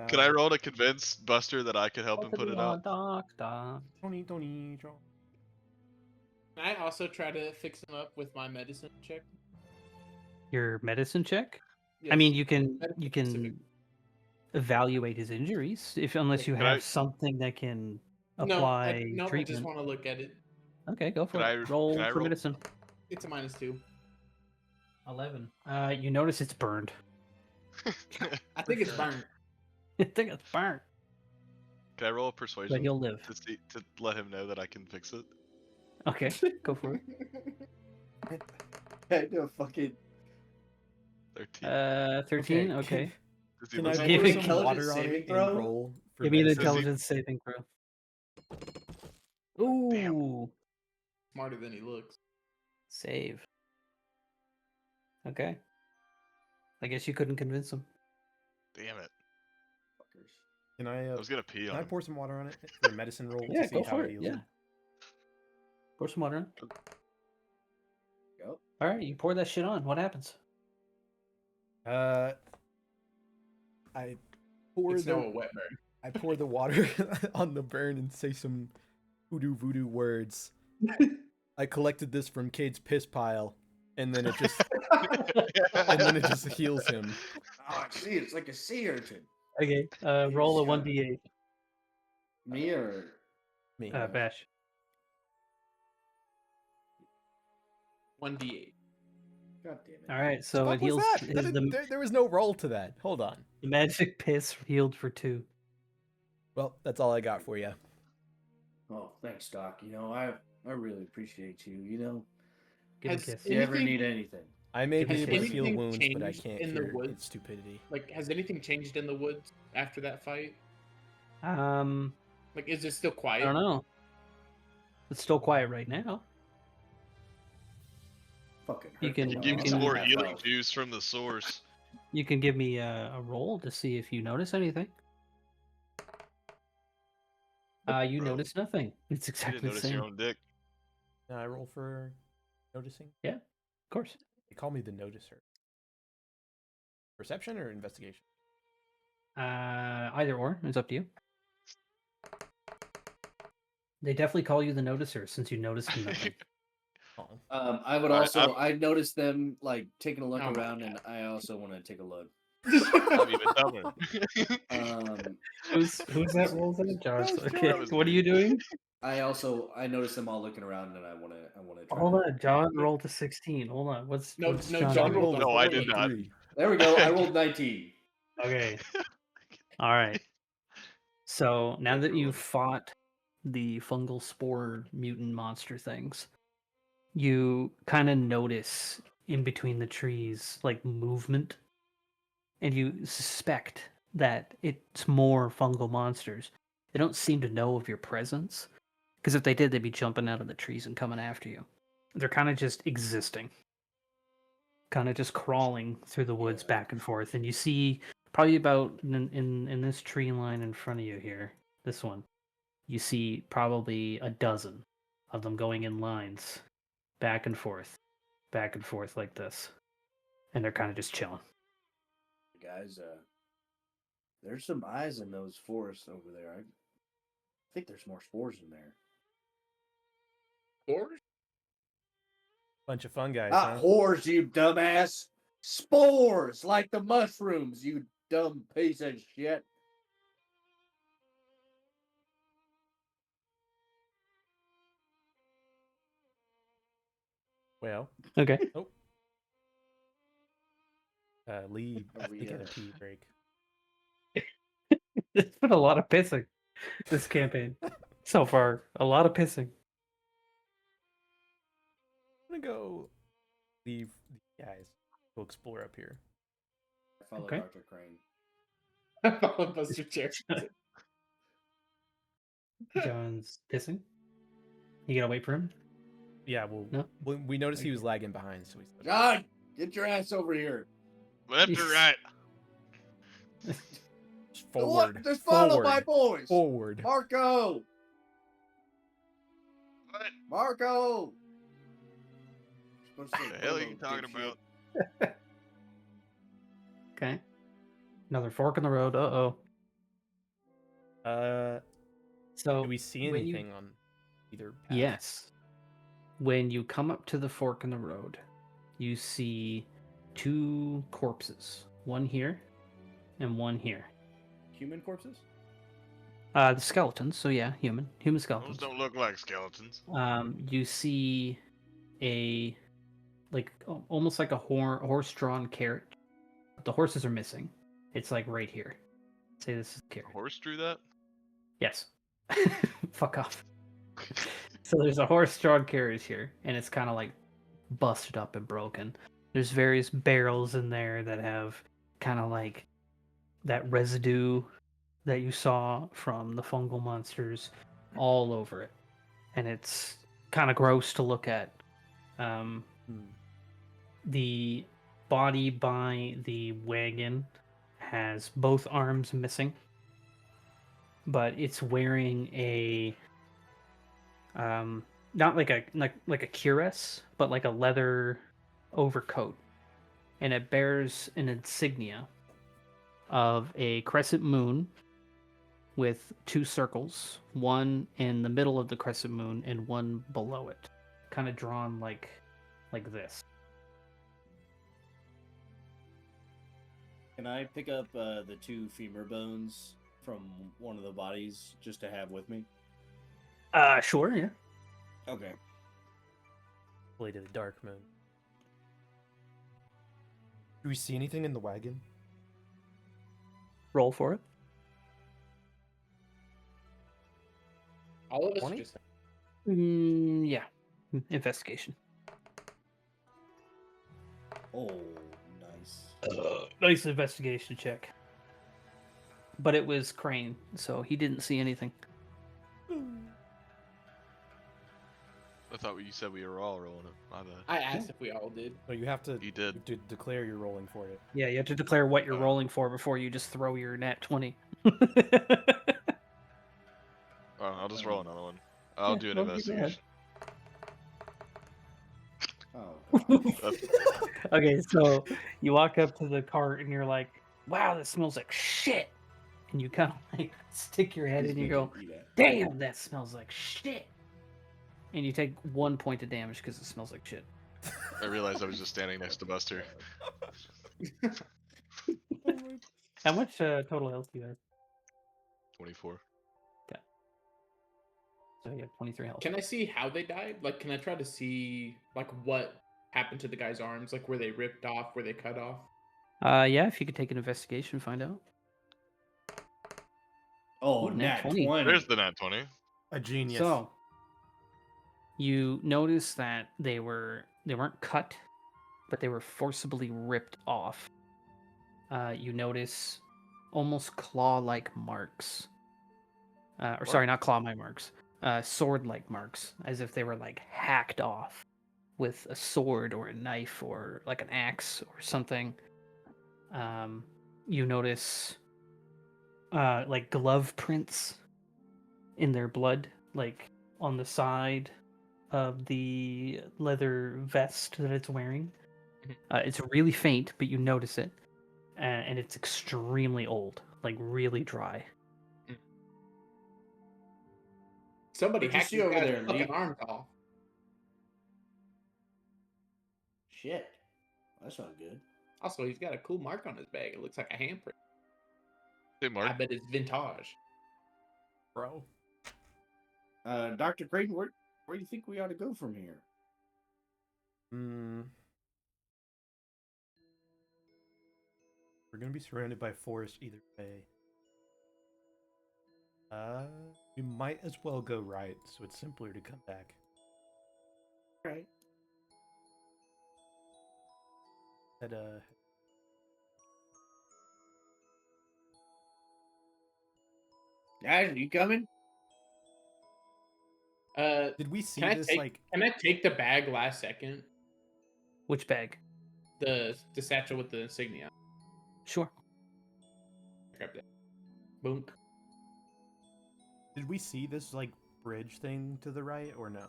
B: Can I roll to convince Buster that I could help him put it out?
D: Doctor.
C: Tony.
A: I also try to fix him up with my medicine check.
D: Your medicine check? I
A: Yes.
D: mean, you can
A: Medical specific.
D: evaluate his injuries unless you
B: Can
D: have
B: I-
D: something that can
A: No,
D: apply
A: I just
D: treatment.
A: want to look at it.
D: Okay, go for
B: Can
D: it.
B: I-
D: roll
B: can I
D: for
B: roll?
D: medicine.
A: It's a -2.
D: 11. You notice it's burned.
A: I think it's burnt.
D: I think it's burnt.
B: Can I roll a
D: but
B: persuasion
D: he'll live.
B: to let him know that I can fix it?
D: Okay, go for it.
E: I do a fucking
B: 13.
D: 13.
C: Okay,
D: Okay.
B: Does he
C: Can I
B: listen?
D: Give
C: pour
D: me
C: some water
E: intelligence
C: on
E: saving
C: it
E: throw?
C: and roll for
D: Give me an
C: medicine?
D: intelligence saving throw. Ooh,
A: Smarter than he looks.
D: save. Okay. I guess you couldn't convince him.
B: Damn it.
E: fuckers.
C: Can
B: I was gonna pee
C: can
B: on
C: I
B: him.
C: pour some water on it for a medicine roll
D: Yeah,
C: to see
D: go
C: how
D: for
C: it
D: it.
C: heals
D: Yeah.
C: him?
D: Pour some water on.
E: Go.
D: All right, you pour that shit on. What happens?
C: I pour
A: It's
C: the
A: no a wet burn.
C: I pour the water on the burn and say some hoodoo voodoo words. I collected this from Cade's piss pile, and then it just heals him.
E: Oh, see, it's like a sea urchin.
D: Okay. Roll a 1d8.
E: Me or
C: Me.
D: Bash.
A: 1d8.
E: God damn it.
D: All right, so
C: What
D: it
C: was
D: heals.
C: that?
D: Is
C: There was no roll to that. Hold on.
D: the magic piss healed for 2.
C: Well, that's all I got for you.
E: Oh, thanks, Doc. You know, I really appreciate you. You know,
D: Give him a
A: Has
D: kiss.
E: if you ever
A: Anything-
E: need anything.
C: I may be
D: Has
C: able to heal
A: anything
C: wounds, but I
A: changed
C: can't
A: in the
C: cure
A: woods?
C: its stupidity.
A: Like, has anything changed in the woods after that fight? Like, is it still
D: I
A: quiet?
D: don't know. It's still quiet right now.
E: Fucking
D: You
E: hurt
D: can-
E: the
D: you
B: Give me
D: can-
B: some
E: dog.
B: more
E: Half
B: healing
E: health.
B: juice from the source.
D: You can give me a roll to see if you notice anything. You
B: Bro,
D: notice nothing. It's
B: You
D: exactly
B: didn't
D: the
B: notice
D: same.
B: your own dick.
C: Can I roll for noticing?
D: Yeah, of course.
C: They call me the noticer. Perception or investigation?
D: Either or. It's up to you. They definitely call you the noticer since you noticed nothing.
C: Oh.
E: I would
B: Alright,
E: also. I noticed them like taking a look
A: Oh my
E: around,
A: God.
E: and I also want to take a look.
B: I'm even dumber.
D: Who's that roll then? Josh.
C: That was
D: Okay.
B: That was
D: What are
B: me.
D: you doing?
E: I noticed them all looking around, and I want to. Try
D: Hold
E: to-
D: on, John rolled a 16. Hold on. What's
A: No,
D: what's
A: no,
D: John
A: John
D: doing?
A: rolled a
B: No, I
A: 4.
B: did not.
E: There we go. I rolled 19.
D: Okay. All right. So now that you've
B: Everyone.
D: fought the fungal spore mutant monster things, you kind of notice in between the trees like movement, and you suspect that it's more fungal monsters. They don't seem to know of your presence, because if they did, they'd be jumping out of the trees and coming after you. They're kind of just existing, kind of just crawling through the woods
E: Yeah.
D: back and forth, and you see probably about in this tree line in front of you here, this one, you see probably a dozen of them going in lines, back and forth like this, and they're kind of just chilling.
E: Guys, there's some eyes in those forests over there. I think there's more spores in there.
A: 4?
C: Bunch of fun guys,
E: Not
C: huh?
E: whores, you dumbass. Spores, like the mushrooms, you dumb piece of shit.
C: Well,
D: Okay.
C: Lee, I
E: Are we,
C: think had a pee break.
D: It's been a lot of pissing this campaign so far. A lot of pissing.
C: I'm gonna go leave the guys. Go explore up here.
E: I follow
D: Okay.
E: Dr. Crane.
A: Follow Buster Cherryton.
D: John's pissing. You gotta wait for him.
C: Yeah, well,
D: No?
C: we noticed he was lagging behind, so we said,
E: John, get your ass over here.
B: Left or right?
C: forward,
E: Just follow
C: forward,
E: my boys.
C: forward.
E: Marco!
B: What
E: Marco!
B: the hell are you talking about?
D: Okay. Another fork in the road. Uh-oh. So
C: Do we see
D: when you-
C: anything on either path?
D: Yes. When you come up to the fork in the road, you see 2 corpses. One here and one here.
E: Human corpses?
D: The skeletons, so yeah, human
B: Those
D: skeletons.
B: don't look like skeletons.
D: You see a almost like a horse-drawn carriage. The horses are missing. It's like right here. Say this is the
B: A
D: carriage.
B: horse drew that?
D: Yes. Fuck off. So there's a horse-drawn carriage here, and it's kind of like busted up and broken. There's various barrels in there that have kind of like that residue that you saw from the fungal monsters all over it, and it's kind of gross to look at. The body by the wagon has both arms missing, but it's wearing a not like a cuirass, but like a leather overcoat, and it bears an insignia of a crescent moon with two circles, one in the middle of the crescent moon and one below it, kind of drawn like this.
E: Can I pick up the 2 femur bones from one of the bodies just to have with me?
D: Sure, yeah.
E: Okay.
C: Blade of the Dark Moon. Do we see anything in the wagon?
D: Roll for it.
A: All of us
C: 20?
A: just
D: Yeah. Investigation.
E: Oh, nice.
D: Nice investigation check. But it was Crane, so he didn't see anything.
B: I thought you said we were all rolling it. My bad.
A: I asked if we all did.
C: No, you have to.
B: You did.
C: Declare you're rolling for it.
D: Yeah, you have to declare what you're
B: Oh.
D: rolling for before you just throw your nat 20.
B: I'll just roll another one. I'll do an investigation.
E: Oh.
D: Okay, so you walk up to the cart and you're like, wow, this smells like shit. And you kind of like stick your head in and you go, damn, that smells like shit. And you take 1 point of damage because it smells like shit.
B: I realized I was just standing next to Buster.
D: How much total health do you have?
B: 24.
D: So you have 23 health.
A: Can I see how they died? Like, can I try to see like what happened to the guy's arms? Like, were they ripped off? Were they cut off?
D: Yeah, if you could take an investigation, find out.
E: Oh,
D: Ooh,
E: nat
D: nat 20.
E: 20.
B: There's the nat 20.
C: A genius.
D: So you notice that they weren't cut, but they were forcibly ripped off. You notice almost claw-like marks. Or sorry, not claw-like marks. Sword-like marks, as if they were like hacked off with a sword or a knife or like an axe or something. You notice like glove prints in their blood, like on the side of the leather vest that it's wearing. It's really faint, but you notice it, and it's extremely old, like really dry.
A: Somebody
E: What'd you
A: hacked
E: see
A: his
E: over
A: guy's
E: there,
A: fucking
E: Lee?
A: arms off.
E: Shit. That's not good.
A: Also, he's got a cool mark on his bag. It looks like a handprint.
B: Hey, Mark.
A: I bet it's vintage.
C: Bro.
E: Dr. Creighton, where do you think we ought to go from here?
C: We're gonna be surrounded by forest either way. We might as well go right, so it's simpler to come back.
E: Right. Guys, you coming?
C: Did we see
A: Can I
C: this
A: take?
C: like?
A: Can I take the bag last second?
D: Which bag?
A: The satchel with the insignia.
D: Sure.
A: Grab that. Boom.
C: Did we see this like bridge thing to the right or no?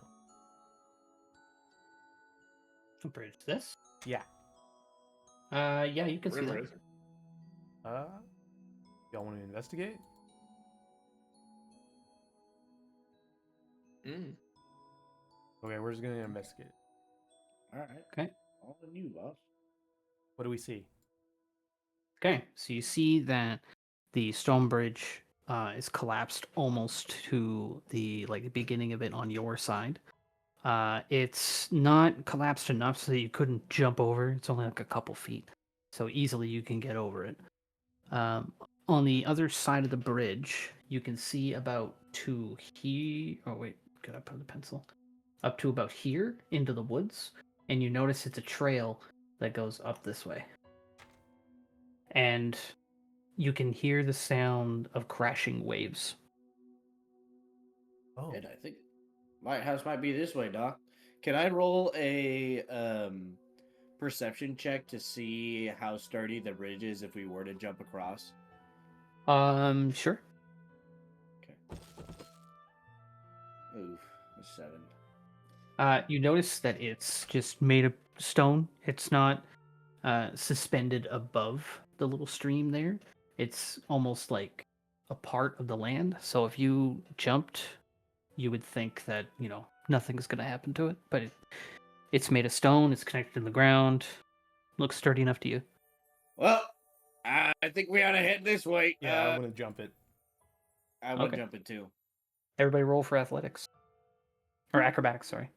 D: Bridge this?
C: Yeah.
D: Yeah, you can see
A: River
D: that.
A: is it?
C: Y'all want to investigate? Okay, we're just gonna investigate.
E: All right.
D: Okay.
E: All on you, boss.
C: What do we see?
D: Okay, so you see that the stone bridge is collapsed almost to the like beginning of it on your side. It's not collapsed enough so that you couldn't jump over. It's only like a couple feet, so easily you can get over it. On the other side of the bridge, you can see about to here. Oh wait, gotta put the pencil up to about here into the woods, and you notice it's a trail that goes up this way, and you can hear the sound of crashing waves.
C: Oh,
F: And I think my house might be this way, Doc. Can I roll a perception check to see how sturdy the bridge is if we were to jump across?
D: Sure.
F: Oof, a 7.
D: You notice that it's just made of stone. It's not suspended above the little stream there. It's almost like a part of the land. So if you jumped, you would think that, nothing's going to happen to it. But it's made of stone. It's connected to the ground. Looks sturdy enough to you.
F: Well, I think we ought to head this way.
C: yeah, I'm gonna jump it.
F: I would
D: Okay.
F: jump it too.
D: Everybody roll for athletics. Or acrobatics, sorry.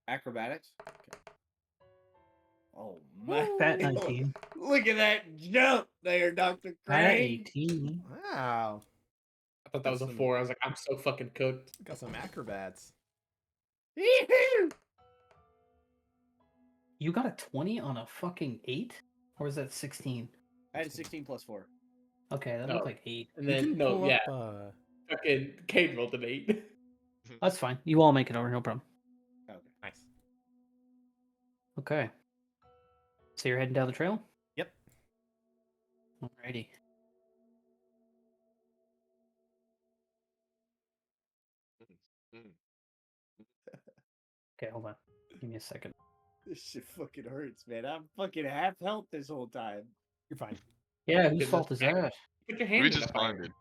F: Acrobatics? Okay. Oh, my.
D: That 19.
F: Look at that jump there, Dr.
D: That
F: Crane.
D: 18.
C: Wow,
A: I thought that was a 4. I was like, I'm so fucking cooked.
C: got some acrobats.
F: Yee-hoo!
D: You got a 20 on a fucking 8? Or was that 16?
F: I had 16 plus 4.
D: Okay, that
A: No.
D: looked like 8.
A: And
C: You
A: then
C: can
A: no,
C: pull
A: yeah,
C: up,
A: fucking Cade rolled an 8.
D: That's fine. You all make it over, no problem.
F: Okay.
C: nice.
D: Okay. So you're heading down the trail?
C: Yep.
D: Alrighty. Okay, hold on. Give me a second.
F: This shit fucking hurts, man. I'm fucking half health this whole time.
C: You're fine.
D: Yeah, whose
A: Goodness.
D: fault is that?
A: Put your hand
B: We
A: in
B: just
A: the fire.
B: bonded.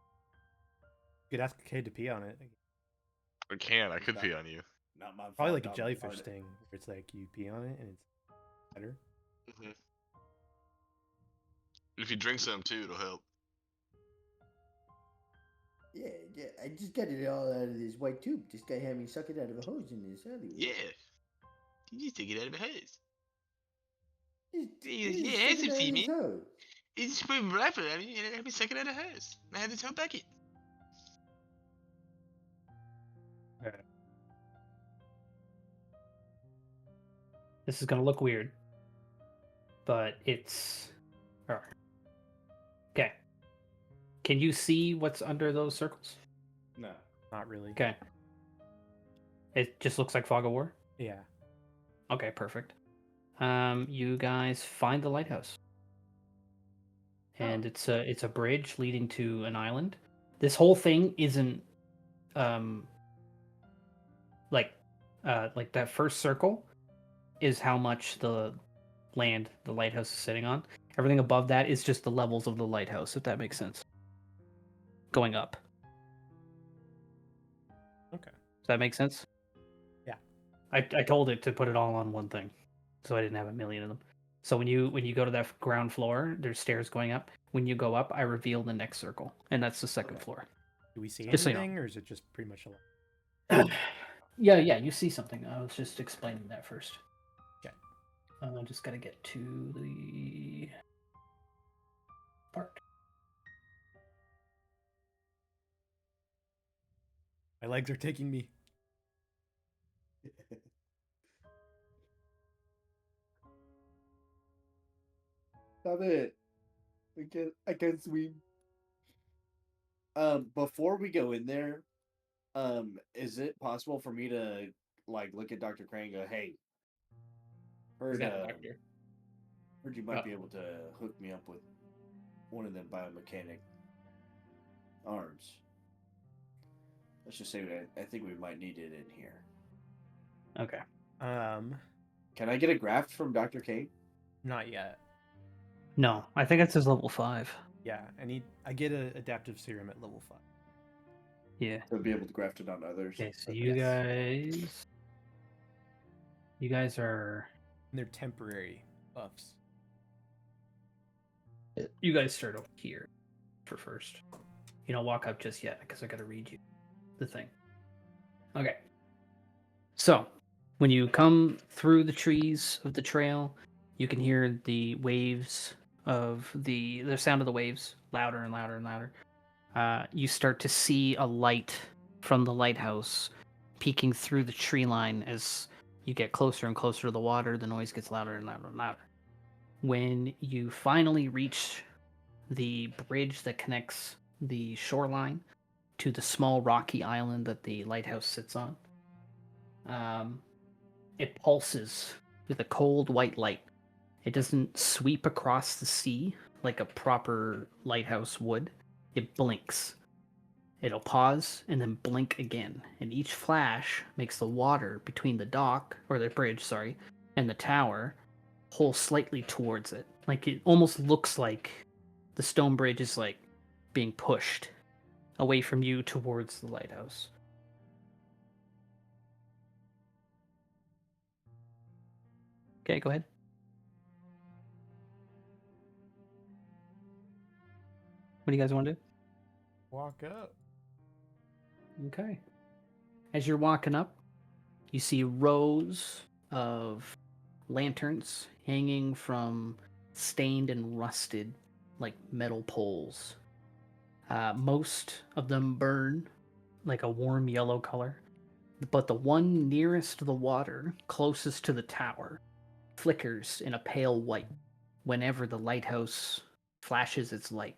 C: You could ask Cade to pee on it.
B: I can. I could pee on you.
F: Not my fault.
C: Probably like a
F: I'm
C: jellyfish
F: retarded.
C: thing, where it's like you pee on it and it's better.
B: Mhm. If you drink some too, it'll help.
G: Yeah, I just got it all out of this white tube. This guy had me suck it out of a hose in this alleyway.
B: Yeah. You just take it out of a hose.
G: He's
B: Yeah,
G: sucking
B: it's a
G: out of his
B: female.
G: hose.
B: You just put a rifle at me and let me suck it out of a hose. I had this whole bucket.
D: This is gonna look weird, but it's. Okay. Can you see what's under those circles?
F: No.
C: Not really.
D: Okay. It just looks like fog of war.
C: Yeah.
D: Okay, perfect. You guys find the lighthouse, and it's a bridge leading to an island. This whole thing isn't like that first circle is how much the land the lighthouse is sitting on. Everything above that is just the levels of the lighthouse, if that makes sense. Going up.
C: Okay.
D: Does that make sense?
C: Yeah.
D: I told it to put it all on one thing, so I didn't have a million of them. So when you go to that ground floor, there's stairs going up. When you go up, I reveal the next circle, and that's the second floor.
C: Do we see
D: Just so you know.
C: anything, or is it just pretty much a lot?
D: Yeah, you see something. I was just explaining that first.
C: Okay.
D: I just gotta get to the part.
C: My legs are taking me.
F: Stop it. I can't swim. Before we go in there, is it possible for me to like look at Dr. Crane and go, hey,
A: He's
F: heard
A: not a doctor.
F: heard you might
A: Oh.
F: be able to hook me up with one of them biomechanic arms. Let's just say I think we might need it in here.
D: Okay.
F: Can I get a graft from Dr. Kate?
C: Not yet.
D: No, I think it says level 5.
C: Yeah, I get an adaptive serum at level 5.
D: Yeah.
F: To be able to graft it on others.
D: Okay, so
C: Yes.
D: you guys are.
C: And they're temporary buffs.
D: You guys start over here for first. You don't walk up just yet because I gotta read you the thing. Okay. So, when you come through the trees of the trail, you can hear the waves of the sound of the waves louder and louder and louder. you start to see a light from the lighthouse peeking through the tree line. As you get closer and closer to the water, the noise gets louder and louder and louder. When you finally reach the bridge that connects the shoreline to the small rocky island that the lighthouse sits on, it pulses with a cold white light. It doesn't sweep across the sea like a proper lighthouse would. It blinks. It'll pause and then blink again, and each flash makes the water between the dock, or the bridge, sorry, and the tower pull slightly towards it. Like, it almost looks like the stone bridge is like being pushed away from you towards the lighthouse. Okay, go ahead. What do you guys want to do?
C: Walk up.
D: Okay. As you're walking up, you see rows of lanterns hanging from stained and rusted, like, metal poles. Most of them burn like a warm yellow color, but the one nearest to the water, closest to the tower, flickers in a pale white whenever the lighthouse flashes its light.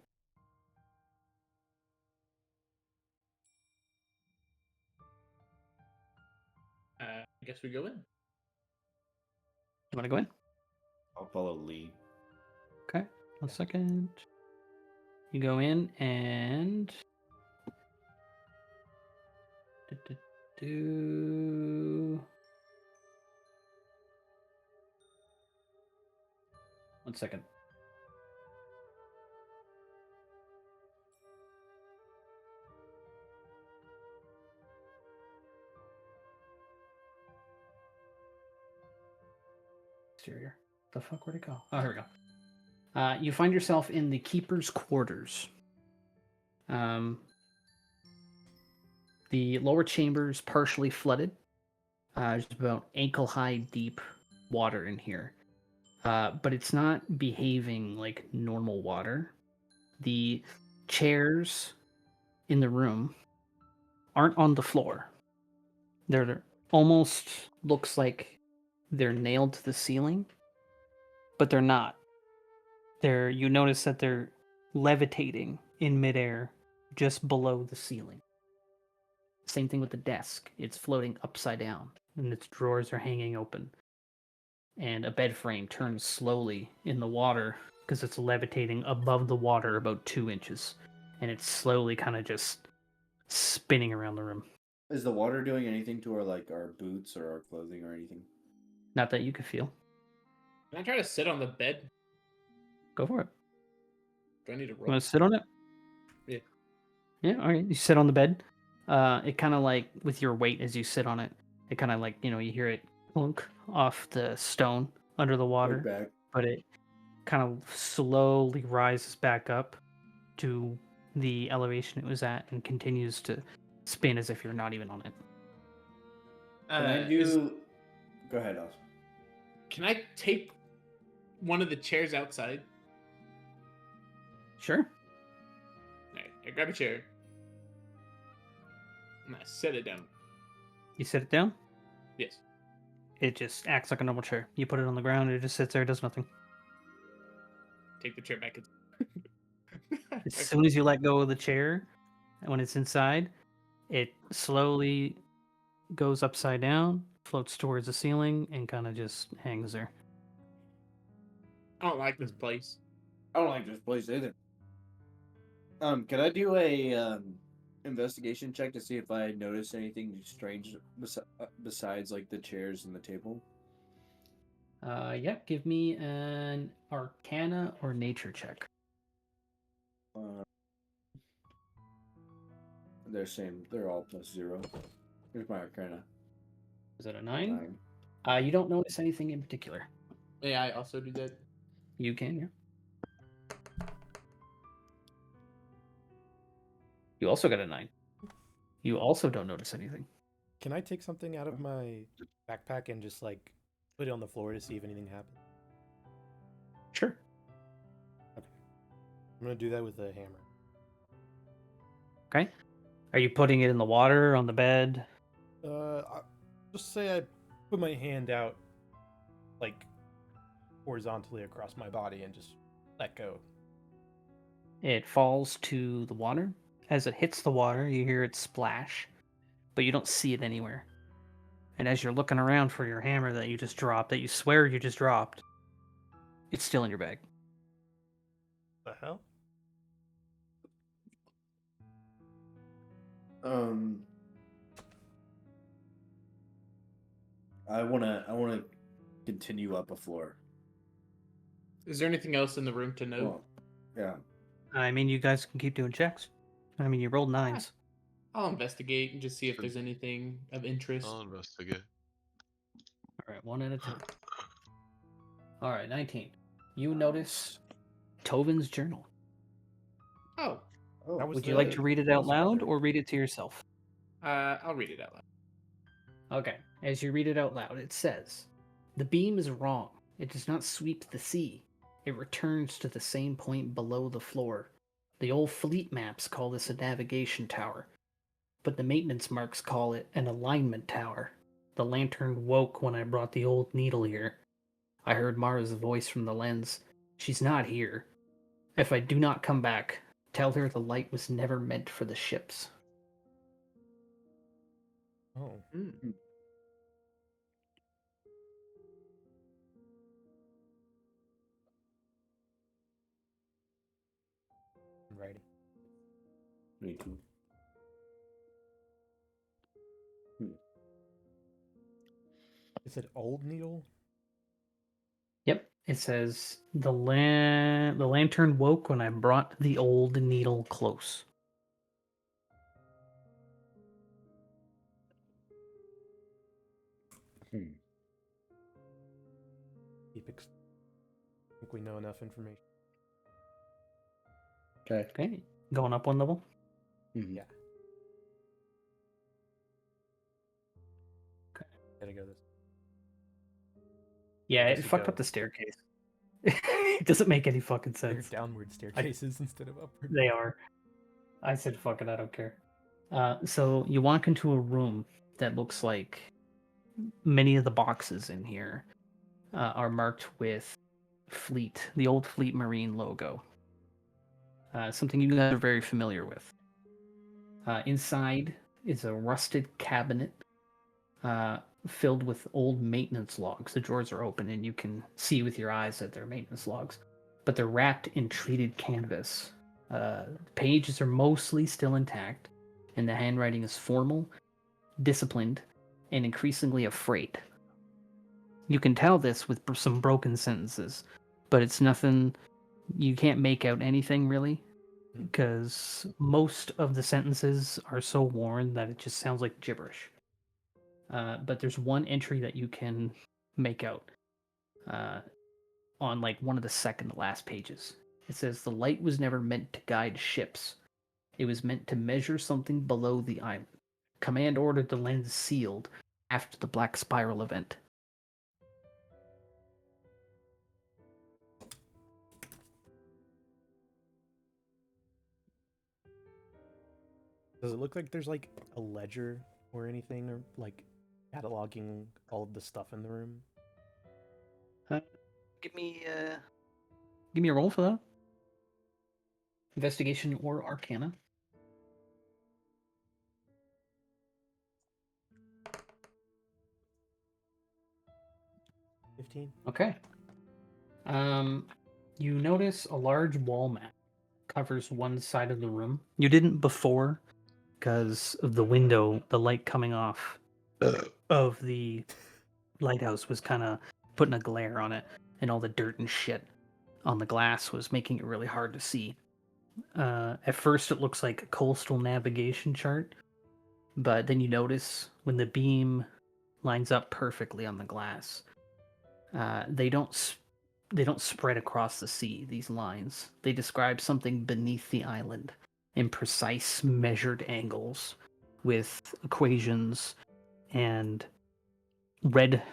A: I guess we go in.
D: You want to go in?
E: I'll follow Lee.
D: Okay, 1 second. You go in and... One second. Exterior. The fuck, where'd it go? Oh, here we go. You find yourself in the keeper's quarters. The lower chamber is partially flooded. There's about ankle-high deep water in here. But it's not behaving like normal water. The chairs in the room aren't on the floor. They're almost looks like they're nailed to the ceiling, but they're not. You notice that they're levitating in midair just below the ceiling. Same thing with the desk. It's floating upside down, and its drawers are hanging open. And a bed frame turns slowly in the water because it's levitating above the water about 2 inches. And it's slowly kind of just spinning around the room.
E: Is the water doing anything to our boots or our clothing or anything?
D: Not that you could feel.
A: Can I try to sit on the bed?
D: Go for it.
A: Do I need to
D: You
A: roll?
D: want to sit on it?
A: Yeah.
D: Yeah, alright. You sit on the bed. It kind of like, with your weight as you sit on it, it kind of like, you hear it clunk off the stone under the water.
E: Back.
D: But it kind of slowly rises back up to the elevation it was at and continues to spin as if you're not even on it.
E: Can I do... Go ahead, Oz.
A: Can I take one of the chairs outside?
D: Sure.
A: Alright, I grab a chair. And I set it down.
D: You sit it down.
A: Yes.
D: It just acts like a normal chair. You put it on the ground, it just sits there, does nothing.
A: Take the chair back.
D: As soon as you let go of the chair, when it's inside, it slowly goes upside down, floats towards the ceiling, and kind of just hangs there.
A: I don't like this place.
E: I don't like this place either. Can I do a investigation check to see if I notice anything strange besides like the chairs and the table?
D: Yeah, give me an Arcana or Nature check.
E: They're same. They're all +0. Here's my Arcana.
D: Is that a 9? You don't notice anything in particular.
A: May I also do that?
D: You can, yeah. You also got a 9. You also don't notice anything.
C: Can I take something out of my backpack and just like put it on the floor to see if anything happens?
D: Sure.
C: Okay. I'm gonna do that with a hammer.
D: Okay. Are you putting it in the water, on the bed?
C: Just say I put my hand out, like, horizontally across my body and just let go.
D: It falls to the water. As it hits the water, you hear it splash, but you don't see it anywhere. And as you're looking around for your hammer that you just dropped, that you swear you just dropped, it's still in your bag.
C: The hell?
E: I wanna continue up a floor.
A: Is there anything else in the room to know?
E: Well, yeah.
D: I mean, you guys can keep doing checks. I mean, you rolled 9s.
A: I'll investigate and just see if there's anything of interest.
B: I'll investigate.
D: All right, one at a time. All right, 19. You notice Tovin's journal.
A: Oh,
E: Oh,
D: Would you like to read it out loud or read it to yourself?
A: I'll read it out loud.
D: Okay, as you read it out loud, it says, "The beam is wrong. It does not sweep the sea. It returns to the same point below the floor. The old fleet maps call this a navigation tower, but the maintenance marks call it an alignment tower. The lantern woke when I brought the old needle here. I heard Mara's voice from the lens. She's not here. If I do not come back, tell her the light was never meant for the ships."
C: Oh. I'm writing.
E: Me too.
C: Is it old needle?
D: Yep, it says, the lantern woke when I brought the old needle close.
C: I think we know enough information.
E: Okay.
D: Okay, going up one level.
C: Yeah. Okay. Gotta go this.
D: Yeah,
C: Yes,
D: it
C: you
D: fucked
C: go.
D: up the staircase. It doesn't make any fucking
C: They're
D: sense.
C: downward staircases instead of upward.
D: They are. I said fuck it, I don't care. So you walk into a room that looks like many of the boxes in here are marked with Fleet, the old Fleet Marine logo. Something you guys are very familiar with. Inside is a rusted cabinet filled with old maintenance logs. The drawers are open and you can see with your eyes that they're maintenance logs, but they're wrapped in treated canvas. The pages are mostly still intact, and the handwriting is formal, disciplined, and increasingly afraid. You can tell this with some broken sentences, but it's nothing. You can't make out anything really, because most of the sentences are so worn that it just sounds like gibberish. But there's one entry that you can make out on like one of the second to last pages. It says, "The light was never meant to guide ships. It was meant to measure something below the island. Command ordered the lens sealed after the Black Spiral event."
C: Does it look like there's like a ledger or anything, or like cataloging all of the stuff in the room?
D: Give me a roll for that. Investigation or Arcana.
C: 15.
D: Okay. You notice a large wall mat covers one side of the room. You didn't before because of the window, the light coming off of the lighthouse was kind of putting a glare on it, and all the dirt and shit on the glass was making it really hard to see. At first, it looks like a coastal navigation chart, but then you notice when the beam lines up perfectly on the glass, they don't spread across the sea. These lines, they describe something beneath the island in precise measured angles with equations and red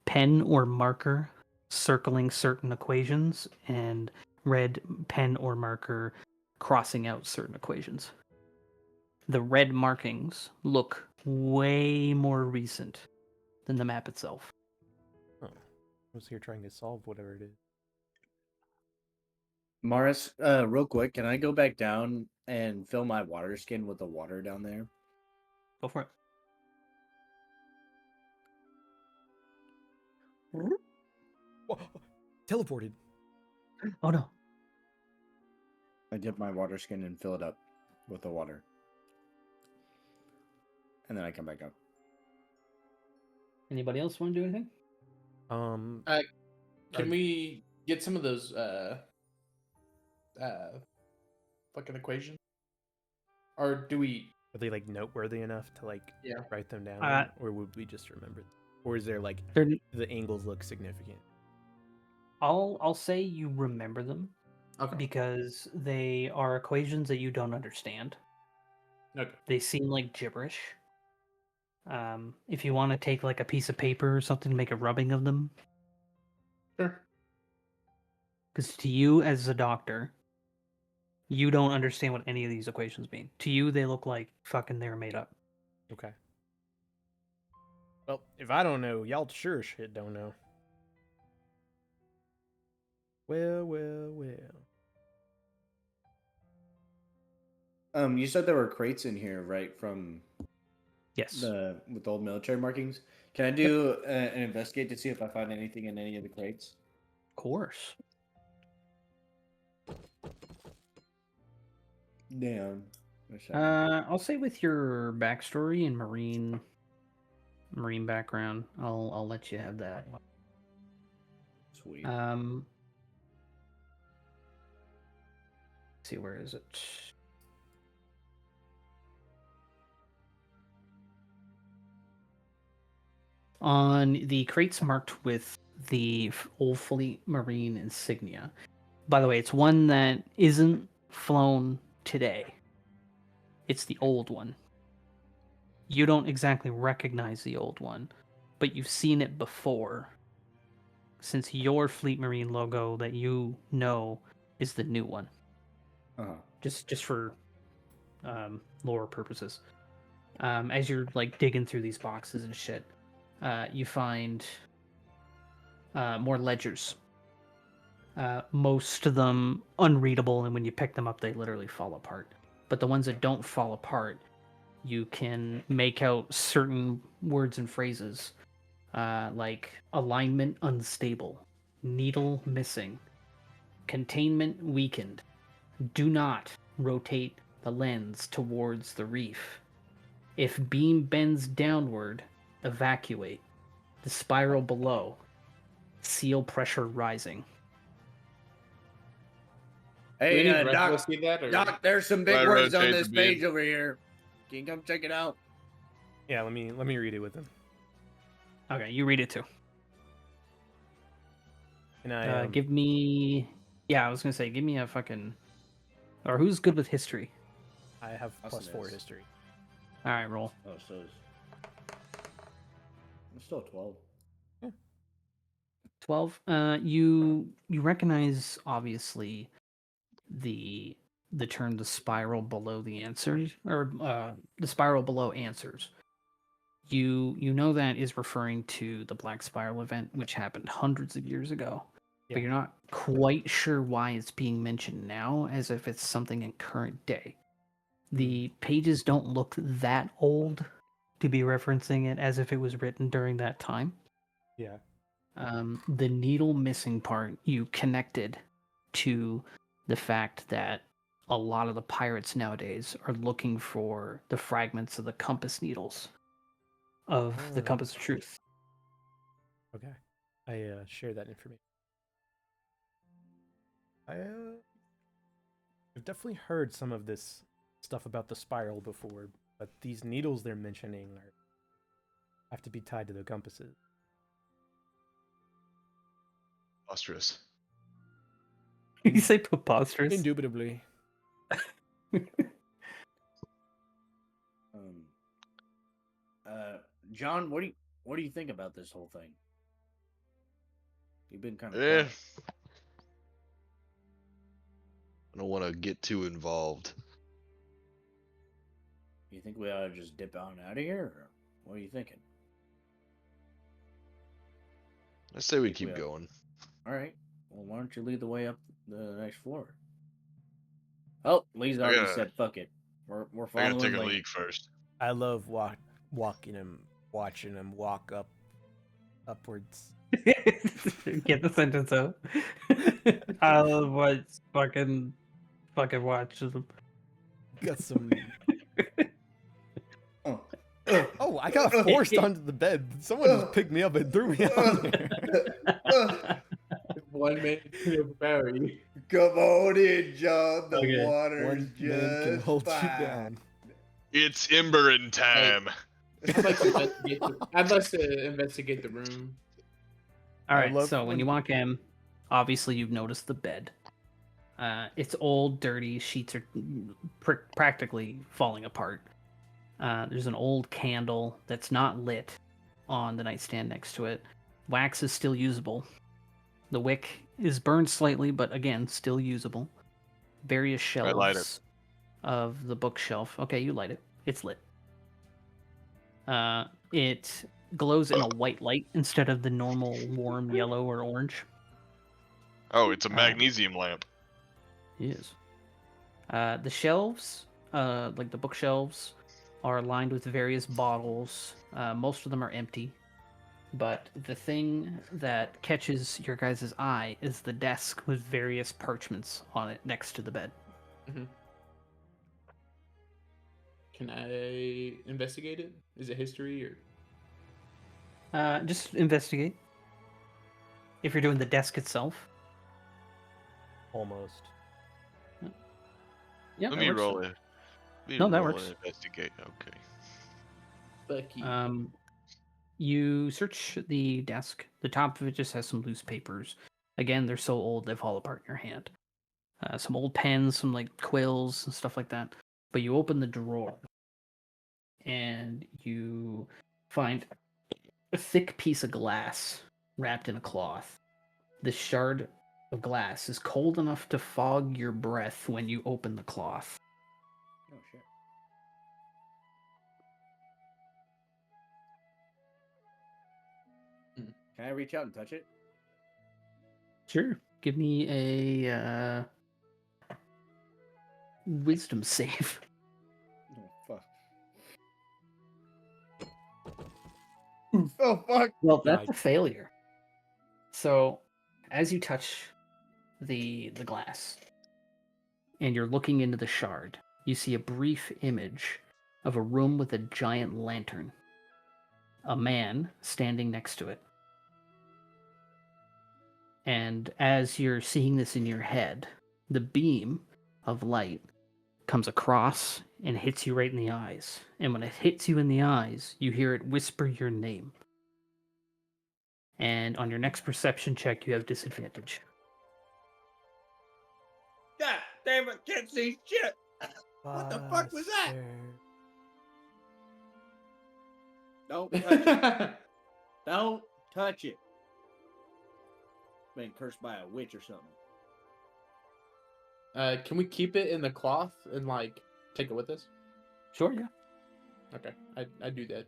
D: pen or marker circling certain equations and red pen or marker crossing out certain equations. the red markings look way more recent than the map itself.
C: Oh, I was here trying to solve whatever it is.
F: Morris, real quick, can I go back down and fill my water skin with the water down there?
D: Go for it.
C: Whoa, teleported.
D: Oh no.
F: I dip my water skin and fill it up with the water. And then I come back up.
D: Anybody else want to do anything?
A: Can we get some of those fucking equisions? Or do we?
C: Are they like noteworthy enough to like
A: Yeah.
C: write them down, or would we just remember? Or is there like
D: They're,
C: the angles look significant?
D: I'll say you remember them
A: Okay.
D: because they are equations that you don't understand.
A: Okay.
D: They seem like gibberish. If you want to take like a piece of paper or something, make a rubbing of them.
A: Sure.
D: Because to you, as a doctor, you don't understand what any of these equations mean. To you, they look like fucking they're made up.
C: Okay. Well, if I don't know, y'all sure as shit don't know. Well.
F: You said there were crates in here, right? From
D: Yes.
F: with the old military markings. Can I do an investigate to see if I find anything in any of the crates?
D: Of course.
F: Damn.
D: I'll say with your backstory and marine background, I'll let you have that.
F: Sweet.
D: Let's see, where is it? On the crates marked with the Old Fleet Marine insignia. By the way, it's one that isn't flown today. It's the old one. You don't exactly recognize the old one, but you've seen it before. Since your Fleet Marine logo that you know is the new one.
F: Uh-huh.
D: Just for lore purposes. As you're like digging through these boxes and shit, you find more ledgers. Most of them unreadable, and when you pick them up, they literally fall apart. But the ones that don't fall apart, you can make out certain words and phrases, like alignment unstable, needle missing, containment weakened, do not rotate the lens towards the reef. If beam bends downward, evacuate. The spiral below, seal pressure rising.
A: Do we
F: Hey,
A: need Red
F: Doc,
A: to see that? Or...
F: Doc, there's some big
B: Why
F: words on
B: rotate
F: this
B: the beam?
F: page over here. Can you come check it out?
C: Yeah, let me read it with him.
D: Okay, you read it too.
C: And I
D: Give me. Yeah, I was gonna say, give me a fucking. Or who's good with history?
C: I have
F: Austin
C: +4
F: is.
C: history.
D: All right, roll.
F: Oh, so I'm still 12.
D: 12. You recognize obviously the term the spiral below the answers, or the spiral below answers. You know that is referring to the Black Spiral event, which happened hundreds of years ago.
C: Yeah.
D: But you're not quite sure why it's being mentioned now, as if it's something in current day. The pages don't look that old to be referencing it as if it was written during that time.
C: Yeah.
D: The needle missing part you connected to the fact that a lot of the pirates nowadays are looking for the fragments of the compass needles of the compass of truth.
C: Okay. I share that information. I've definitely heard some of this stuff about the spiral before, but these needles they're mentioning have to be tied to the compasses.
B: Preposterous.
D: You say preposterous?
C: Indubitably.
F: John, what do you think about this whole thing? You've been kind of
B: I don't want to get too involved.
F: You think we ought to just dip out and out of here, or what are you thinking?
B: I say we
F: Think we
B: keep
F: have-
B: going.
F: All right. Well, why don't you lead the way up the next floor? Oh, Lee's
B: I
F: already
B: gotta-
F: said, "Fuck it. We're
B: I gotta
F: following
B: take a
F: Lee."
B: leak first.
C: I love watching him walk upwards.
D: Get the sentence out. I love what fucking watches them.
C: Got some.
F: Oh.
C: Oh, I got forced onto the bed. Someone just picked me up and threw me on there.
A: One man can bury.
E: Come on in, John. The
D: Okay.
E: water's
C: One man can
E: just
C: hold you
E: fine.
C: down.
B: It's Ember in time.
A: I'd like to investigate the room.
D: All
C: I
D: right,
C: love
D: so when you walk in, obviously you've noticed the bed. It's old, dirty. Sheets are practically falling apart. There's an old candle that's not lit on the nightstand next to it. Wax is still usable. The wick is burned slightly, but again, still usable. Various
B: I light it.
D: shelves of the bookshelf. Okay, you light it. It's lit. It glows in a white light instead of the normal warm yellow or orange.
B: Oh, it's a magnesium lamp.
D: Yes. The shelves, like the bookshelves, are lined with various bottles. Most of them are empty. But the thing that catches your guys' eye is the desk with various parchments on it next to the bed.
A: Can I investigate it? Is it history or?
D: Just investigate. If you're doing the desk itself.
C: Almost.
D: Yeah,
B: Let
D: that
B: me
D: works.
B: roll it.
D: No, that works.
B: Investigate. Okay.
A: Bucky.
D: You search the desk. The top of it just has some loose papers. Again, they're so old they fall apart in your hand. Some old pens, some like quills and stuff like that. But you open the drawer and you find a thick piece of glass wrapped in a cloth. The shard of glass is cold enough to fog your breath when you open the cloth.
F: Oh shit. Can I reach out and touch it?
D: Sure. Give me a wisdom save.
F: Oh fuck. Oh fuck.
D: Well, that's
C: Right.
D: a failure. So, as you touch the glass and you're looking into the shard, you see a brief image of a room with a giant lantern. A man standing next to it. And as you're seeing this in your head, the beam of light comes across and hits you right in the eyes. And when it hits you in the eyes, you hear it whisper your name. And on your next perception check, you have disadvantage.
F: God damn it, can't see shit. What the fuck was that? Don't touch it. Don't touch it. Been cursed by a witch or something.
A: Can we keep it in the cloth and like take it with us?
D: Sure, yeah.
A: Okay, I do that.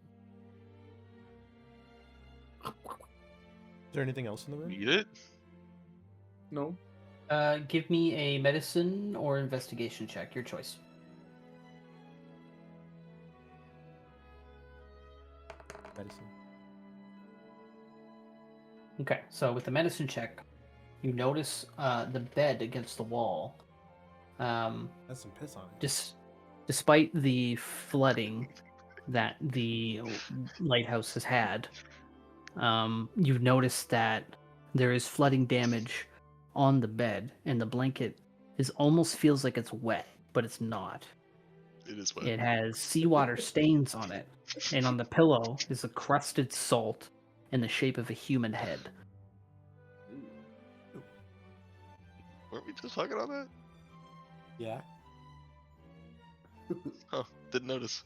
C: Is there anything else in the room?
B: Eat it?
A: No.
D: Give me a medicine or investigation check, your choice.
C: Medicine.
D: Okay, so with the medicine check, you notice the bed against the wall.
C: That's some piss on it.
D: Despite the flooding that the lighthouse has had, you've noticed that there is flooding damage on the bed, and the blanket almost feels like it's wet, but it's not.
B: It is wet.
D: It has seawater stains on it, and on the pillow is a crusted salt in the shape of a human head.
B: Weren't we just talking on that?
C: Yeah.
B: Oh, didn't notice.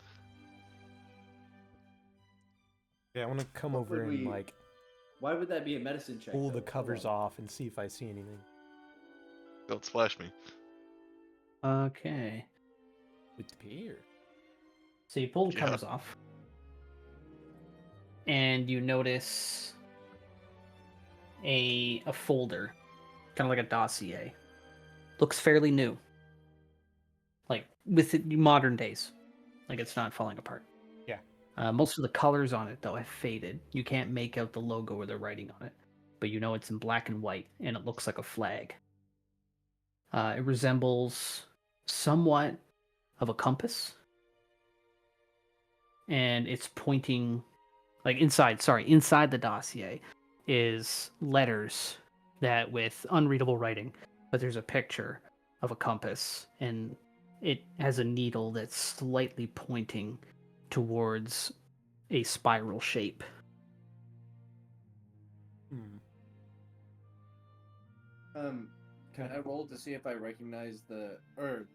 C: Yeah, I want to come
E: What
C: over
E: would
C: and
E: we-
C: like
E: Why would that be a medicine check?
C: pull
E: though?
C: the covers
E: Hold on.
C: off and see if I see anything.
B: Don't splash me.
D: Okay.
C: With the beer.
D: So you pull the
B: Yeah.
D: covers off, and you notice a folder, kind of like a dossier. Looks fairly new, like with modern days, like it's not falling apart.
C: Yeah.
D: Most of the colors on it though have faded. You can't make out the logo or the writing on it, but you know it's in black and white, and it looks like a flag. It resembles somewhat of a compass, and it's pointing like inside the dossier is letters that with unreadable writing, but there's a picture of a compass, and it has a needle that's slightly pointing towards a spiral shape.
C: Hmm.
E: Can I roll to see if I recognize or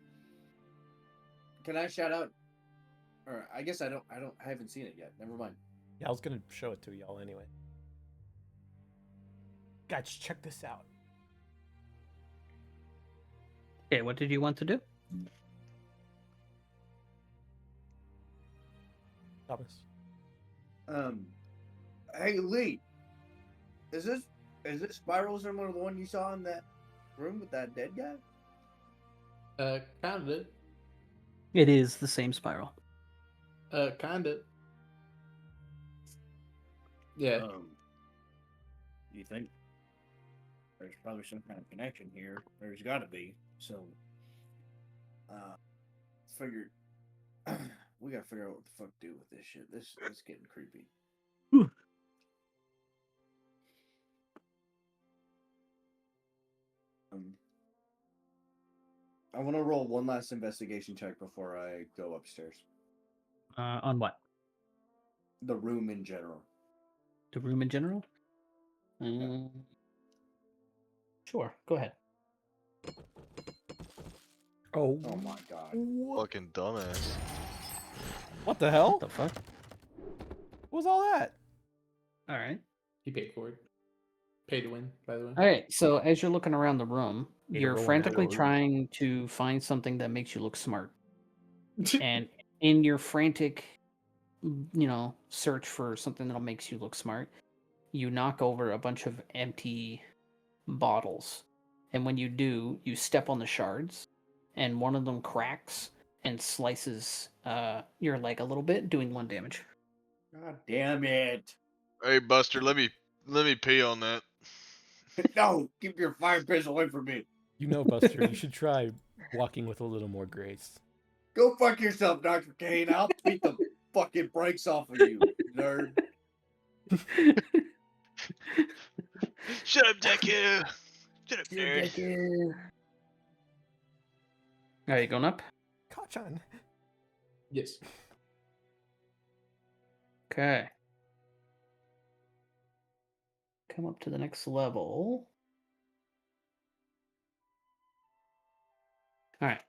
E: can I shout out? Or I guess I haven't seen it yet. Never mind.
C: Yeah, I was gonna show it to y'all anyway. Guys, check this out.
D: Okay, what did you want to do?
C: Thomas.
F: Hey Lee, is this spiral similar to the one you saw in that room with that dead guy?
A: Kind of.
D: It is the same spiral.
A: Kind of. Yeah.
F: You think there's probably some kind of connection here? There's got to be. So, figured we gotta figure out what the fuck to do with this shit. This is getting creepy. I want to roll one last investigation check before I go upstairs.
D: On what?
F: The room in general.
D: The room in general? Sure, go ahead.
C: Oh.
F: Oh my god.
B: Fucking dumbass.
C: What the hell?
D: What the fuck?
C: What was all that?
D: All right.
A: He paid for it. Pay to win, by the way.
D: All right. So as you're looking around the room,
C: Need to
D: you're
C: roll an
D: frantically
C: athlete.
D: trying to find something that makes you look smart. And in your frantic, search for something that makes you look smart, you knock over a bunch of empty bottles. And when you do, you step on the shards, and one of them cracks and slices your leg a little bit, doing 1 damage.
F: God damn it.
B: Hey Buster, let me pee on that.
F: No, keep your fire piss away from me.
C: You know, Buster, you should try walking with a little more grace.
F: Go fuck yourself, Dr. Kane. I'll beat the fucking brakes off of you, nerd.
B: Shut up, Deku! Shut up, nerd.
D: All right, going up.
C: Kachan.
A: Yes.
D: Okay. Come up to the next level. All right.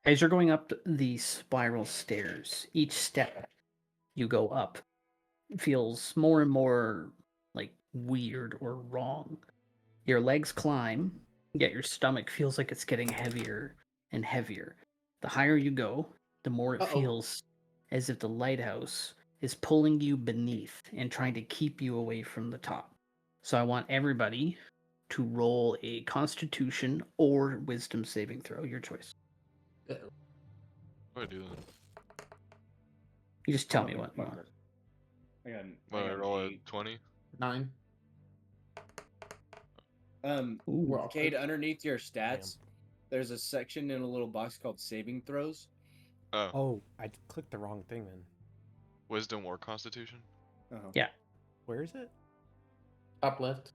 D: As you're going up the spiral stairs, each step you go up feels more and more like weird or wrong. Your legs climb, yet your stomach feels like it's getting heavier and heavier. The higher you go, the more it feels as if the lighthouse is pulling you beneath and trying to keep you away from the top. So I want everybody to roll a Constitution or Wisdom saving throw, your choice.
B: What do I do then?
D: You just tell me what you want.
F: I got
B: What, I roll a
F: 8.
B: 20?
A: 9.
D: Ooh.
E: Cade, underneath your stats, there's a section in a little box called saving throws.
B: Oh,
C: Oh, I clicked the wrong thing then.
B: Wisdom or Constitution?
F: Uh-huh.
D: Yeah.
C: Where is it?
A: Top left.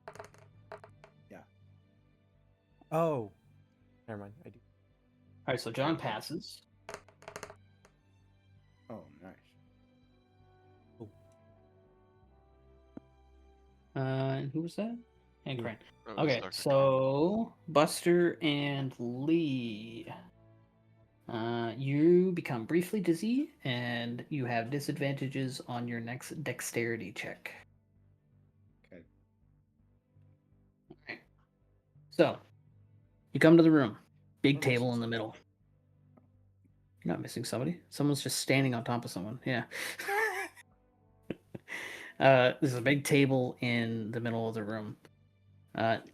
C: Oh. Never mind. I do.
D: All right, so John passes.
F: Oh, nice.
D: And who was that? And Crane.
B: That was
D: Okay,
B: Dr.
D: so Buster and Lee. You become briefly dizzy, and you have disadvantages on your next dexterity check.
F: Okay.
D: Alright. So, you come to the room. Big
F: That makes
D: table in
F: sense.
D: the middle. You're not missing somebody. Someone's just standing on top of someone. Yeah. There's a big table in the middle of the room.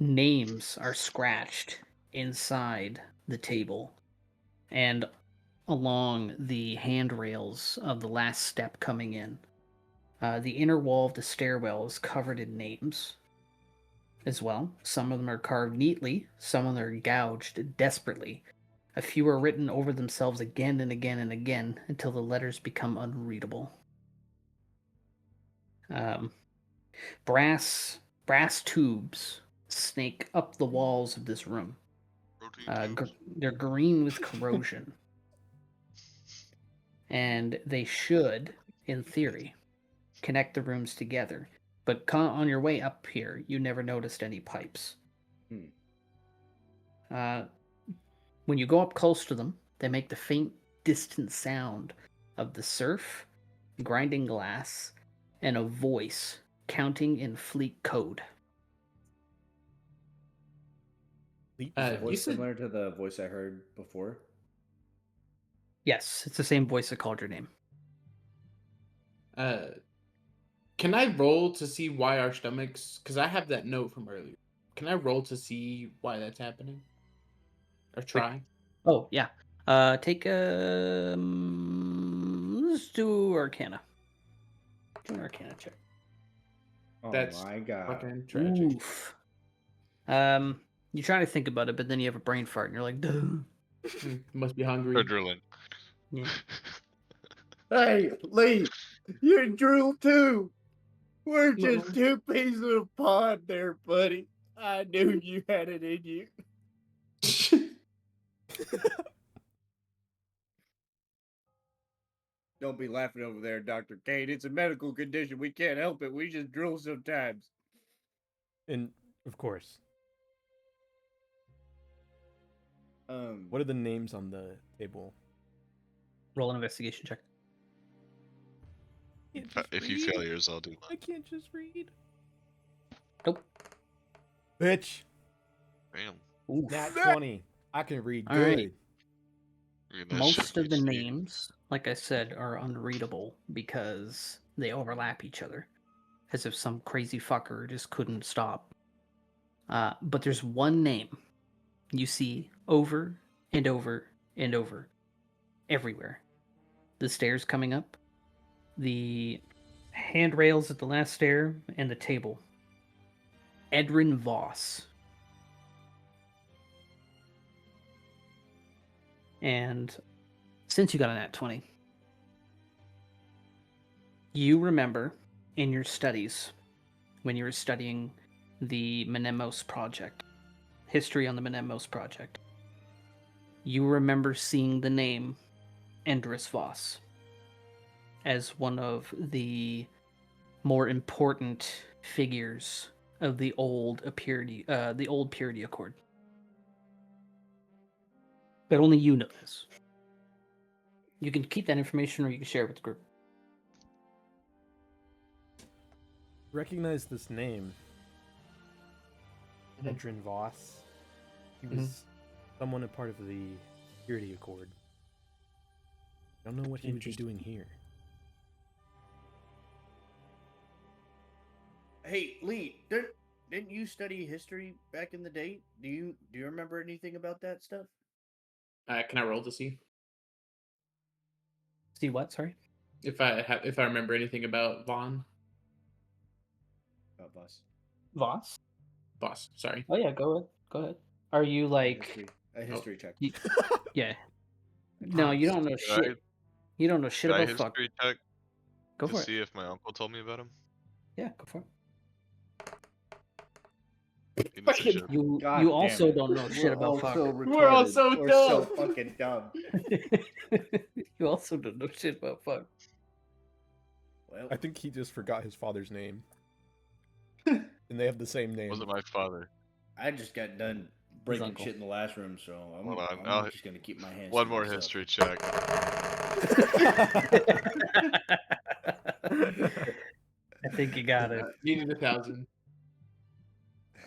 D: Names are scratched inside the table and along the handrails of the last step coming in. The inner wall of the stairwell is covered in names as well. Some of them are carved neatly, some of them are gouged desperately. A few are written over themselves again and again and again until the letters become unreadable. Brass tubes snake up the walls of this room. They're green with corrosion. And they should, in theory, connect the rooms together. But on your way up here, you never noticed any pipes. When you go up close to them, they make the faint, distant sound of the surf, grinding glass, and a voice counting in fleet code.
E: Voice similar to the voice I heard before?
D: Yes, it's the same voice that called your name.
A: Can I roll to see why our stomachs? Because I have that note from earlier. Can I roll to see why that's happening? Or try?
D: Oh yeah. Take let's do Arcana. Do an Arcana check.
E: Oh
A: That's
E: my god.
A: fucking tragic.
D: Oof. You try to think about it, but then you have a brain fart, and you're like, duh.
A: Must be hungry.
B: Adrenaline.
D: Yeah.
F: Hey, Lee, you're drool too. We're just two pieces of pod there, buddy. I knew you had it in you. Don't be laughing over there, Dr. Kane. It's a medical condition. We can't help it. We just drool sometimes.
C: And of course.
F: Um,
C: What are the names on the table?
D: Roll an investigation check.
B: If you fail yours, I'll do
C: I
B: mine.
C: can't just read.
D: Nope.
C: Bitch.
B: Damn.
D: Oof.
C: Nat 20. I can read
D: All
C: good.
D: right.
B: Read that
D: Most
B: shit,
D: of the
B: PhD.
D: names, like I said, are unreadable because they overlap each other, as if some crazy fucker just couldn't stop. But there's one name you see over and over and over everywhere. The stairs coming up, the handrails at the last stair, and the table. Edrin Voss. And since you got a nat 20, you remember in your studies when you were studying the Menemos Project, history on the Menemos Project, you remember seeing the name Endris Voss as one of the more important figures of the old Purity Accord. But only you know this. You can keep that information or you can share it with the group.
C: Recognize this name. Edrin Voss. He was someone a part of the Purity Accord. I don't know what he would be doing here.
F: hey, Lee, didn't you study history back in the day? Do you remember anything about that stuff?
A: Can I roll to see
D: See what? Sorry.
A: if I remember anything about Vaughn?
E: About Voss.
D: Voss?
A: Boss, sorry.
D: Oh yeah, go ahead. Are you like
E: A history check.
D: yeah. No, you don't know
B: Could
D: shit. You don't know shit
B: I
D: about fuck.
B: history check
D: Go
B: to
D: for it.
B: see if my uncle told me about him?
D: Yeah, go for it.
B: He didn't say shit.
D: You
E: God
D: you
E: damn
D: also
E: it.
D: don't know shit about fuck.
A: We're all so
E: We're
A: dumb.
E: so fucking dumb.
D: You also don't know shit about fuck.
F: Well,
C: I think he just forgot his father's name. And they have the same name.
B: Wasn't my father.
F: I just got done breaking
D: uncle.
F: shit in the last room, so I'm
B: Hold on,
F: I'm just gonna keep my hands.
B: One
F: to
B: more
F: myself.
B: history check.
D: I think you got it.
A: Needed 1,000.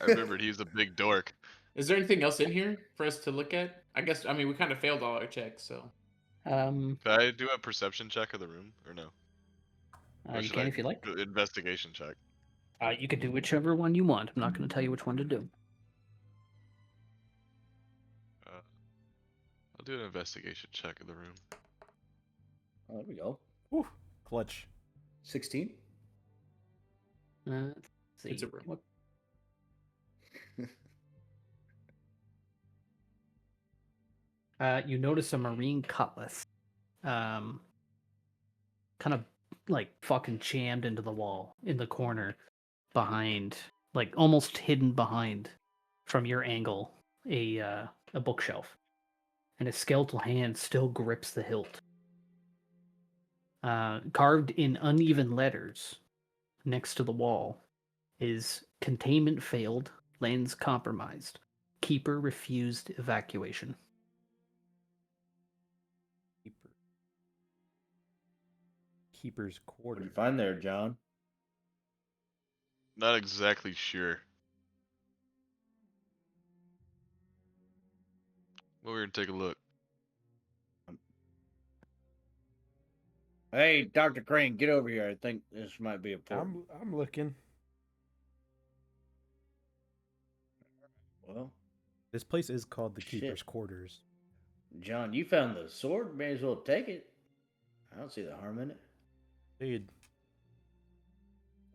B: I remembered he was a big dork.
A: Is there anything else in here for us to look at? I guess we kind of failed all our checks, so
B: Can I do a perception check of the room or no? Or
D: You
B: should
D: can
B: I
D: if you like.
B: do investigation check?
D: You can do whichever one you want. I'm not going to tell you which one to do.
B: I'll do an investigation check of the room.
E: Oh, there we go.
C: Whew, clutch.
E: 16.
D: Let's see.
A: It's a room.
D: What- you notice a marine cutlass, kind of like fucking jammed into the wall in the corner, behind, like almost hidden behind, from your angle, a bookshelf, and a skeletal hand still grips the hilt. Carved in uneven letters next to the wall is containment failed, lens compromised, keeper refused evacuation.
C: Keeper's
E: What
C: quarter.
E: did you find there, John?
B: Not exactly sure. Well, we're gonna take a look.
F: Hey, Dr. Crane, get over here. I think this might be important.
C: I'm looking.
F: Well,
C: This place is called the
F: Shit.
C: Keeper's Quarters.
F: John, you found the sword. May as well take it. I don't see the harm in it.
C: Dude,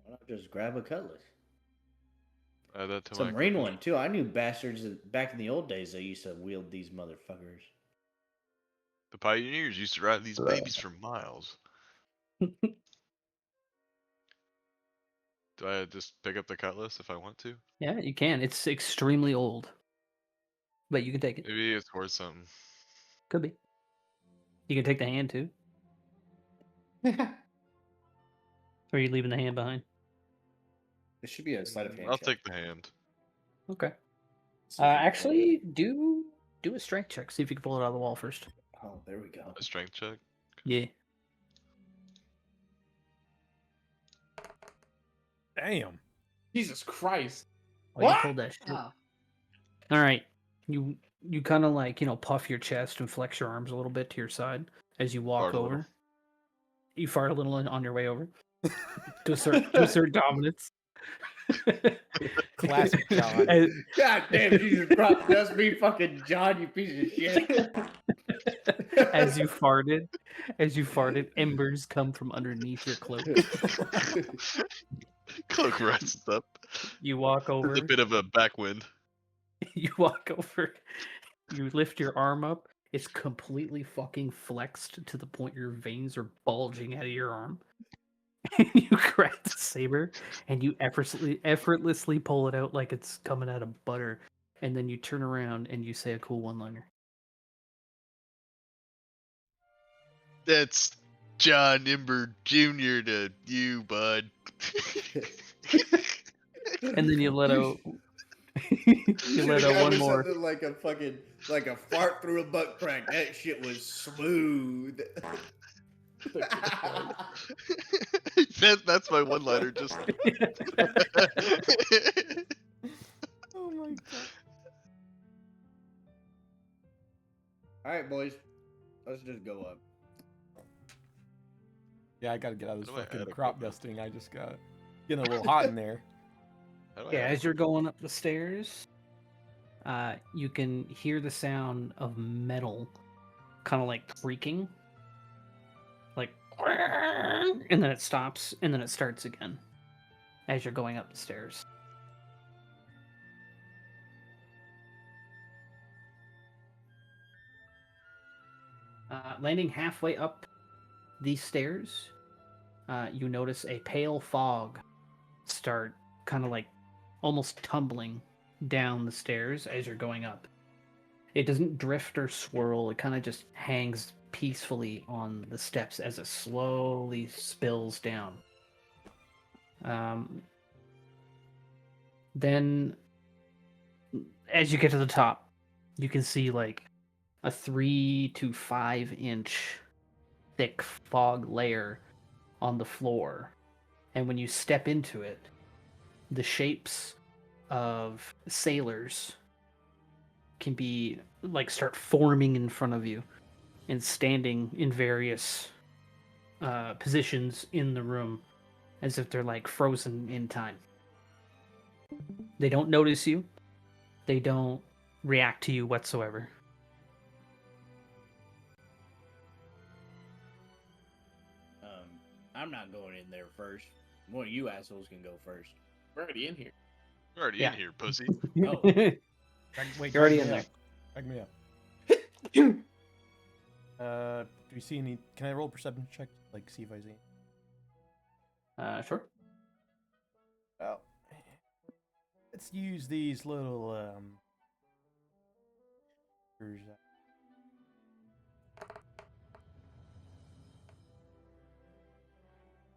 F: Why not just grab a cutlass?
B: Add that to
F: It's a
B: my
F: marine
B: equipment.
F: one, too. I knew bastards that back in the old days that used to wield these motherfuckers.
B: The pioneers used to ride these babies for miles. Do I just pick up the cutlass if I want to?
D: Yeah, you can. It's extremely old, but you can take it.
B: Maybe it's worth something.
D: Could be. You can take the hand too. Or are you leaving the hand behind?
E: It should be a sleight of hand
B: I'll
E: check.
B: take the hand.
D: Okay.
E: See if you can pull it.
D: Actually, do a strength check. See if you can pull it out of the wall first.
E: Oh, there we go.
B: A strength check.
D: Yeah.
C: damn.
A: Jesus Christ.
D: Oh, you
F: What?
D: pulled that shit.
F: Oh.
D: All right. You kind of like, puff your chest and flex your arms a little bit to your side as you walk
B: Fart a little.
D: over. You fart a little on your way over to assert dominance.
C: Classic John.
D: As,
F: God damn, Jesus Christ. That's me fucking John, you piece of shit.
D: as you farted, embers come from underneath your cloak.
B: Cloak rises up.
D: You walk over.
B: There's a bit of a backwind.
D: You walk over. You lift your arm up. It's completely fucking flexed to the point your veins are bulging out of your arm. And you grab the saber and you effortlessly pull it out like it's coming out of butter. And then you turn around and you say a cool one-liner.
B: That's John Ember Jr. to you, bud.
D: And then you let out you let out one more.
F: Something like a fucking, like a fart through a butt crack. That shit was smooth.
B: That's my one-liner. Just.
C: Oh my god.
F: All right, boys. Let's just go up.
C: Yeah, I gotta get out of this
B: How do I
C: fucking
B: add
C: crop
B: equipment?
C: dusting. I just got getting a little hot in there.
B: How do I
D: Yeah,
B: add
D: as you're going up the stairs, you can hear the sound of metal kind of like creaking. Like, and then it stops, and then it starts again as you're going up the stairs. Landing halfway up these stairs, you notice a pale fog start kind of like almost tumbling down the stairs as you're going up. It doesn't drift or swirl, it kind of just hangs peacefully on the steps as it slowly spills down. Then, as you get to the top, you can see like a 3 to 5 inch thick fog layer on the floor. And when you step into it, the shapes of sailors can be like start forming in front of you. and standing in various positions in the room as if they're like frozen in time. They don't notice you. They don't react to you whatsoever.
F: I'm not going in there first. One of you assholes can go first.
A: We're already in here.
B: We're already
D: Yeah.
B: in here, pussy.
F: Oh.
C: Wait,
D: You're already
C: drag
D: in
C: me
D: there.
C: up. Drag me up. Do you see any? Can I roll a perception check? Like, see if I see.
D: Sure.
C: Well, let's use these little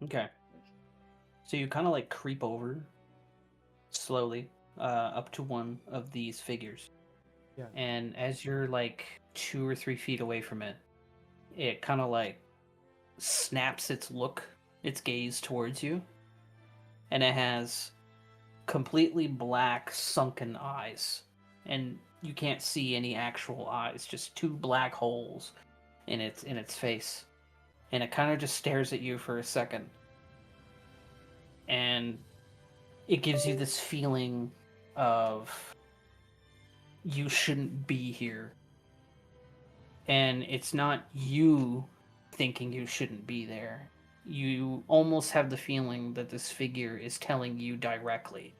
D: Okay. So you kind of like creep over slowly up to one of these figures.
C: Yeah.
D: And as you're like 2 or 3 feet away from it, it kind of like snaps its gaze towards you. And it has completely black, sunken eyes. And you can't see any actual eyes, just 2 black holes in its face. And it kind of just stares at you for a second. And it gives you this feeling of you shouldn't be here. And it's not you thinking you shouldn't be there. You almost have the feeling that this figure is telling you directly,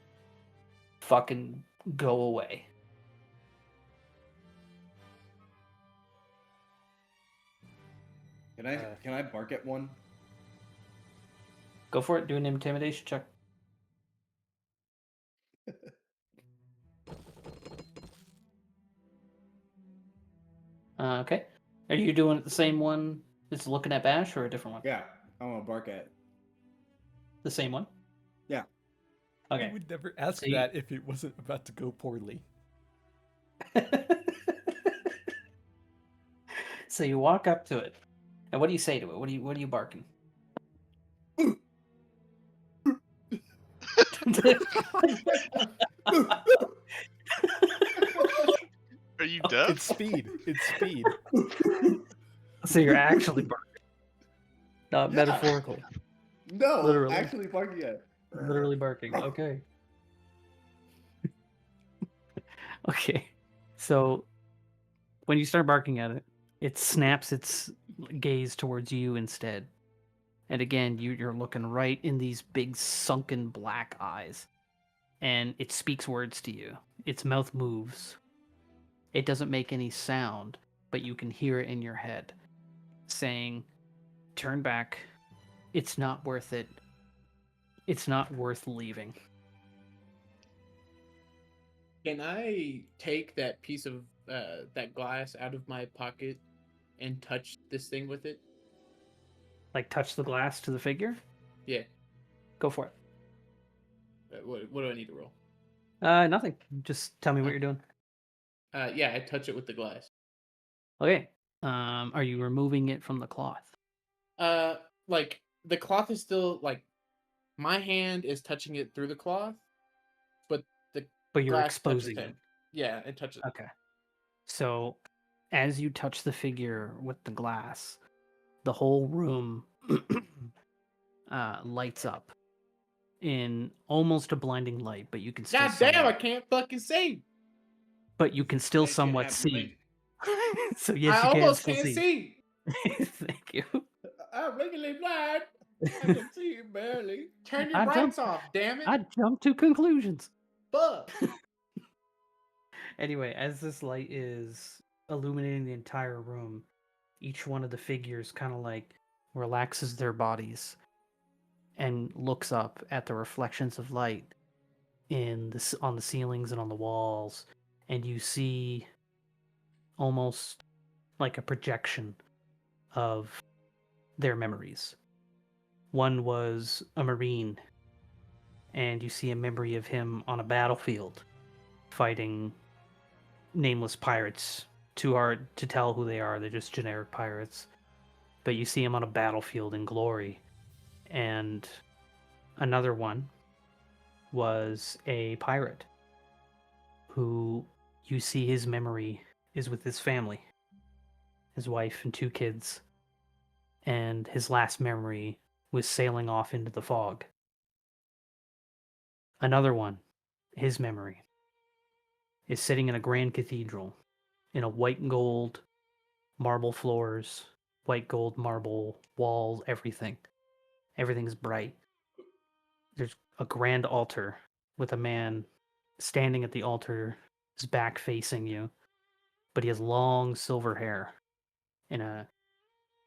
D: fucking go away.
E: Can I bark at one?
D: Go for it, do an intimidation check. Okay. Are you doing it the same one that's looking at Bash or a different one?
E: Yeah, I want to bark at.
D: The same one?
E: Yeah.
D: Okay.
C: I would never ask
D: So you-
C: that if it wasn't about to go poorly.
D: So you walk up to it, and what do you say to it? What are you barking?
B: Are you
C: It's
B: deaf?
C: speed. It's speed.
D: So you're actually barking, not metaphorically.
E: No,
D: Literally.
E: actually barking at.
D: Literally barking. Okay. Okay. So when you start barking at it, it snaps its gaze towards you instead. And again, you're looking right in these big sunken black eyes. And it speaks words to you. Its mouth moves. It doesn't make any sound, but you can hear it in your head saying, "Turn back. It's not worth it. It's not worth leaving."
A: Can I take that piece of that glass out of my pocket and touch this thing with it?
D: Like touch the glass to the figure?
A: Yeah.
D: Go for it.
A: What do I need to roll?
D: Nothing. Just tell me what you're doing.
A: Yeah, I touch it with the glass.
D: Okay. Are you removing it from the cloth?
A: Like the cloth is still like my hand is touching it through the cloth, but the
D: But you're
A: glass touches
D: exposing it.
A: him. Yeah, it touches.
D: Okay. So as you touch the figure with the glass, the whole room lights up in almost a blinding light, but you can still
A: God damn, I
D: somewhat,
A: can't fucking see.
D: but you can still
F: That shit
D: somewhat
F: happened to
D: see.
F: me.
D: So yes,
A: I
D: you can
A: almost
D: still
A: can't
D: see.
A: see.
D: Thank you.
F: I'm legally blind. I can see you barely.
A: Turn your
D: I
A: brights
D: jumped-
A: off, damn it.
D: I jumped to conclusions.
A: Fuck.
D: Anyway, as this light is illuminating the entire room, each one of the figures kind of like relaxes their bodies and looks up at the reflections of light on the ceilings and on the walls, and you see almost like a projection of their memories. One was a Marine, and you see a memory of him on a battlefield fighting nameless pirates. Too hard to tell who they are, they're just generic pirates. But you see him on a battlefield in glory. And another one was a pirate who you see his memory is with his family. his wife, and 2 kids. And his last memory was sailing off into the fog. Another one, his memory, is sitting in a grand cathedral in a white and gold marble floors, white gold marble walls, everything. Everything's bright. There's a grand altar with a man standing at the altar, his back facing you, but he has long silver hair in a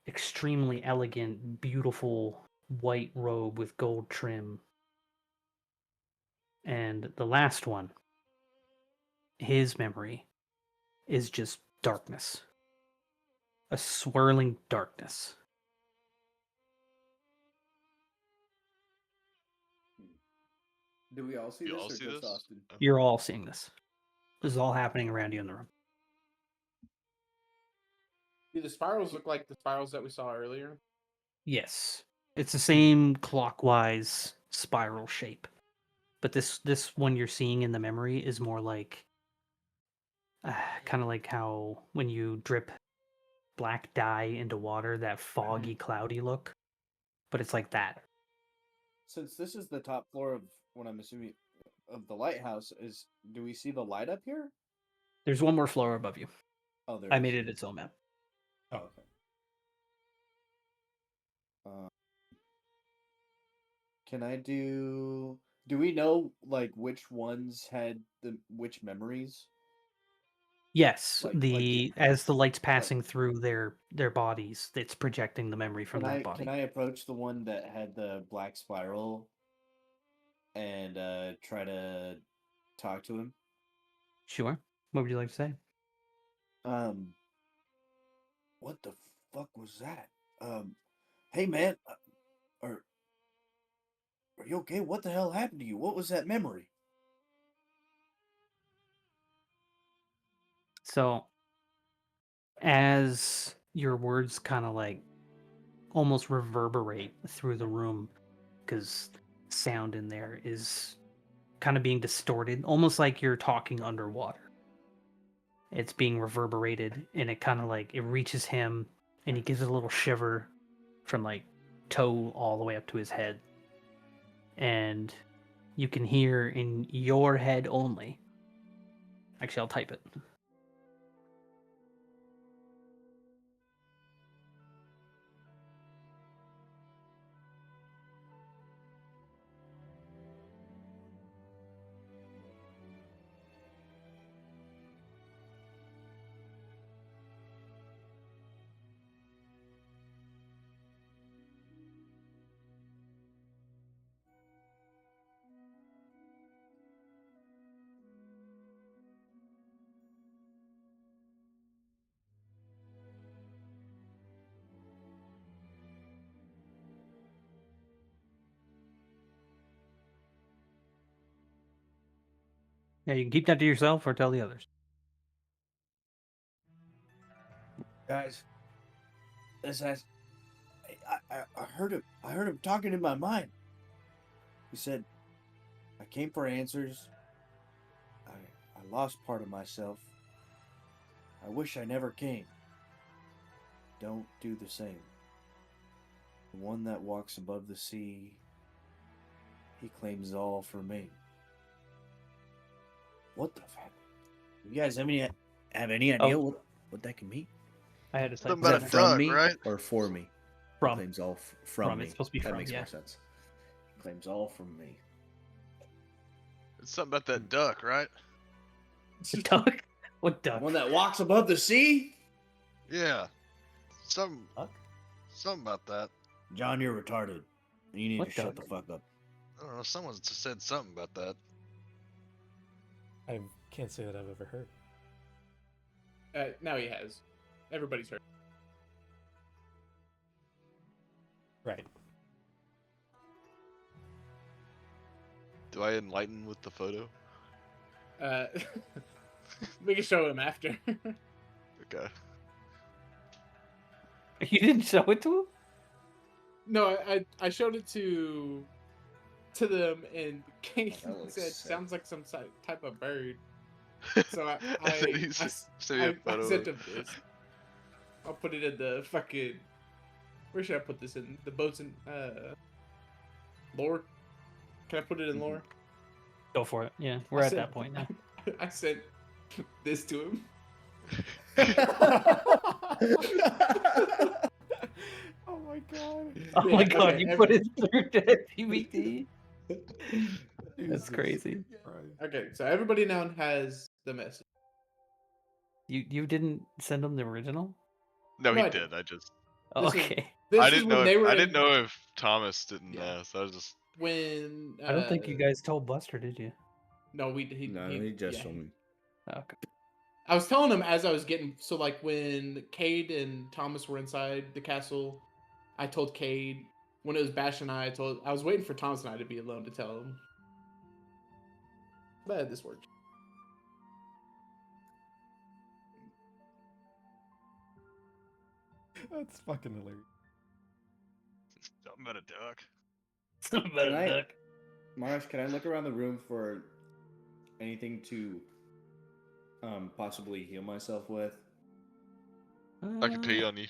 D: extremely elegant, beautiful white robe with gold trim. And the last one, his memory is just darkness. A swirling darkness.
E: Do we all see
B: You
E: this
B: all
E: or
B: see
E: just
B: this?
E: Austin?
D: You're all seeing this. This is all happening around you in the room.
A: Do the spirals look like the spirals that we saw earlier?
D: Yes. It's the same clockwise spiral shape. But this one you're seeing in the memory is more like kind of like how when you drip black dye into water, that foggy, cloudy look. But it's like that.
E: Since this is the top floor of what I'm assuming of the lighthouse, do we see the light up here?
D: There's one more floor above you.
E: Oh, there.
D: I
E: is.
D: made it its own map.
E: Oh, okay. Can I do? Do we know like which ones had which memories?
D: Yes,
E: Like
D: as the light's passing through their bodies, it's projecting the memory from that body.
E: Can I approach the one that had the black spiral and try to talk to him?
D: Sure. What would you like to say?
F: What the fuck was that? Hey man, are you okay? What the hell happened to you? What was that memory?
D: So, as your words kind of like almost reverberate through the room, because sound in there is kind of being distorted, almost like you're talking underwater. It's being reverberated, and it kind of like it reaches him, and he gives a little shiver from like toe all the way up to his head. And you can hear in your head only. Actually, I'll type it. Yeah, you can keep that to yourself or tell the others.
F: Guys, I heard him. I heard him talking in my mind. He said, "I came for answers. I lost part of myself. I wish I never came. Don't do the same. The one that walks above the sea, he claims all for me." What the fuck? You guys have any idea what that can mean?
D: I had to type
B: Something
E: Is
B: about
E: that
B: a
E: from
B: duck,
E: me
B: right?
E: or for me?
D: From.
E: Claims all from
D: From,
E: me.
D: it's supposed to be
E: that
D: from,
E: makes
D: yeah.
E: more sense. Claims all from me.
B: It's something about that duck, right?
D: Duck? What
F: The
D: duck?
F: one that walks above the sea?
B: Yeah. Something
E: Duck?
B: about that.
F: John, you're retarded. You need
D: What
F: to shut
D: duck?
F: the fuck up.
B: I don't know. Someone said something about that.
C: I can't say that I've ever heard.
A: Now he has. Everybody's heard.
C: Right.
B: Do I enlighten with the photo?
A: We can show him after.
B: Okay.
D: You didn't show it to him?
A: No, I showed it to them, and Kate
E: that looks
A: said,
E: sick.
A: "Sounds like some type of bird." So I
B: Send me a photo.
A: sent him this. I'll put it in the fucking. Where should I put this in? The boats in lore. Can I put it in lore?
D: Go for it. Yeah, we're
A: I
D: at
A: said-
D: that point now.
A: I sent this to him.
C: Oh my god.
D: Oh
A: Yeah,
D: my god,
A: okay,
D: you put it through to PBT? That's
C: Jesus
D: crazy.
C: Christ.
A: Okay, so everybody now has the message.
D: You didn't send them the original?
B: No,
A: No,
B: he
A: I
B: did.
A: didn't.
B: I just.
A: This is-
D: Okay.
A: This
B: I
A: is
B: didn't
A: when
B: know.
A: they were
B: I
A: in,
B: didn't know if Thomas didn't
A: Yeah.
B: know, so I was just.
A: when.
D: I don't think you guys told Buster, did you?
A: No, he
E: just
A: yeah,
E: told me.
D: Okay.
A: I was telling him as I was getting so like when Cade and Thomas were inside the castle, I told Cade. When it was Bash and I was waiting for Thomas and I to be alone to tell him. But this worked.
C: That's fucking hilarious.
B: Something about a duck.
D: Something about
E: Can
D: a
E: I-
D: duck.
E: Marsh, can I look around the room for anything to possibly heal myself with?
B: I can pee on you.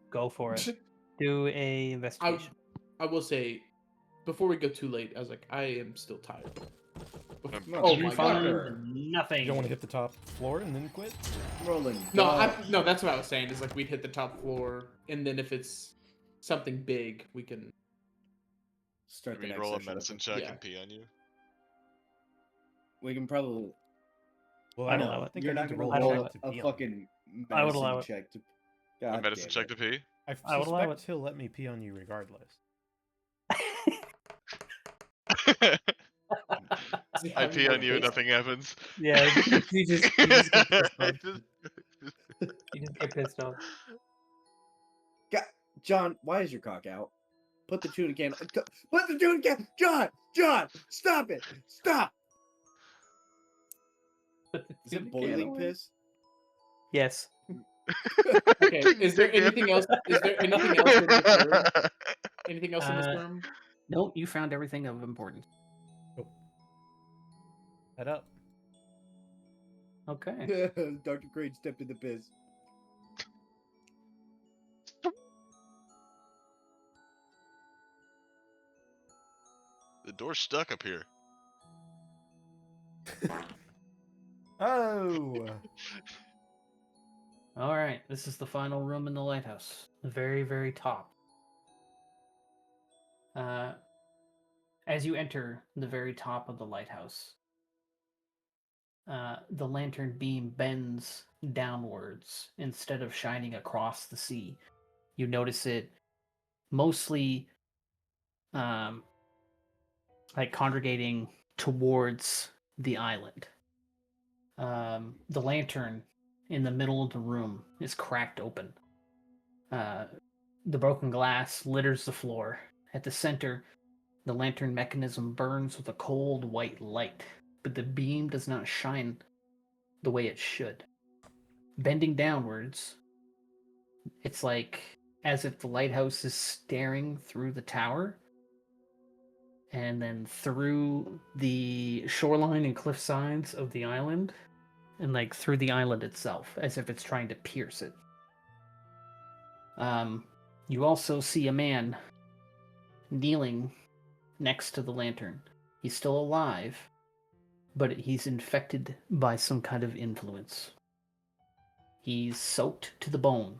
D: Go for it. Do a investigation.
A: I will say, before we go too late, I was like, I am still tired.
E: No,
A: Oh
D: you
A: my
D: find
A: god.
D: nothing.
C: You don't want to hit the top floor and then quit?
E: Rolling.
A: No,
E: dodge.
A: no, that's what I was saying. Is like we'd hit the top floor, and then if it's something big, we can.
E: Start
B: Can
E: the
B: we
E: next
B: roll a
E: session.
B: medicine check
A: Yeah.
B: and pee on you?
E: We can probably.
C: Well,
D: I'd
C: I
D: allow
C: don't
D: it.
C: think
E: You're
C: I
E: not
C: need to
E: gonna
C: roll
D: roll
C: a
E: roll
C: check to
E: a
C: pee on.
E: fucking
D: I would allow
E: medicine
D: it.
E: check to. God
B: A medicine
E: damn
B: check
E: it.
B: to pee?
C: I
D: would allow
C: suspect
D: it.
C: he'll let me pee on you regardless.
B: I pee on you and nothing happens.
D: Yeah, you just get pissed off. You just get pissed off.
E: John, why is your cock out? Put the tuna can. Put the tuna can. John, stop it! Stop! Is it boiling piss?
D: Yes.
A: Okay. Is there anything else? Is there anything else in this room? Anything else in this
D: Uh,
A: room?
D: Nope, you found everything of importance.
C: Head up.
D: Okay.
E: Dr. Crane stepped in the piss.
B: The door's stuck up here.
C: Oh!
D: All right, this is the final room in the lighthouse, the very, very top. As you enter the very top of the lighthouse, the lantern beam bends downwards instead of shining across the sea. You notice it mostly like congregating towards the island. The lantern in the middle of the room is cracked open. The broken glass litters the floor. At the center, the lantern mechanism burns with a cold white light, but the beam does not shine the way it should. Bending downwards, it's like as if the lighthouse is staring through the tower and then through the shoreline and cliff sides of the island and like through the island itself, as if it's trying to pierce it. You also see a man kneeling next to the lantern. He's still alive, but he's infected by some kind of influence. He's soaked to the bone,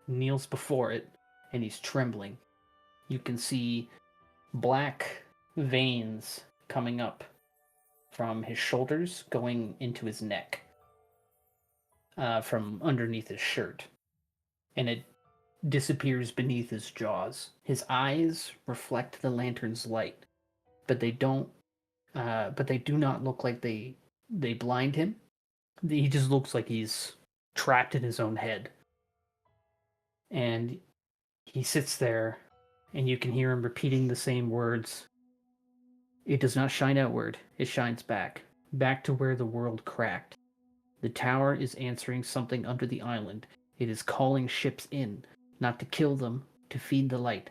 D: kneels before it, and he's trembling. You can see black veins coming up from his shoulders, going into his neck, from underneath his shirt. And it disappears beneath his jaws. His eyes reflect the lantern's light, but they don't. But they do not look like they blind him. He just looks like he's trapped in his own head. And he sits there, and you can hear him repeating the same words. It does not shine outward, it shines back to where the world cracked. The tower is answering something under the island. It is calling ships in, not to kill them, to feed the light.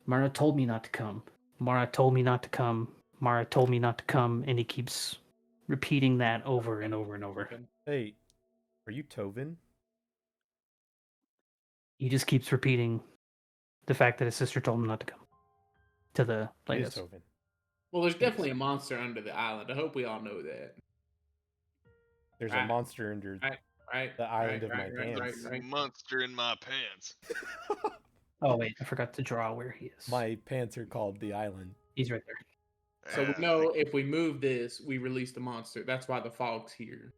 D: Mara told me not to come. Mara told me not to come. Mara told me not to come, and he keeps repeating that over and over and over.
C: Hey, are you Tovin?
D: He just keeps repeating the fact that his sister told him not to come to the
C: It is
D: playhouse.
C: Tobin.
A: Well, there's definitely a monster under the island. I hope we all know that.
C: There's a
A: Right.
C: monster under
A: Right.
C: the island of my
A: right,
C: pants.
A: right.
B: Monster in my pants.
D: Oh wait, I forgot to draw where he is.
C: My pants are called the island.
D: He's right there.
A: So we know if we move this, we release the monster. That's why the fog's here.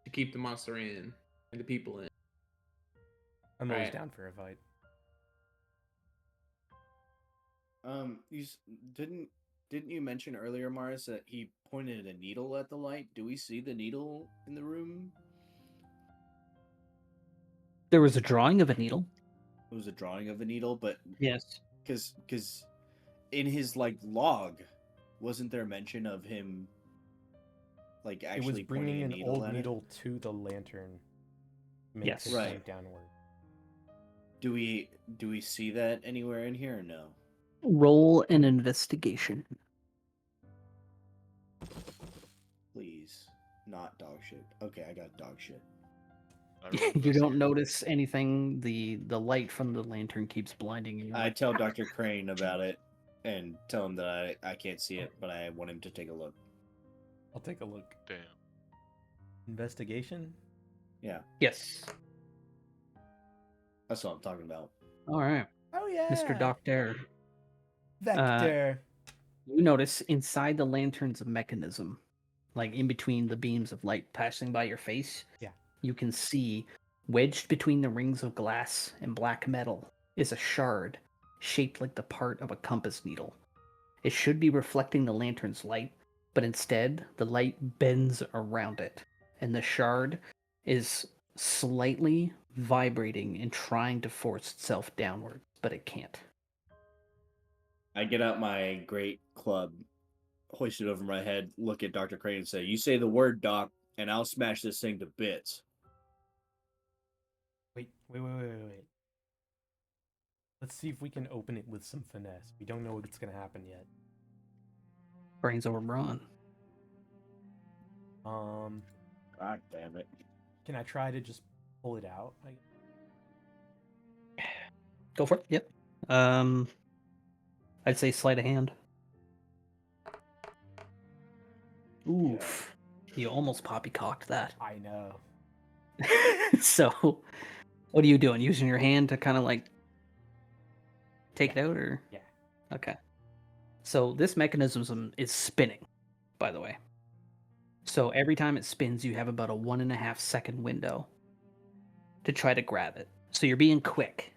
A: To keep the monster in and the people in.
C: I'm always
A: Right.
C: down for a fight.
E: Didn't you mention earlier, Mars, that he pointed a needle at the light? Do we see the needle in the room?
D: There was a drawing of a needle.
E: It was a drawing of the needle, but
D: Yes.
E: because in his log, wasn't there mention of him
C: It was
E: actually
C: bringing
E: pointing a
C: an
E: needle
C: old
E: at it?
C: needle to the lantern. Makes
D: Yes.
C: it
E: Right.
C: point downward.
E: Do we see that anywhere in here or no?
D: Roll an investigation.
E: Please, not dog shit. Okay, I got dog shit.
B: I rolled
D: You don't
B: investigate.
D: notice anything. The light from the lantern keeps blinding you.
E: I tell Dr. Crane about it and tell him that I can't see it, but I want him to take a look.
C: I'll take a look.
B: Damn.
C: Investigation?
E: Yeah,
D: Yes.
E: that's what I'm talking about.
D: All right,
C: Oh yeah.
D: Mr. Doctor.
C: Vector.
D: You notice inside the lantern's mechanism, like in between the beams of light passing by your face,
C: Yeah.
D: you can see wedged between the rings of glass and black metal is a shard shaped like the part of a compass needle. It should be reflecting the lantern's light, but instead the light bends around it, and the shard is slightly vibrating and trying to force itself downward, but it can't.
E: I get out my great club, hoist it over my head, look at Dr. Crane and say, "You say the word, Doc, and I'll smash this thing to bits."
C: Wait. Let's see if we can open it with some finesse. We don't know what's gonna happen yet.
D: Brains over brawn.
E: God damn it.
C: Can I try to just pull it out?
D: Go for it. Yep. I'd say sleight of hand. Oof. You almost poppycocked that.
C: I know.
D: So, what are you doing? Using your hand to kind of take it out, or?
C: Yeah.
D: Okay. So this mechanism is spinning, by the way. So every time it spins, you have about a 1.5 second window to try to grab it. So you're being quick.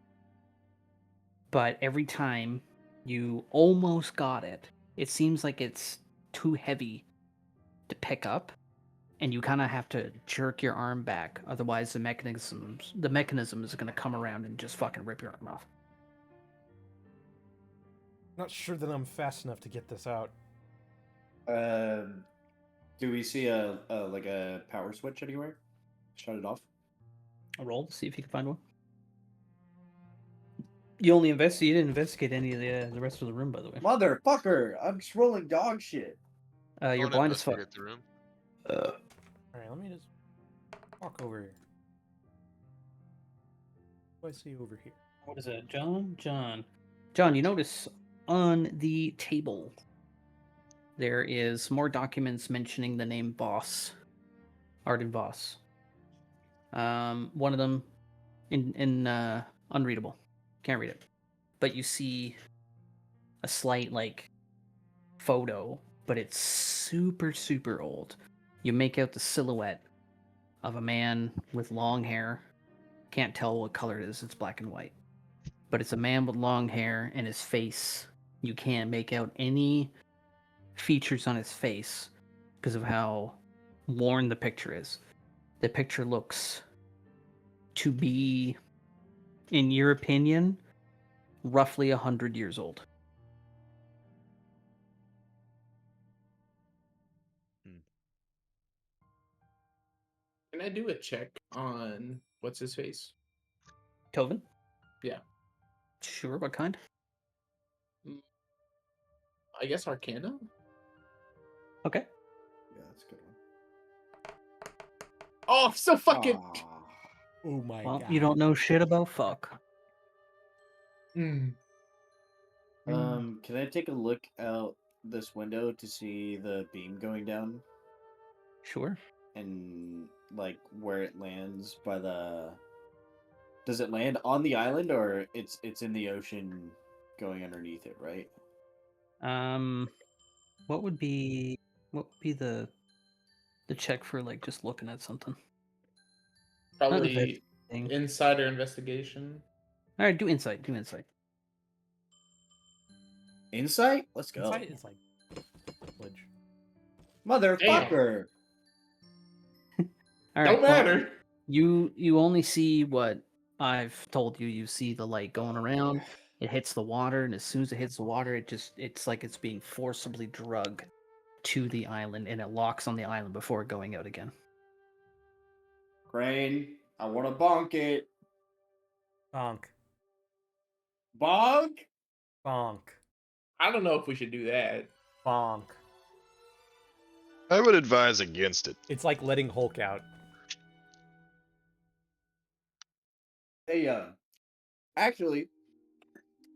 D: But every time you almost got it, it seems like it's too heavy to pick up, and you kind of have to jerk your arm back. Otherwise, the mechanism is going to come around and just fucking rip your arm off.
C: Not sure that I'm fast enough to get this out.
E: Do we see a power switch anywhere? Shut it off.
D: A roll to see if you can find one. You didn't investigate any of the rest of the room, by the way.
E: Motherfucker! I'm just rolling dog shit.
D: You're blind as fuck.
B: The room.
C: Alright, let me just walk over here. What do I see over here?
D: What is it, John? John, you notice on the table there is more documents mentioning the name Voss, Arden Voss. One of them in unreadable, can't read it, but you see a slight photo, but it's super old. You make out the silhouette of a man with long hair. Can't tell what color it is. It's black and white. But it's a man with long hair, and his face, you can't make out any features on his face because of how worn the picture is. The picture looks to be, in your opinion, roughly 100 years old.
A: Can I do a check on what's his face?
D: Tovin?
A: Yeah.
D: Sure, what kind?
A: I guess Arcana?
D: Okay.
E: Yeah, that's a good one.
A: Oh, I'm so fucking.
C: Oh my
D: Well,
C: god.
D: you don't know shit about fuck.
A: Mm.
E: Can I take a look out this window to see the beam going down
D: Sure.
E: and like where it lands by the? Does it land on the island or it's in the ocean going underneath it, right?
D: What would be the check for like just looking at something? Not
A: Probably
D: investigating.
A: insider investigation.
D: All right, do insight. Do insight.
E: Insight? Let's go.
C: Insight is like privilege.
E: Motherfucker!
D: All
A: Don't
D: right. well,
A: matter.
D: you only see what I've told you. You see the light going around. It hits the water, and as soon as it hits the water, it's like it's being forcibly drugged to the island, and it locks on the island before going out again.
E: Crane, I want to bonk it.
C: Bonk.
E: Bonk?
C: Bonk.
A: I don't know if we should do that.
C: Bonk.
B: I would advise against it.
C: It's like letting Hulk out.
E: Hey, actually,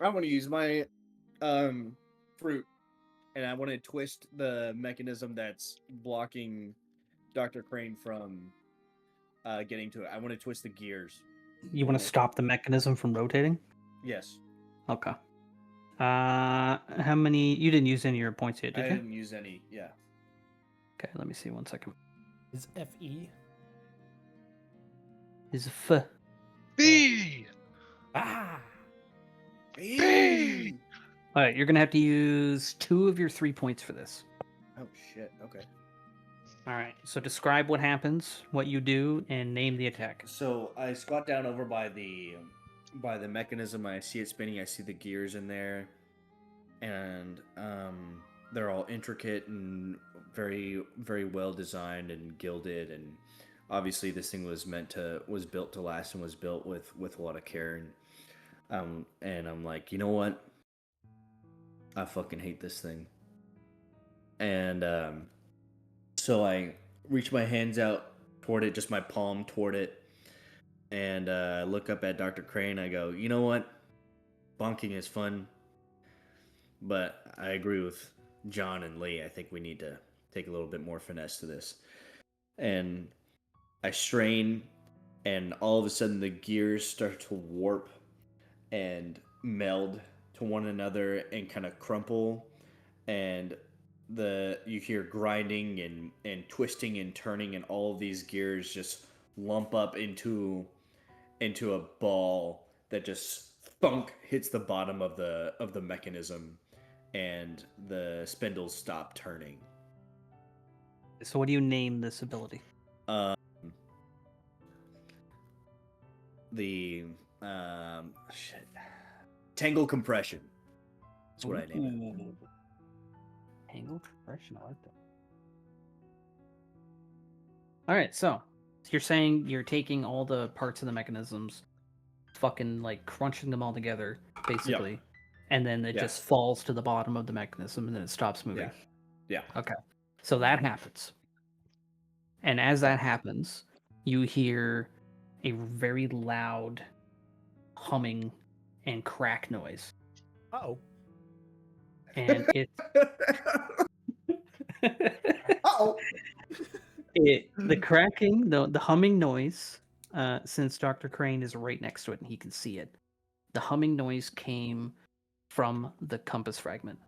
E: I want to use my fruit, and I want to twist the mechanism that's blocking Dr. Crane from getting to it. I want to twist the gears.
D: You want to stop the mechanism from rotating?
E: Yes.
D: Okay. How many? You didn't use any of your points yet,
E: I
D: did you?
E: didn't use any. Yeah.
D: Okay, let me see 1 second.
C: Is FE?
D: Is F.
B: B!
C: Ah!
B: B!
D: All right, you're gonna have to use 2 of your 3 points for this.
E: Oh shit. Okay.
D: All right. So describe what happens, what you do, and name the attack.
E: So I squat down over by the mechanism. I see it spinning. I see the gears in there, and they're all intricate and very very well designed and gilded. And obviously, this thing was built to last and was built with a lot of care. And I'm like, you know what? I fucking hate this thing. And so I reach my hands out toward it, just my palm toward it, and look up at Dr. Crane. I go, you know what? Bonking is fun, but I agree with John and Lee. I think we need to take a little bit more finesse to this. And I strain, and all of a sudden the gears start to warp and meld to one another and kind of crumple, and you hear grinding and twisting and turning, and all of these gears just lump up into a ball that just thunk hits the bottom of the mechanism, and the spindles stop turning.
D: So what do you name this ability?
E: The tangle compression. That's what I name it.
D: Tangle compression. I like that. All right, so you're saying you're taking all the parts of the mechanisms, fucking like crunching them all together, basically, and then it just falls to the bottom of the mechanism, and then it stops moving.
E: Yeah.
D: Okay. So that happens, and as that happens, you hear a very loud humming and crack noise,
C: Uh-oh.
D: and it's
E: Uh-oh.
D: the cracking, the humming noise, since Dr. Crane is right next to it and he can see it, the humming noise came from the compass fragment.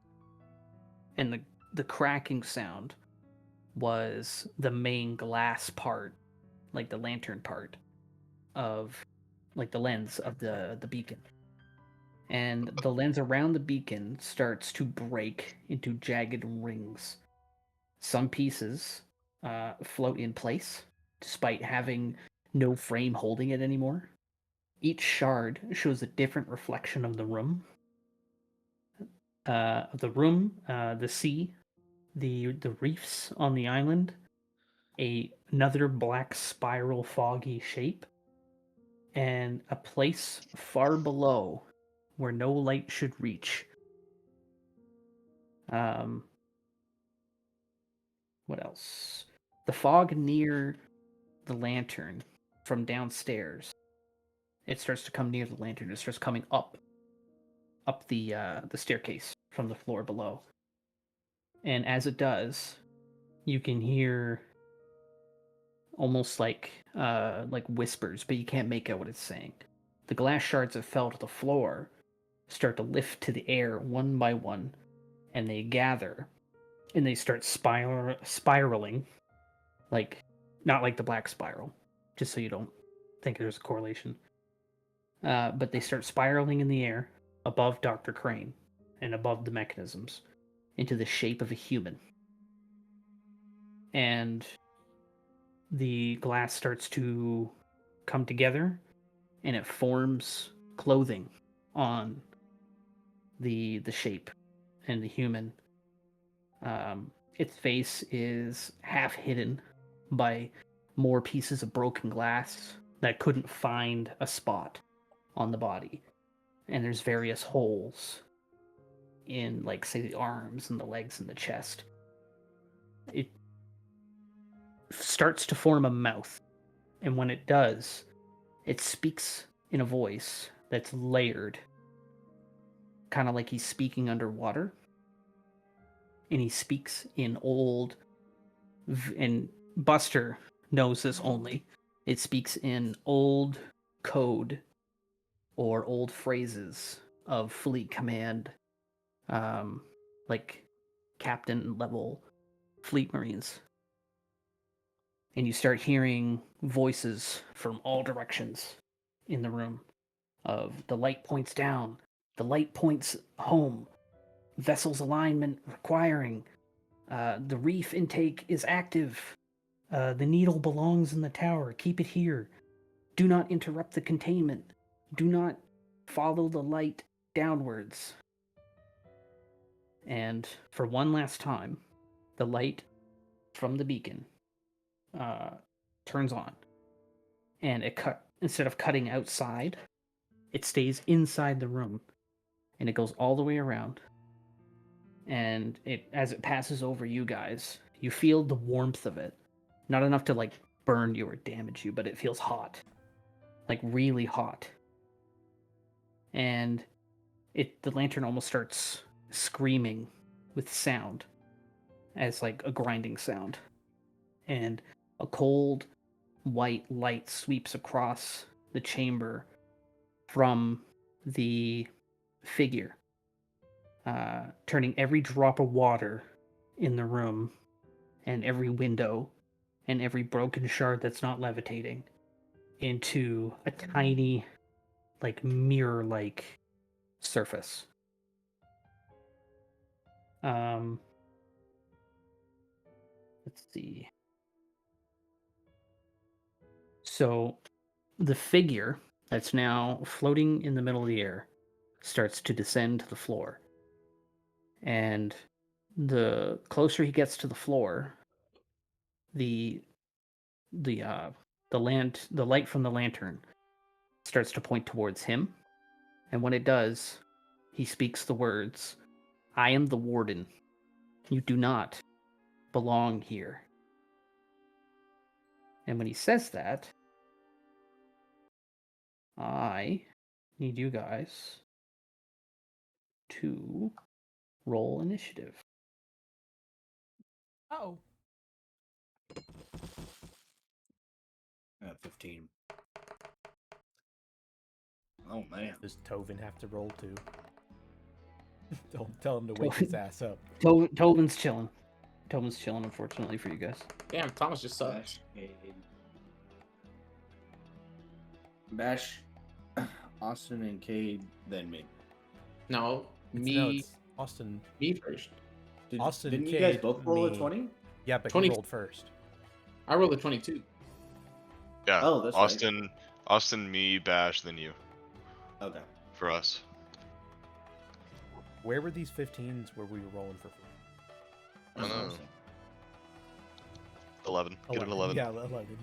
D: And the cracking sound was the main glass part, like the lantern part of, like the lens of the beacon. And the lens around the beacon starts to break into jagged rings. Some pieces float in place, despite having no frame holding it anymore. Each shard shows a different reflection of the room. The sea, the reefs on the island, another black spiral foggy shape, and a place far below where no light should reach. What else? The fog near the lantern from downstairs. It starts to come near the lantern. It starts coming up up the staircase from the floor below. And as it does, you can hear almost like whispers, but you can't make out what it's saying. The glass shards that fell to the floor start to lift to the air one by one, and they gather, and they start spiraling, like not like the black spiral, just so you don't think there's a correlation. But they start spiraling in the air above Dr. Crane and above the mechanisms into the shape of a human. And the glass starts to come together, and it forms clothing on the shape and the human. Its face is half hidden by more pieces of broken glass that couldn't find a spot on the body. And there's various holes in, like, say, the arms and the legs and the chest. It starts to form a mouth, and when it does, it speaks in a voice that's layered, kind of like he's speaking underwater. And he speaks in old, and Buster knows this only. It speaks in old code or old phrases of Fleet Command, like captain level Fleet Marines. And you start hearing voices from all directions in the room of the light points down, the light points home, vessel's alignment requiring, the reef intake is active, the needle belongs in the tower, keep it here, do not interrupt the containment, do not follow the light downwards. And for one last time, the light from the beacon turns on, and instead of cutting outside, it stays inside the room, and it goes all the way around. And as it passes over you guys, you feel the warmth of it. Not enough to, like, burn you or damage you, but it feels hot. Like, really hot. And the lantern almost starts screaming with sound, as like a grinding sound. And a cold white light sweeps across the chamber from the figure, turning every drop of water in the room and every window and every broken shard that's not levitating into a tiny, like, mirror-like surface. Let's see. So the figure that's now floating in the middle of the air starts to descend to the floor. And the closer he gets to the floor, the light from the lantern starts to point towards him. And when it does, he speaks the words, "I am the warden. You do not belong here." And when he says that, I need you guys to roll initiative.
C: Oh.
F: 15. Oh man.
C: Does Tovin have to roll too? Don't tell him to wake his ass up.
D: Tobin's chilling. Tobin's chilling, unfortunately for you guys.
A: Damn, Thomas just sucks.
F: Bash, Austin, and Cade, then me.
A: No,
C: It's Austin.
A: me first.
C: Austin,
E: Didn't you
C: Cade,
E: guys both roll a
C: me.
E: 20?
C: Yeah, but
A: 20.
C: he rolled first.
A: I rolled a 22.
B: Yeah.
E: Oh, that's right.
B: Austin, me, Bash, then you.
E: Okay.
B: For us.
C: Where were these 15s where we were rolling for free?
B: I don't know. 11. Get an 11.
C: Yeah, 11.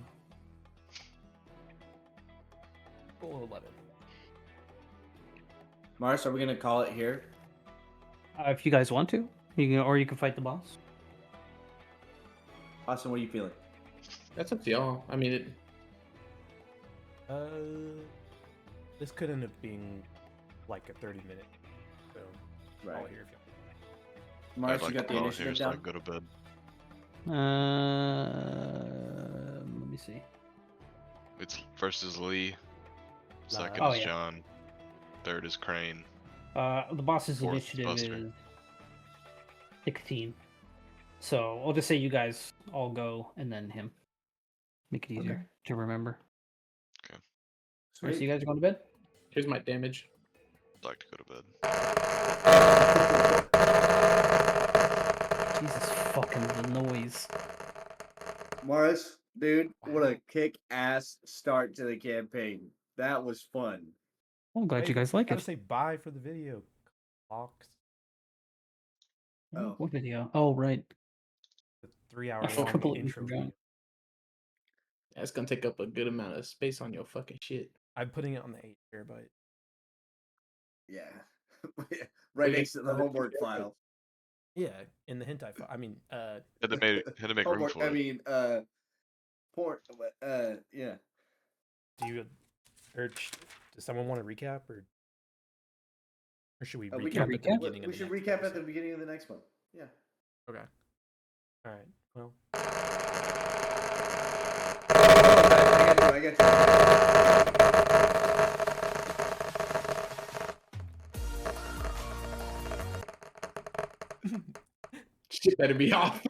C: Roll 11.
E: Mars, are we gonna call it here?
D: If you guys want to, you can fight the boss.
E: Austin, what are you feeling?
A: That's up to y'all. I mean,
C: This could end up being like a 30-minute all
E: Right.
C: here if you
E: Mars,
B: I'd
E: you
B: like
E: got
B: to
E: the
B: call it here
E: initiative
B: so I
E: down?
B: can go to bed.
D: Let me see.
B: It's first is Lee, second
D: Oh,
B: is
D: yeah.
B: John, third is Crane.
D: The boss's
B: Fourth
D: initiative
B: Buster.
D: is 16. So I'll just say you guys all go and then him. Make it easier to remember. Alright, so
E: Sweet.
D: you guys are going to bed?
A: Here's my damage.
B: I'd like to go to bed.
D: Jesus fucking the noise.
E: Morris, dude, what a kick-ass start to the campaign. That was fun.
D: Well, I'm glad
C: Wait,
D: you guys like
C: gotta
D: it.
C: say bye for the video. Clocks.
E: Oh.
D: What video? Oh, right.
C: The 3-hour
A: I
C: long
D: completely
C: intro
D: forgot.
C: video.
A: That's gonna take up a good amount of space on your fucking shit.
C: I'm putting it on the 8 terabyte.
E: Yeah. Right
A: Wait,
E: next to the homework file.
C: Yeah, in the hentai file. I mean,
B: Had to make room
E: Homework,
B: for
E: I
B: it.
E: mean, porn, yeah.
C: do you, or does someone want to recap, or should we
E: We
C: recap
E: can
C: at the
D: recap?
C: beginning of
E: We
C: the
E: should
C: next
E: recap at the
C: episode?
E: beginning of the next one. Yeah.
C: Okay. All right. Well,
E: I got you.
A: Shit better be off.